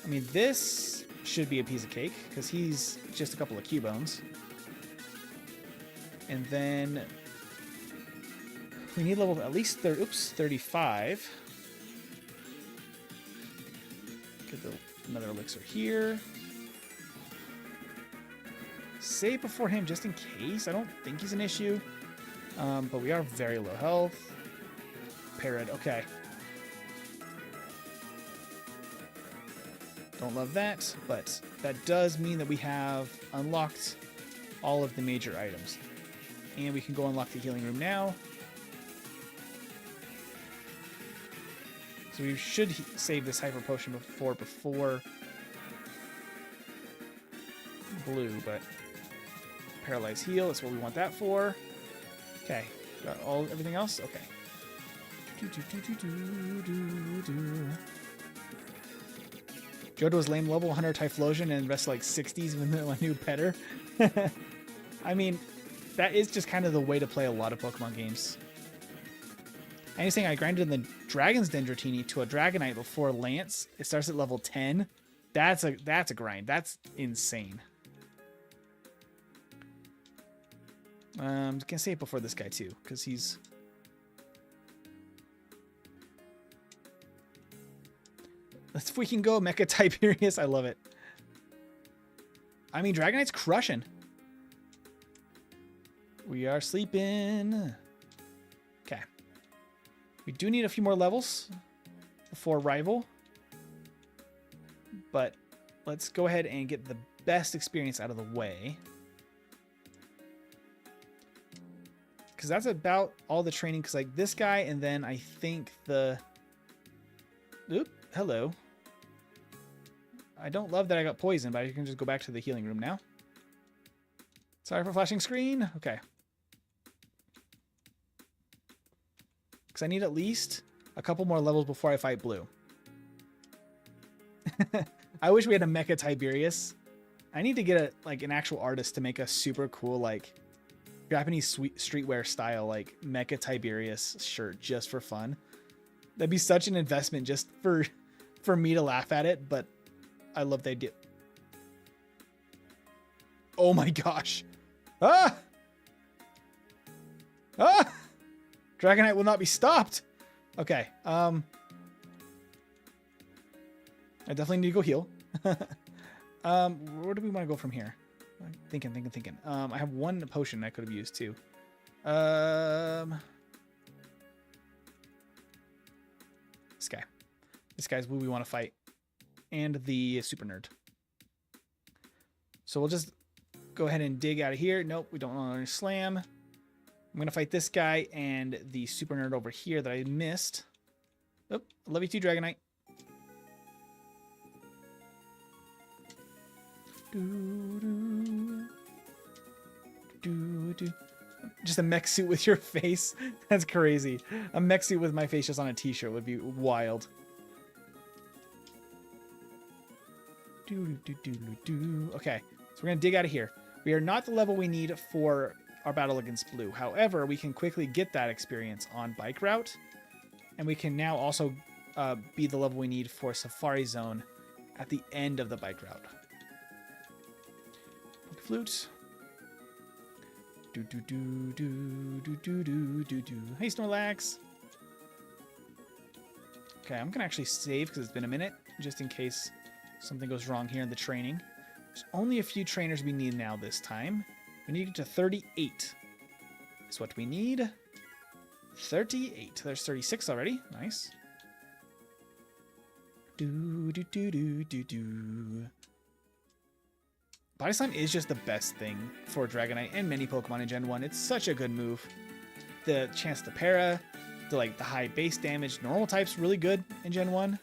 Speaker 1: I mean, this should be a piece of cake, because he's just a couple of Cubones. And then we need level at least 35. Get another elixir here. Save before him just in case. I don't think he's an issue. But we are very low health. Parrot, okay. Don't love that, but that does mean that we have unlocked all of the major items. And we can go unlock the healing room now. So we should save this hyper potion before blue, but paralyze heal is what we want that for. Okay, got everything else. Okay. Johto's lame level 100 Typhlosion and rest like 60s with a new petter. I mean, that is just kind of the way to play a lot of Pokemon games. And he's saying I grinded the Dragon's Dendrotini to a Dragonite before Lance. It starts at level 10. That's a grind. That's insane. I can say it before this guy too, because he's... Let's freaking go, Mecha Tiberius. I love it. I mean, Dragonite's crushing. We are sleeping. Okay. We do need a few more levels before Rival. But let's go ahead and get the best experience out of the way. Because that's about all the training. Because like this guy and then I think the... Oop, hello. I don't love that I got poisoned, but I can just go back to the healing room now. Sorry for flashing screen. Okay. Because I need at least a couple more levels before I fight Blue. I wish we had a Mecha Tiberius. I need to get an actual artist to make a super cool like Japanese streetwear style like Mecha Tiberius shirt just for fun. That'd be such an investment just for me to laugh at it, but I love the idea. Oh my gosh. Ah! Ah! Dragonite will not be stopped. Okay. I definitely need to go heal. Where do we want to go from here? I'm thinking. I have one potion I could have used too. This guy. This guy's who we want to fight. And the super nerd. So we'll just go ahead and dig out of here. Nope, we don't want to slam. I'm going to fight this guy and the super nerd over here that I missed. Oh, I love you too, Dragonite. Just a mech suit with your face. That's crazy. A mech suit with my face just on a t-shirt would be wild. Okay, so we're going to dig out of here. We are not the level we need for our battle against Blue. However, we can quickly get that experience on Bike Route. And we can now also be the level we need for Safari Zone at the end of the Bike Route. Flute. Hey, Snorlax. Okay, I'm going to actually save because it's been a minute, just in case something goes wrong here in the training. There's only a few trainers we need now this time. We need to get to 38. Is what we need. 38. There's 36 already. Nice. Body Slam is just the best thing for Dragonite and many Pokemon in Gen 1. It's such a good move. The chance to para, the high base damage, normal type's really good in Gen 1.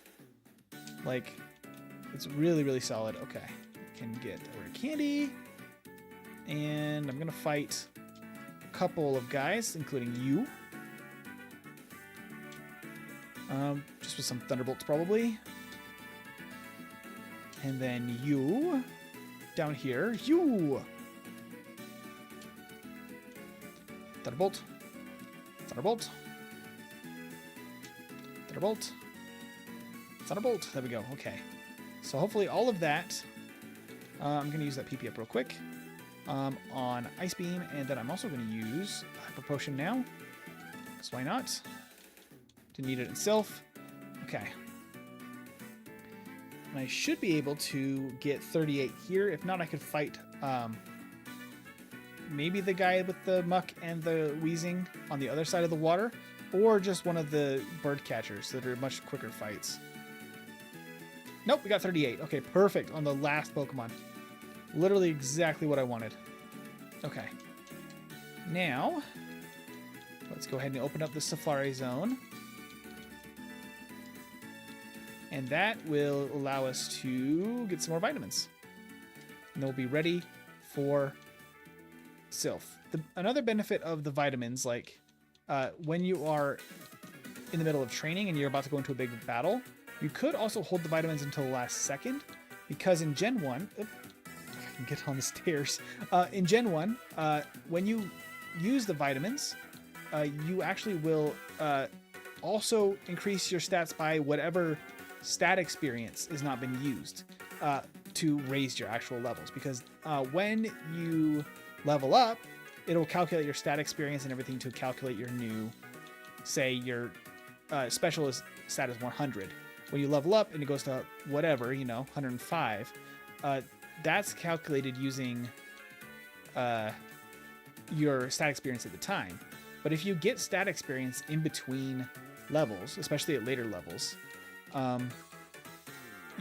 Speaker 1: Like, it's really, really solid. Okay. Can get a rare candy. And I'm going to fight a couple of guys, including you. Just with some Thunderbolts, probably. And then you. Down here. You! Thunderbolt. Thunderbolt. Thunderbolt. Thunderbolt. There we go. Okay. So hopefully all of that... I'm going to use that PP up real quick. On Ice Beam. And then I'm also going to use Hyper Potion now. Because why not? Didn't need it itself. Okay. And I should be able to get 38 here. If not, I could fight maybe the guy with the muck and the wheezing on the other side of the water, or just one of the bird catchers that are much quicker fights. Nope, we got 38. Okay, perfect on the last Pokemon. Literally exactly what I wanted. Okay. Now, let's go ahead and open up the Safari Zone. And that will allow us to get some more vitamins. And they'll be ready for Sylph. Another benefit of the vitamins, like when you are in the middle of training and you're about to go into a big battle, you could also hold the vitamins until the last second, because in Gen 1, if I can get on the stairs, in Gen 1, when you use the vitamins, you actually will also increase your stats by whatever stat experience has not been used to raise your actual levels. Because when you level up, it'll calculate your stat experience and everything to calculate your new, say your specialist stat is 100. When you level up and it goes to whatever, 105, that's calculated using your stat experience at the time. But if you get stat experience in between levels, especially at later levels,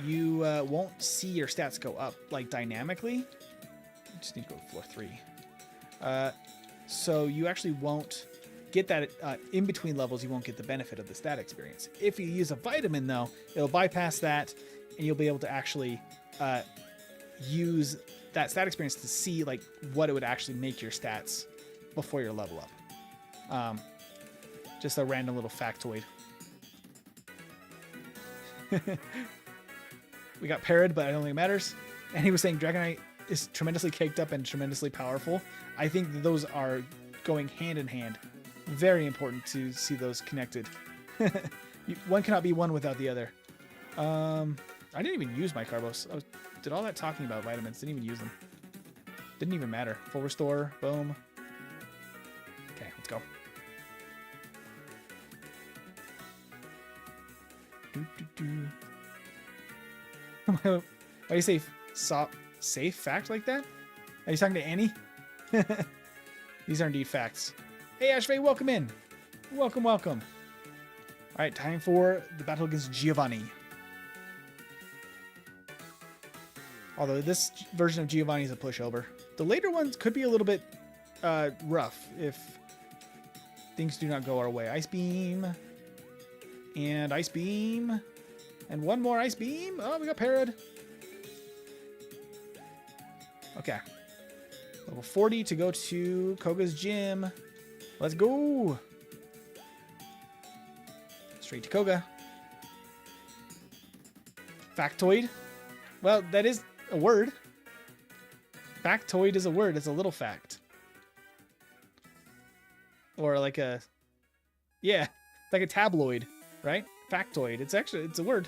Speaker 1: you won't see your stats go up like dynamically. I just need to go to floor 3. So you actually won't get that in between levels. You won't get the benefit of the stat experience. If you use a vitamin, though, it'll bypass that, and you'll be able to actually use that stat experience to see like what it would actually make your stats before your level up. Just a random little factoid. We got Parrot, but I don't think it matters. And he was saying Dragonite is tremendously caked up and tremendously powerful. I think that those are going hand in hand. Very important to see those connected. One cannot be one without the other. I didn't even use my Carbos. I did all that talking about vitamins. Didn't even use them. Didn't even matter. Full restore. Boom. Okay, let's go. Why do you say safe fact like that? Are you talking to Annie? These are indeed facts. Hey, Ashvay, welcome in. Welcome, welcome. All right, time for the battle against Giovanni. Although this version of Giovanni is a pushover. The later ones could be a little bit rough if things do not go our way. Ice Beam. And Ice Beam. And one more Ice Beam. Oh, we got Parrot. Okay. Level 40 to go to Koga's gym. Let's go. Straight to Koga. Factoid. Well, that is a word. Factoid is a word. It's a little fact. Or like a... Yeah, like a tabloid, right? Factoid. It's a word.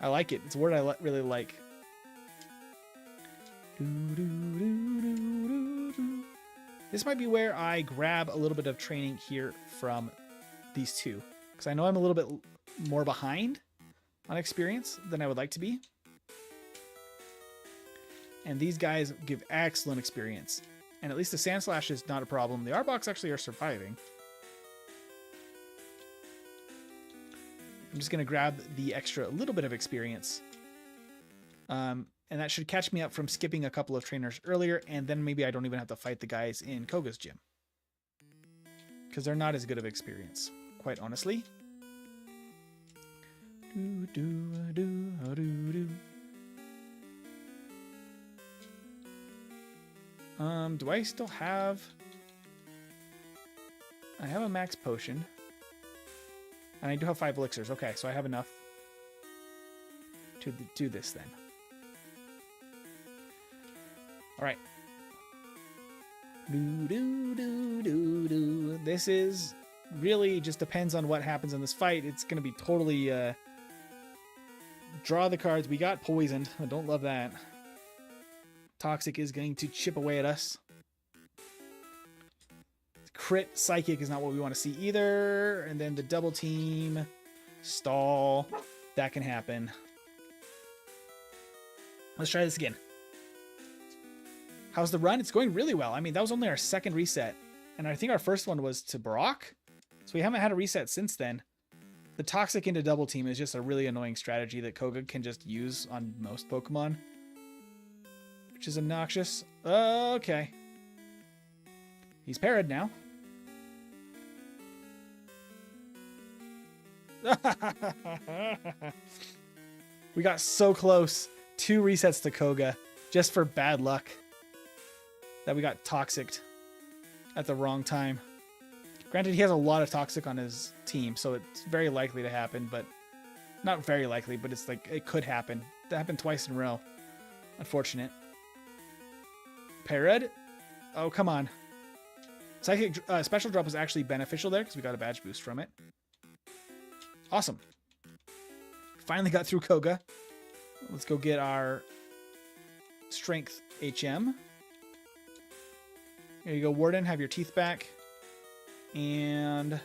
Speaker 1: I like it. It's a word I really like. This might be where I grab a little bit of training here from these two, because I know I'm a little bit more behind on experience than I would like to be. And these guys give excellent experience. And at least the Sand Slash is not a problem. The Arbok actually are surviving. I'm just going to grab the extra little bit of experience. And that should catch me up from skipping a couple of trainers earlier, and then maybe I don't even have to fight the guys in Koga's gym. Because they're not as good of experience, quite honestly. Do I still have... I have a max potion. And I do have 5 elixirs. Okay, so I have enough to do this then. All right. This is really just depends on what happens in this fight. It's going to be totally draw the cards. We got poisoned. I don't love that. Toxic is going to chip away at us. Crit Psychic is not what we want to see either. And then the double team, stall, that can happen. Let's try this again. How's the run? It's going really well. I mean, that was only our second reset. And I think our first one was to Brock. So we haven't had a reset since then. The Toxic into double team is just a really annoying strategy that Koga can just use on most Pokemon. Which is obnoxious. Okay. He's parried now. We got so close. 2 resets to Koga just for bad luck that we got toxicked at the wrong time. Granted, he has a lot of Toxic on his team, so it's very likely to happen, but not very likely, but it's like it could happen. That happened twice in a row. Unfortunate. Parad? Oh, come on. Psychic Special Drop was actually beneficial there because we got a badge boost from it. Awesome. Finally got through Koga. Let's go get our Strength HM. There you go, Warden. Have your teeth back. And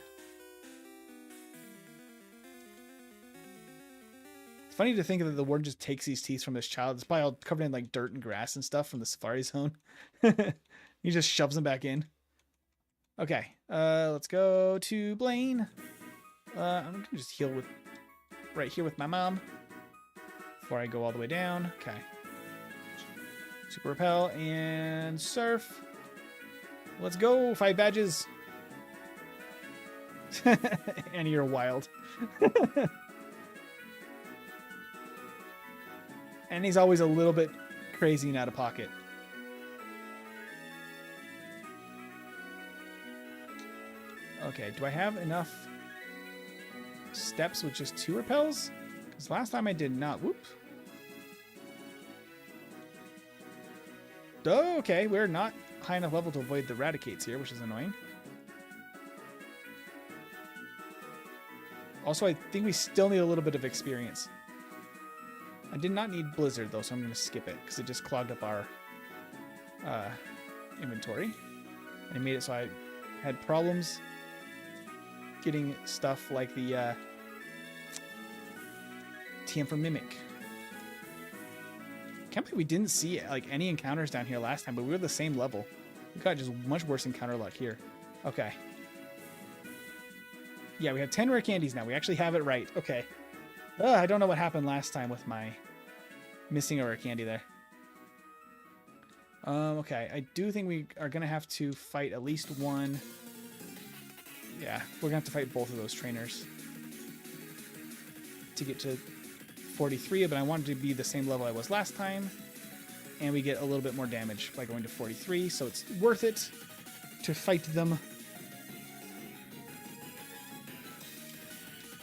Speaker 1: it's funny to think that the Warden just takes these teeth from this child. It's probably all covered in like dirt and grass and stuff from the Safari Zone. He just shoves them back in. Okay, let's go to Blaine. I'm gonna just heal with right here with my mom before I go all the way down. Okay. Super Repel and Surf. Let's go. 5 badges. And you're wild. And he's always a little bit crazy and out of pocket. Okay, do I have enough steps with just 2 repels? Because last time I did not. Whoop. Oh, okay, we're not high enough level to avoid the Raticates here, which is annoying. Also, I think we still need a little bit of experience. I did not need Blizzard, though, so I'm going to skip it, because it just clogged up our inventory. And it made it so I had problems getting stuff like the TM for Mimic. Can't believe we didn't see like any encounters down here last time, but we were the same level. We got just much worse encounter luck here. Okay. Yeah, we have 10 rare candies now. We actually have it right. Okay. I don't know what happened last time with my missing a rare candy there. Okay, I do think we are going to have to fight at least one. Yeah, we're going to have to fight both of those trainers to get to 43, but I wanted to be the same level I was last time. And we get a little bit more damage by going to 43, so it's worth it to fight them.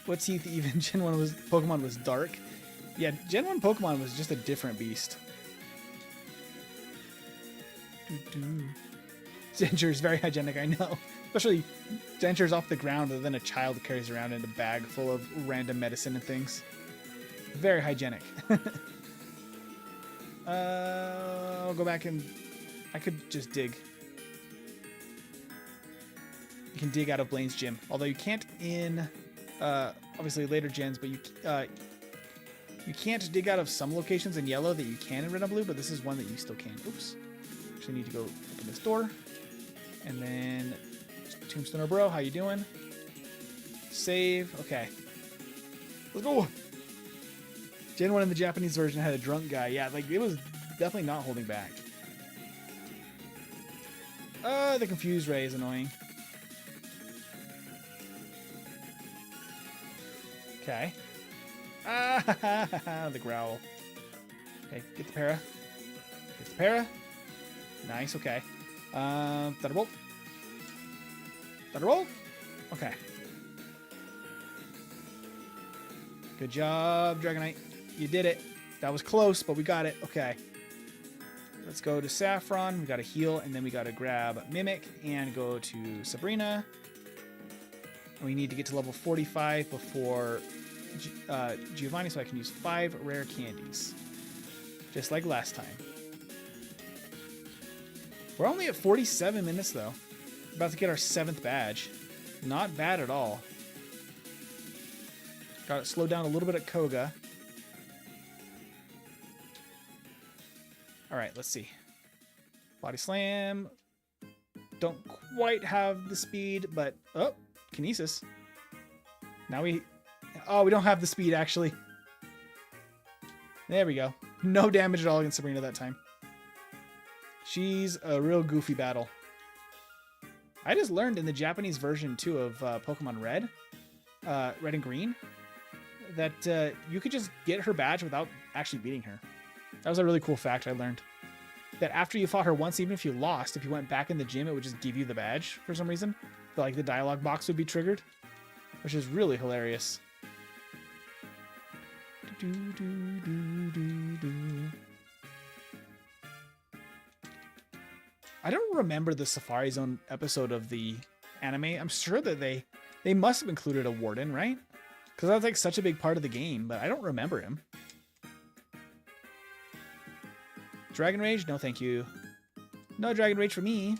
Speaker 1: What's Heath even? Gen 1 Pokemon was dark. Yeah, Gen 1 Pokemon was just a different beast. Denture is very hygienic, I know. Especially Denture's off the ground and then a child carries around in a bag full of random medicine and things. Very hygienic. I'll go back and I could just dig. You can dig out of Blaine's gym. Although you can't in obviously later gens, but you can't dig out of some locations in yellow that you can in red and blue, but this is one that you still can. Oops. Actually need to go open this door. And then Tombstone Bro, how you doing? Save. Okay. Let's go. Gen 1 in the Japanese version had a drunk guy. Yeah, like it was definitely not holding back. The Confused Ray is annoying. Okay. The Growl. Okay, get the para. Get the para. Nice, okay. Thunderbolt. Thunderbolt? Okay. Good job, Dragonite. You did it. That was close, but we got it. Okay. Let's go to Saffron. We got to heal, and then we got to grab Mimic and go to Sabrina. And we need to get to level 45 before Giovanni, so I can use 5 rare candies. Just like last time. We're only at 47 minutes, though. We're about to get our 7th badge. Not bad at all. Got it slowed down a little bit at Koga. Alright, let's see. Body Slam. Don't quite have the speed, but... Oh, Kinesis. Now we... Oh, we don't have the speed, actually. There we go. No damage at all against Sabrina that time. She's a real goofy battle. I just learned in the Japanese version, too, of Pokemon Red, Red and Green, that you could just get her badge without actually beating her. That was a really cool fact I learned. That after you fought her once, even if you lost, if you went back in the gym, it would just give you the badge for some reason. like the dialogue box would be triggered, which is really hilarious. I don't remember the Safari Zone episode of the anime. I'm sure that they must have included a warden, right? Because that's like such a big part of the game, but I don't remember him. Dragon Rage? No, thank you. No Dragon Rage for me.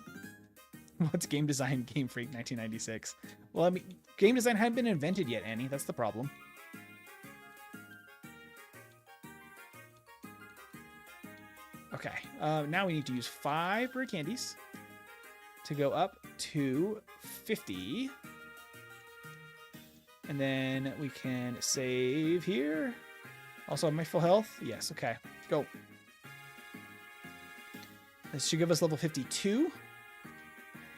Speaker 1: What's game design? Game Freak 1996. Well, I mean, game design hadn't been invented yet, Annie. That's the problem. Okay, now we need to use 5 rare candies to go up to 50. And then we can save here. Also, am I full health? Yes, okay. Go. This should give us level 52.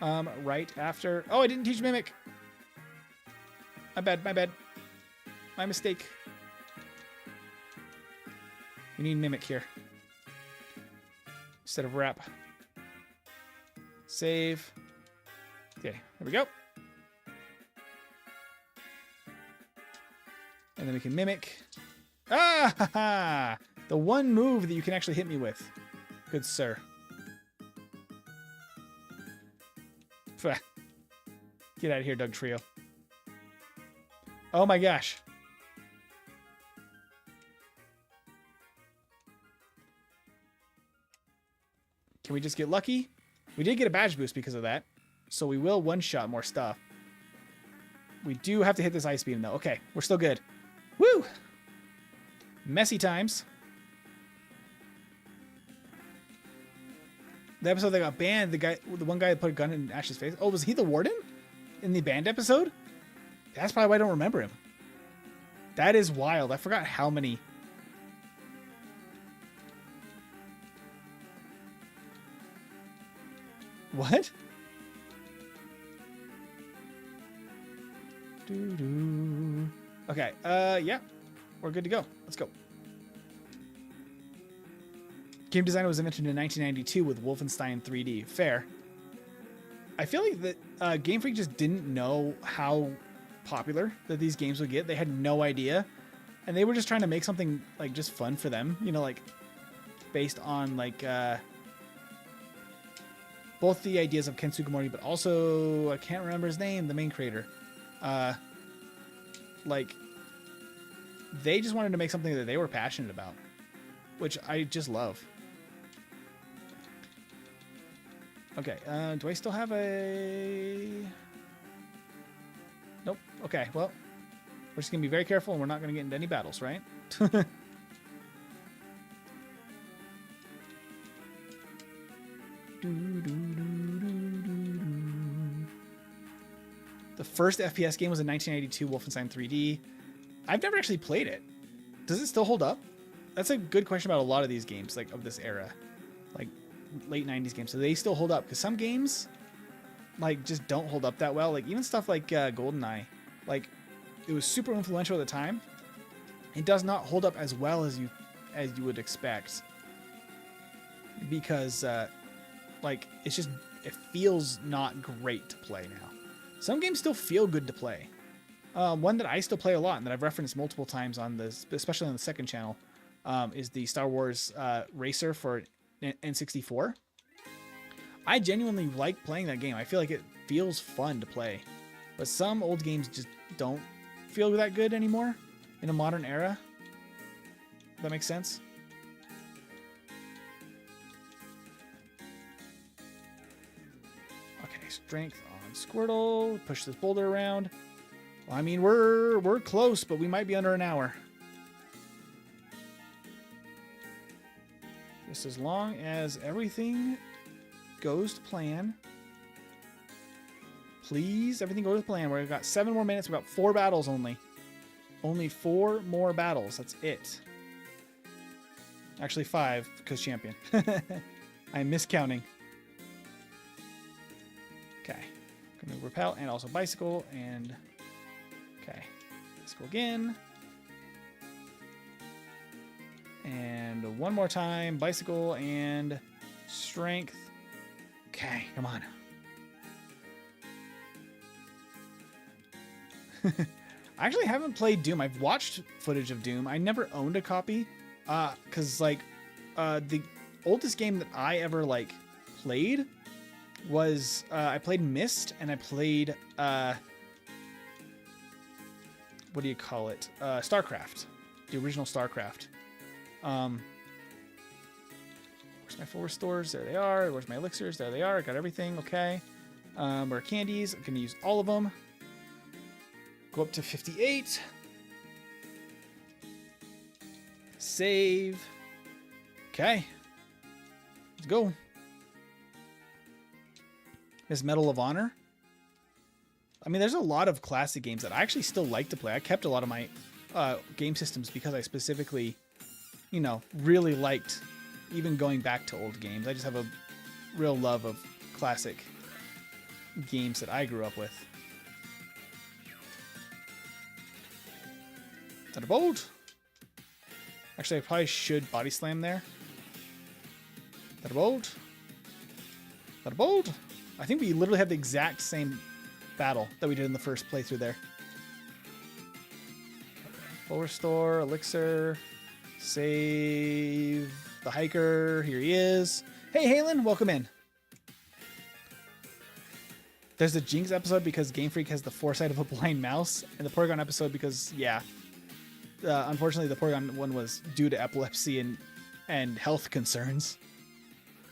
Speaker 1: Right after... Oh, I didn't teach Mimic. My bad, my bad. My mistake. We need Mimic here. Instead of Wrap. Save. Okay, there we go. And then we can Mimic. Ah, ha, ha. The one move that you can actually hit me with. Good sir. Pfft. Get out of here, Doug Trio. Oh my gosh. Can we just get lucky? We did get a badge boost because of that. So we will one-shot more stuff. We do have to hit this ice beam, though. Okay, we're still good. Woo! Messy times. The episode that got banned, the one guy that put a gun in Ash's face. Oh, was he the warden? In the banned episode? That's probably why I don't remember him. That is wild. I forgot how many... What? Okay, yeah. We're good to go. Let's go. Game design was invented in 1992 with Wolfenstein 3D. Fair. I feel like that Game Freak just didn't know how popular that these games would get. They had no idea. And they were just trying to make something like just fun for them. You know, like based on like... both the ideas of Ken Sugimori, but also, I can't remember his name, the main creator. Like, they just wanted to make something that they were passionate about, which I just love. Okay, do I still have a... Nope. Okay, well, we're just going to be very careful and we're not going to get into any battles, right? The first FPS game was in 1992, Wolfenstein 3D. I've never actually played it. Does it still hold up? That's a good question about a lot of these games, like of this era, like late 90s games. So they still hold up, because some games like just don't hold up that well. Like even stuff like GoldenEye, like it was super influential at the time. It does not hold up as well as you would expect, because like it's just, it feels not great to play now. Some games still feel good to play. One that I still play a lot and that I've referenced multiple times on this, especially on the second channel, is the Star Wars Racer for N64. I genuinely like playing that game. I feel like it feels fun to play. But some old games just don't feel that good anymore in a modern era. Does that make sense? Okay, strength on Squirtle. Push this boulder around. Well, I mean, we're close, but we might be under an hour. Just as long as everything goes to plan. Please, everything go to plan. We've got 7 more minutes. We've got 4 battles only. Only 4 more battles. That's it. Actually 5, because champion. I'm miscounting. Okay. Gonna repel and also bicycle and... Okay. Bicycle again. And one more time. Bicycle and strength. Okay, come on. I actually haven't played Doom. I've watched footage of Doom. I never owned a copy. Cause like, the oldest game that I ever like played was, I played Myst and I played, what do you call it? StarCraft, the original StarCraft. Where's my full restores? There they are. Where's my elixirs? There they are. I got everything. Okay. Where are candies? I'm going to use all of them. Go up to 58. Save. Okay. Let's go. This Medal of Honor. I mean, there's a lot of classic games that I actually still like to play. I kept a lot of my game systems because I specifically, you know, really liked even going back to old games. I just have a real love of classic games that I grew up with. Thunderbolt. Actually, I probably should body slam there. Thunderbolt. Thunderbolt. I think we literally have the exact same battle that we did in the first playthrough there. Full restore, elixir, save the hiker. Here he is. Hey, Halen, welcome in. There's a Jinx episode because Game Freak has the foresight of a blind mouse, and the Porygon episode because, yeah, unfortunately the Porygon one was due to epilepsy and health concerns.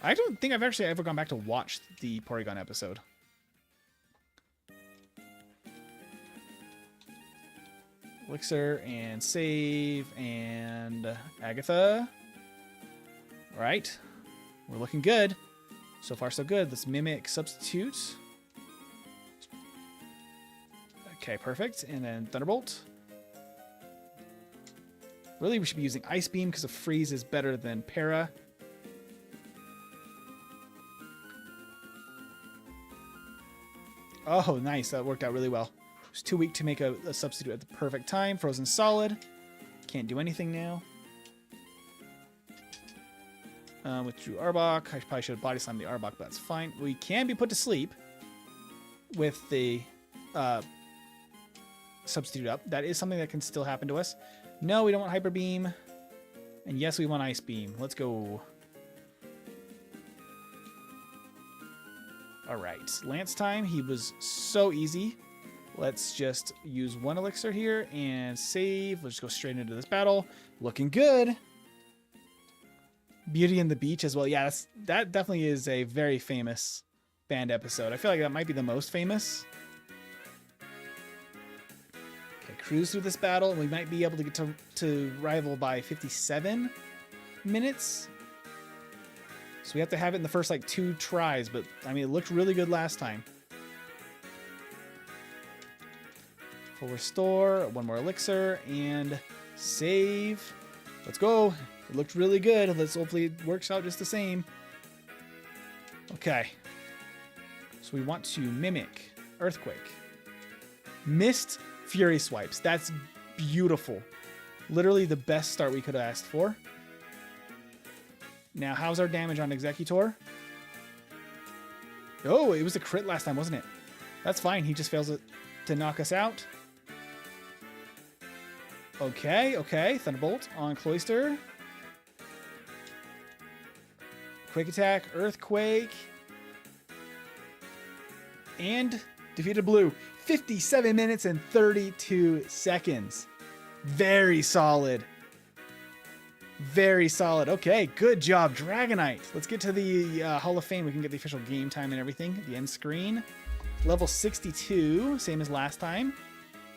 Speaker 1: I don't think I've actually ever gone back to watch the Porygon episode. Elixir and save and Agatha. All right, we're looking good. So far, so good. Let's mimic substitute. Okay, perfect. And then Thunderbolt. Really, we should be using Ice Beam because a freeze is better than Para. Oh, nice. That worked out really well. It was too weak to make a substitute at the perfect time. Frozen Solid. Can't do anything now. Withdrew Arbok. I probably should have body slammed the Arbok, but that's fine. We can be put to sleep with the substitute up. That is something that can still happen to us. No, we don't want Hyper Beam. And yes, we want Ice Beam. Let's go. All right, Lance time. He was so easy. Let's just use one elixir here and save. Let's just go straight into this battle. Looking good. Beauty and the Beach as well. Yeah, that definitely is a very famous band episode. I feel like that might be the most famous. Okay, cruise through this battle, and we might be able to get to rival by 57 minutes. So we have to have it in the first like 2 tries, but I mean, it looked really good last time. Full restore, one more elixir, and save. Let's go. It looked really good. Let's hopefully it works out just the same. Okay. So we want to mimic Earthquake. Missed Fury Swipes. That's beautiful. Literally the best start we could have asked for. Now, how's our damage on Executor? Oh, it was a crit last time, wasn't it? That's fine. He just fails it to knock us out. Okay, okay. Thunderbolt on Cloyster. Quick Attack, Earthquake. And defeated Blue. 57 minutes and 32 seconds. Very solid. Very solid. Okay, good job, Dragonite. Let's get to the Hall of Fame. We can get the official game time and everything. The end screen. Level 62, same as last time.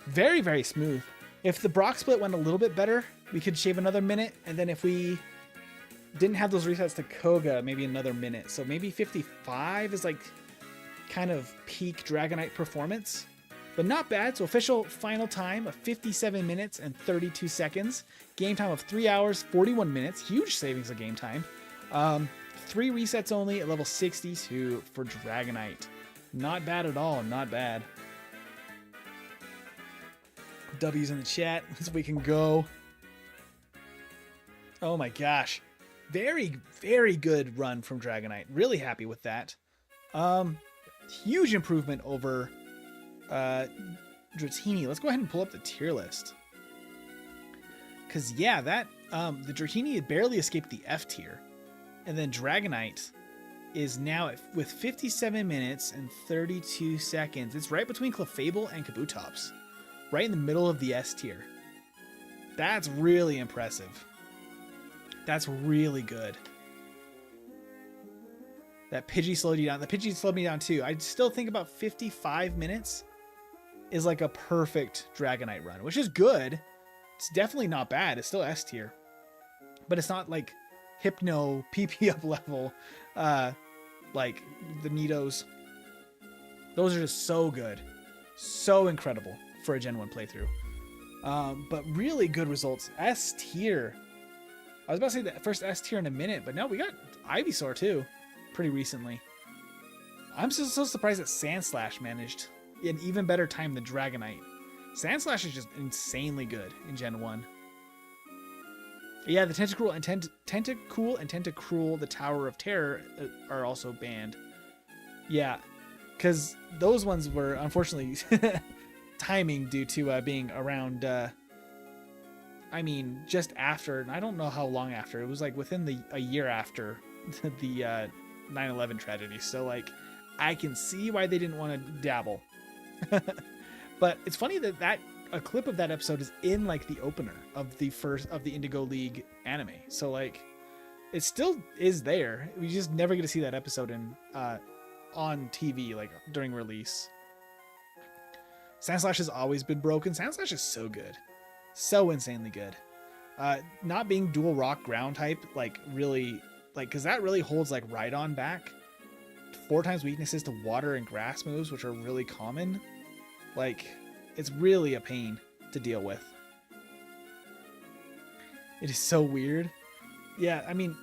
Speaker 1: Very, very smooth. If the Brock split went a little bit better, we could shave another minute. And then if we didn't have those resets to Koga, maybe another minute. So maybe 55 is like kind of peak Dragonite performance. But not bad. So official final time of 57 minutes and 32 seconds. Game time of 3 hours, 41 minutes. Huge savings of game time. 3 resets only at level 62 for Dragonite. Not bad at all. Not bad. W's in the chat so we can go. Oh my gosh. Very, very good run from Dragonite. Really happy with that. Huge improvement over Dratini. Let's go ahead and pull up the tier list. Because, yeah, that the Dratini barely escaped the F tier. And then Dragonite is now with 57 minutes and 32 seconds. It's right between Clefable and Kabutops. Right in the middle of the S tier. That's really impressive. That's really good. That Pidgey slowed you down. The Pidgey slowed me down too. I still think about 55 minutes is like a perfect Dragonite run, which is good. It's definitely not bad. It's still S tier. But it's not like Hypno PP up level like the Nidos. Those are just so good. So incredible for a Gen 1 playthrough. But really good results. S tier. I was about to say the first S tier in a minute, but no, we got Ivysaur too pretty recently. I'm so surprised that Sandslash managed an even better time than Dragonite. Sandslash is just insanely good in Gen 1. Yeah, the Tentacool and Tentacruel, the Tower of Terror, are also banned. Yeah, because those ones were unfortunately timing due to being around, I mean, just after, I don't know how long after. It was like within a year after the 9/11 tragedy. So like, I can see why they didn't want to dabble. But it's funny that a clip of that episode is in like the opener of the Indigo League anime. So like, it still is there. We just never get to see that episode on TV like during release. Sandslash has always been broken. Sandslash is so good, so insanely good. Not being dual rock ground type, like really, like, because that really holds like Rhydon back. 4 times weaknesses to water and grass moves, which are really common. Like, it's really a pain to deal with. It is so weird. Yeah, I mean,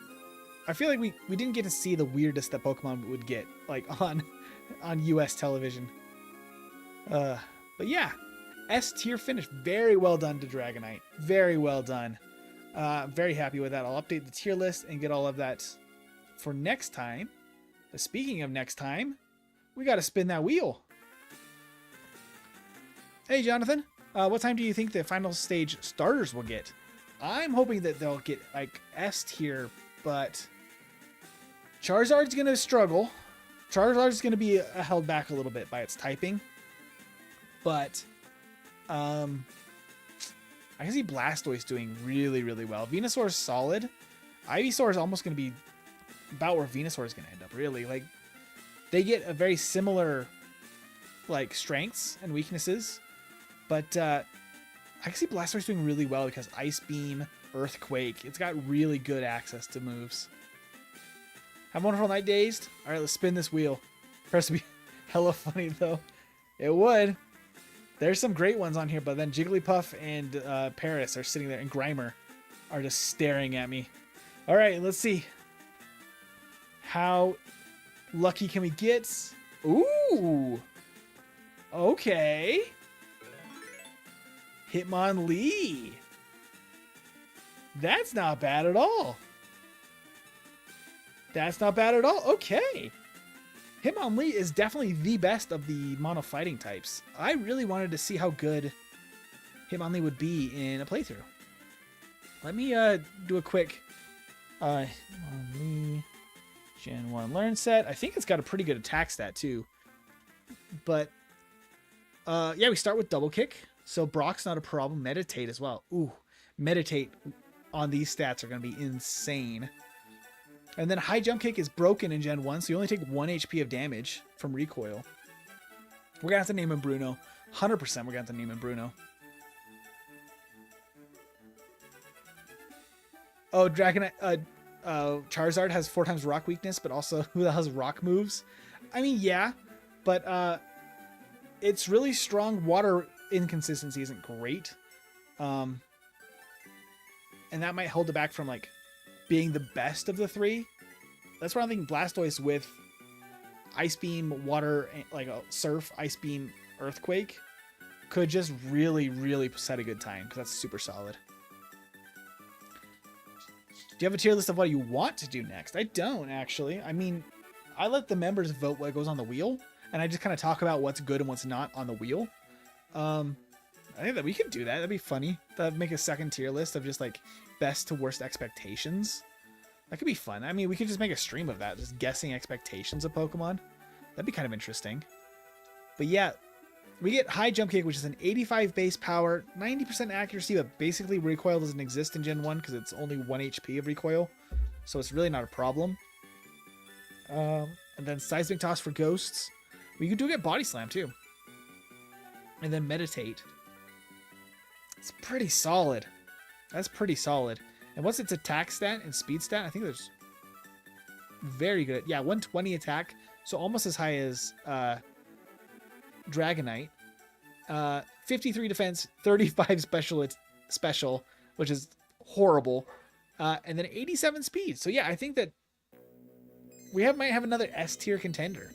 Speaker 1: I feel like we didn't get to see the weirdest that Pokemon would get, like, on US television. But yeah, S tier finish. Very well done to Dragonite. Very well done. Very happy with that. I'll update the tier list and get all of that for next time. But speaking of next time, we got to spin that wheel. Hey, Jonathan, what time do you think the final stage starters will get? I'm hoping that they'll get like S tier, but Charizard's going to struggle. Charizard's going to be held back a little bit by its typing. But I can see Blastoise doing really, really well. Venusaur's solid. Ivysaur is almost going to be about where Venusaur is going to end up, really. Like, they get a very similar like strengths and weaknesses. But I can see Blastoise doing really well because Ice Beam, Earthquake, it's got really good access to moves. Have a wonderful night, Dazed. All right, let's spin this wheel. Press to be hella funny, though. It would. There's some great ones on here, but then Jigglypuff and Paris are sitting there, and Grimer are just staring at me. All right, let's see. How lucky can we get? Ooh. Okay. Hitmonlee. That's not bad at all. That's not bad at all. Okay. Hitmonlee is definitely the best of the mono fighting types. I really wanted to see how good Hitmonlee would be in a playthrough. Let me do a quick Hitmonlee Gen 1 learn set. I think it's got a pretty good attack stat too. But yeah, we start with double kick. So Brock's not a problem. Meditate as well. Ooh, meditate on these stats are going to be insane. And then high jump kick is broken in Gen 1, so you only take 1 HP of damage from recoil. We're going to have to name him Bruno. 100% we're going to have to name him Bruno. Oh, Dragonite, Charizard has 4 times rock weakness, but also who has rock moves? I mean, yeah, but it's really strong. Water inconsistency isn't great. And that might hold it back from like being the best of the 3. That's why I'm thinking Blastoise with Ice Beam, Water, like a Surf, Ice Beam, Earthquake could just really, really set a good time because that's super solid. Do you have a tier list of what you want to do next? I don't, actually. I mean, I let the members vote what goes on the wheel, and I just kind of talk about what's good and what's not on the wheel. I think that we could do that. That'd be funny. That'd make a second tier list of just like best to worst expectations. That could be fun. I mean, we could just make a stream of that, just guessing expectations of Pokemon. That'd be kind of interesting. But yeah, we get high jump kick, which is an 85 base power, 90% accuracy, but basically recoil doesn't exist in Gen 1 because it's only 1 HP of recoil. So it's really not a problem. And then seismic toss for ghosts. We do get body slam too. And then meditate. It's pretty solid. That's pretty solid. And what's its attack stat and speed stat? I think there's very good. Yeah, 120 attack. So almost as high as Dragonite. 53 defense, 35 special, which is horrible. And then 87 speed. So yeah, I think that we might have another S tier contender.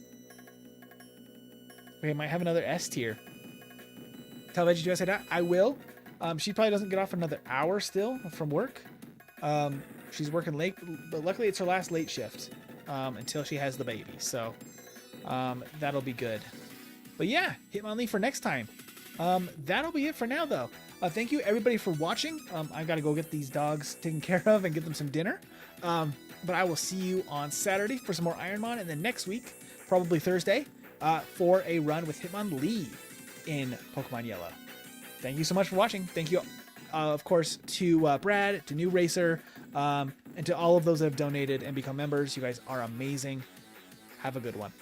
Speaker 1: We might have another S tier. Tell Veggie to say that. I will. She probably doesn't get off another hour still from work. She's working late, but luckily it's her last late shift until she has the baby. So that'll be good. But yeah, Hitmonlee for next time. That'll be it for now, though. Thank you, everybody, for watching. I got to go get these dogs taken care of and get them some dinner. But I will see you on Saturday for some more Ironmon, and then next week, probably Thursday, for a run with Hitmonlee in Pokemon Yellow. Thank you so much for watching. Thank you, of course, to Brad, to New Racer, and to all of those that have donated and become members. You guys are amazing. Have a good one.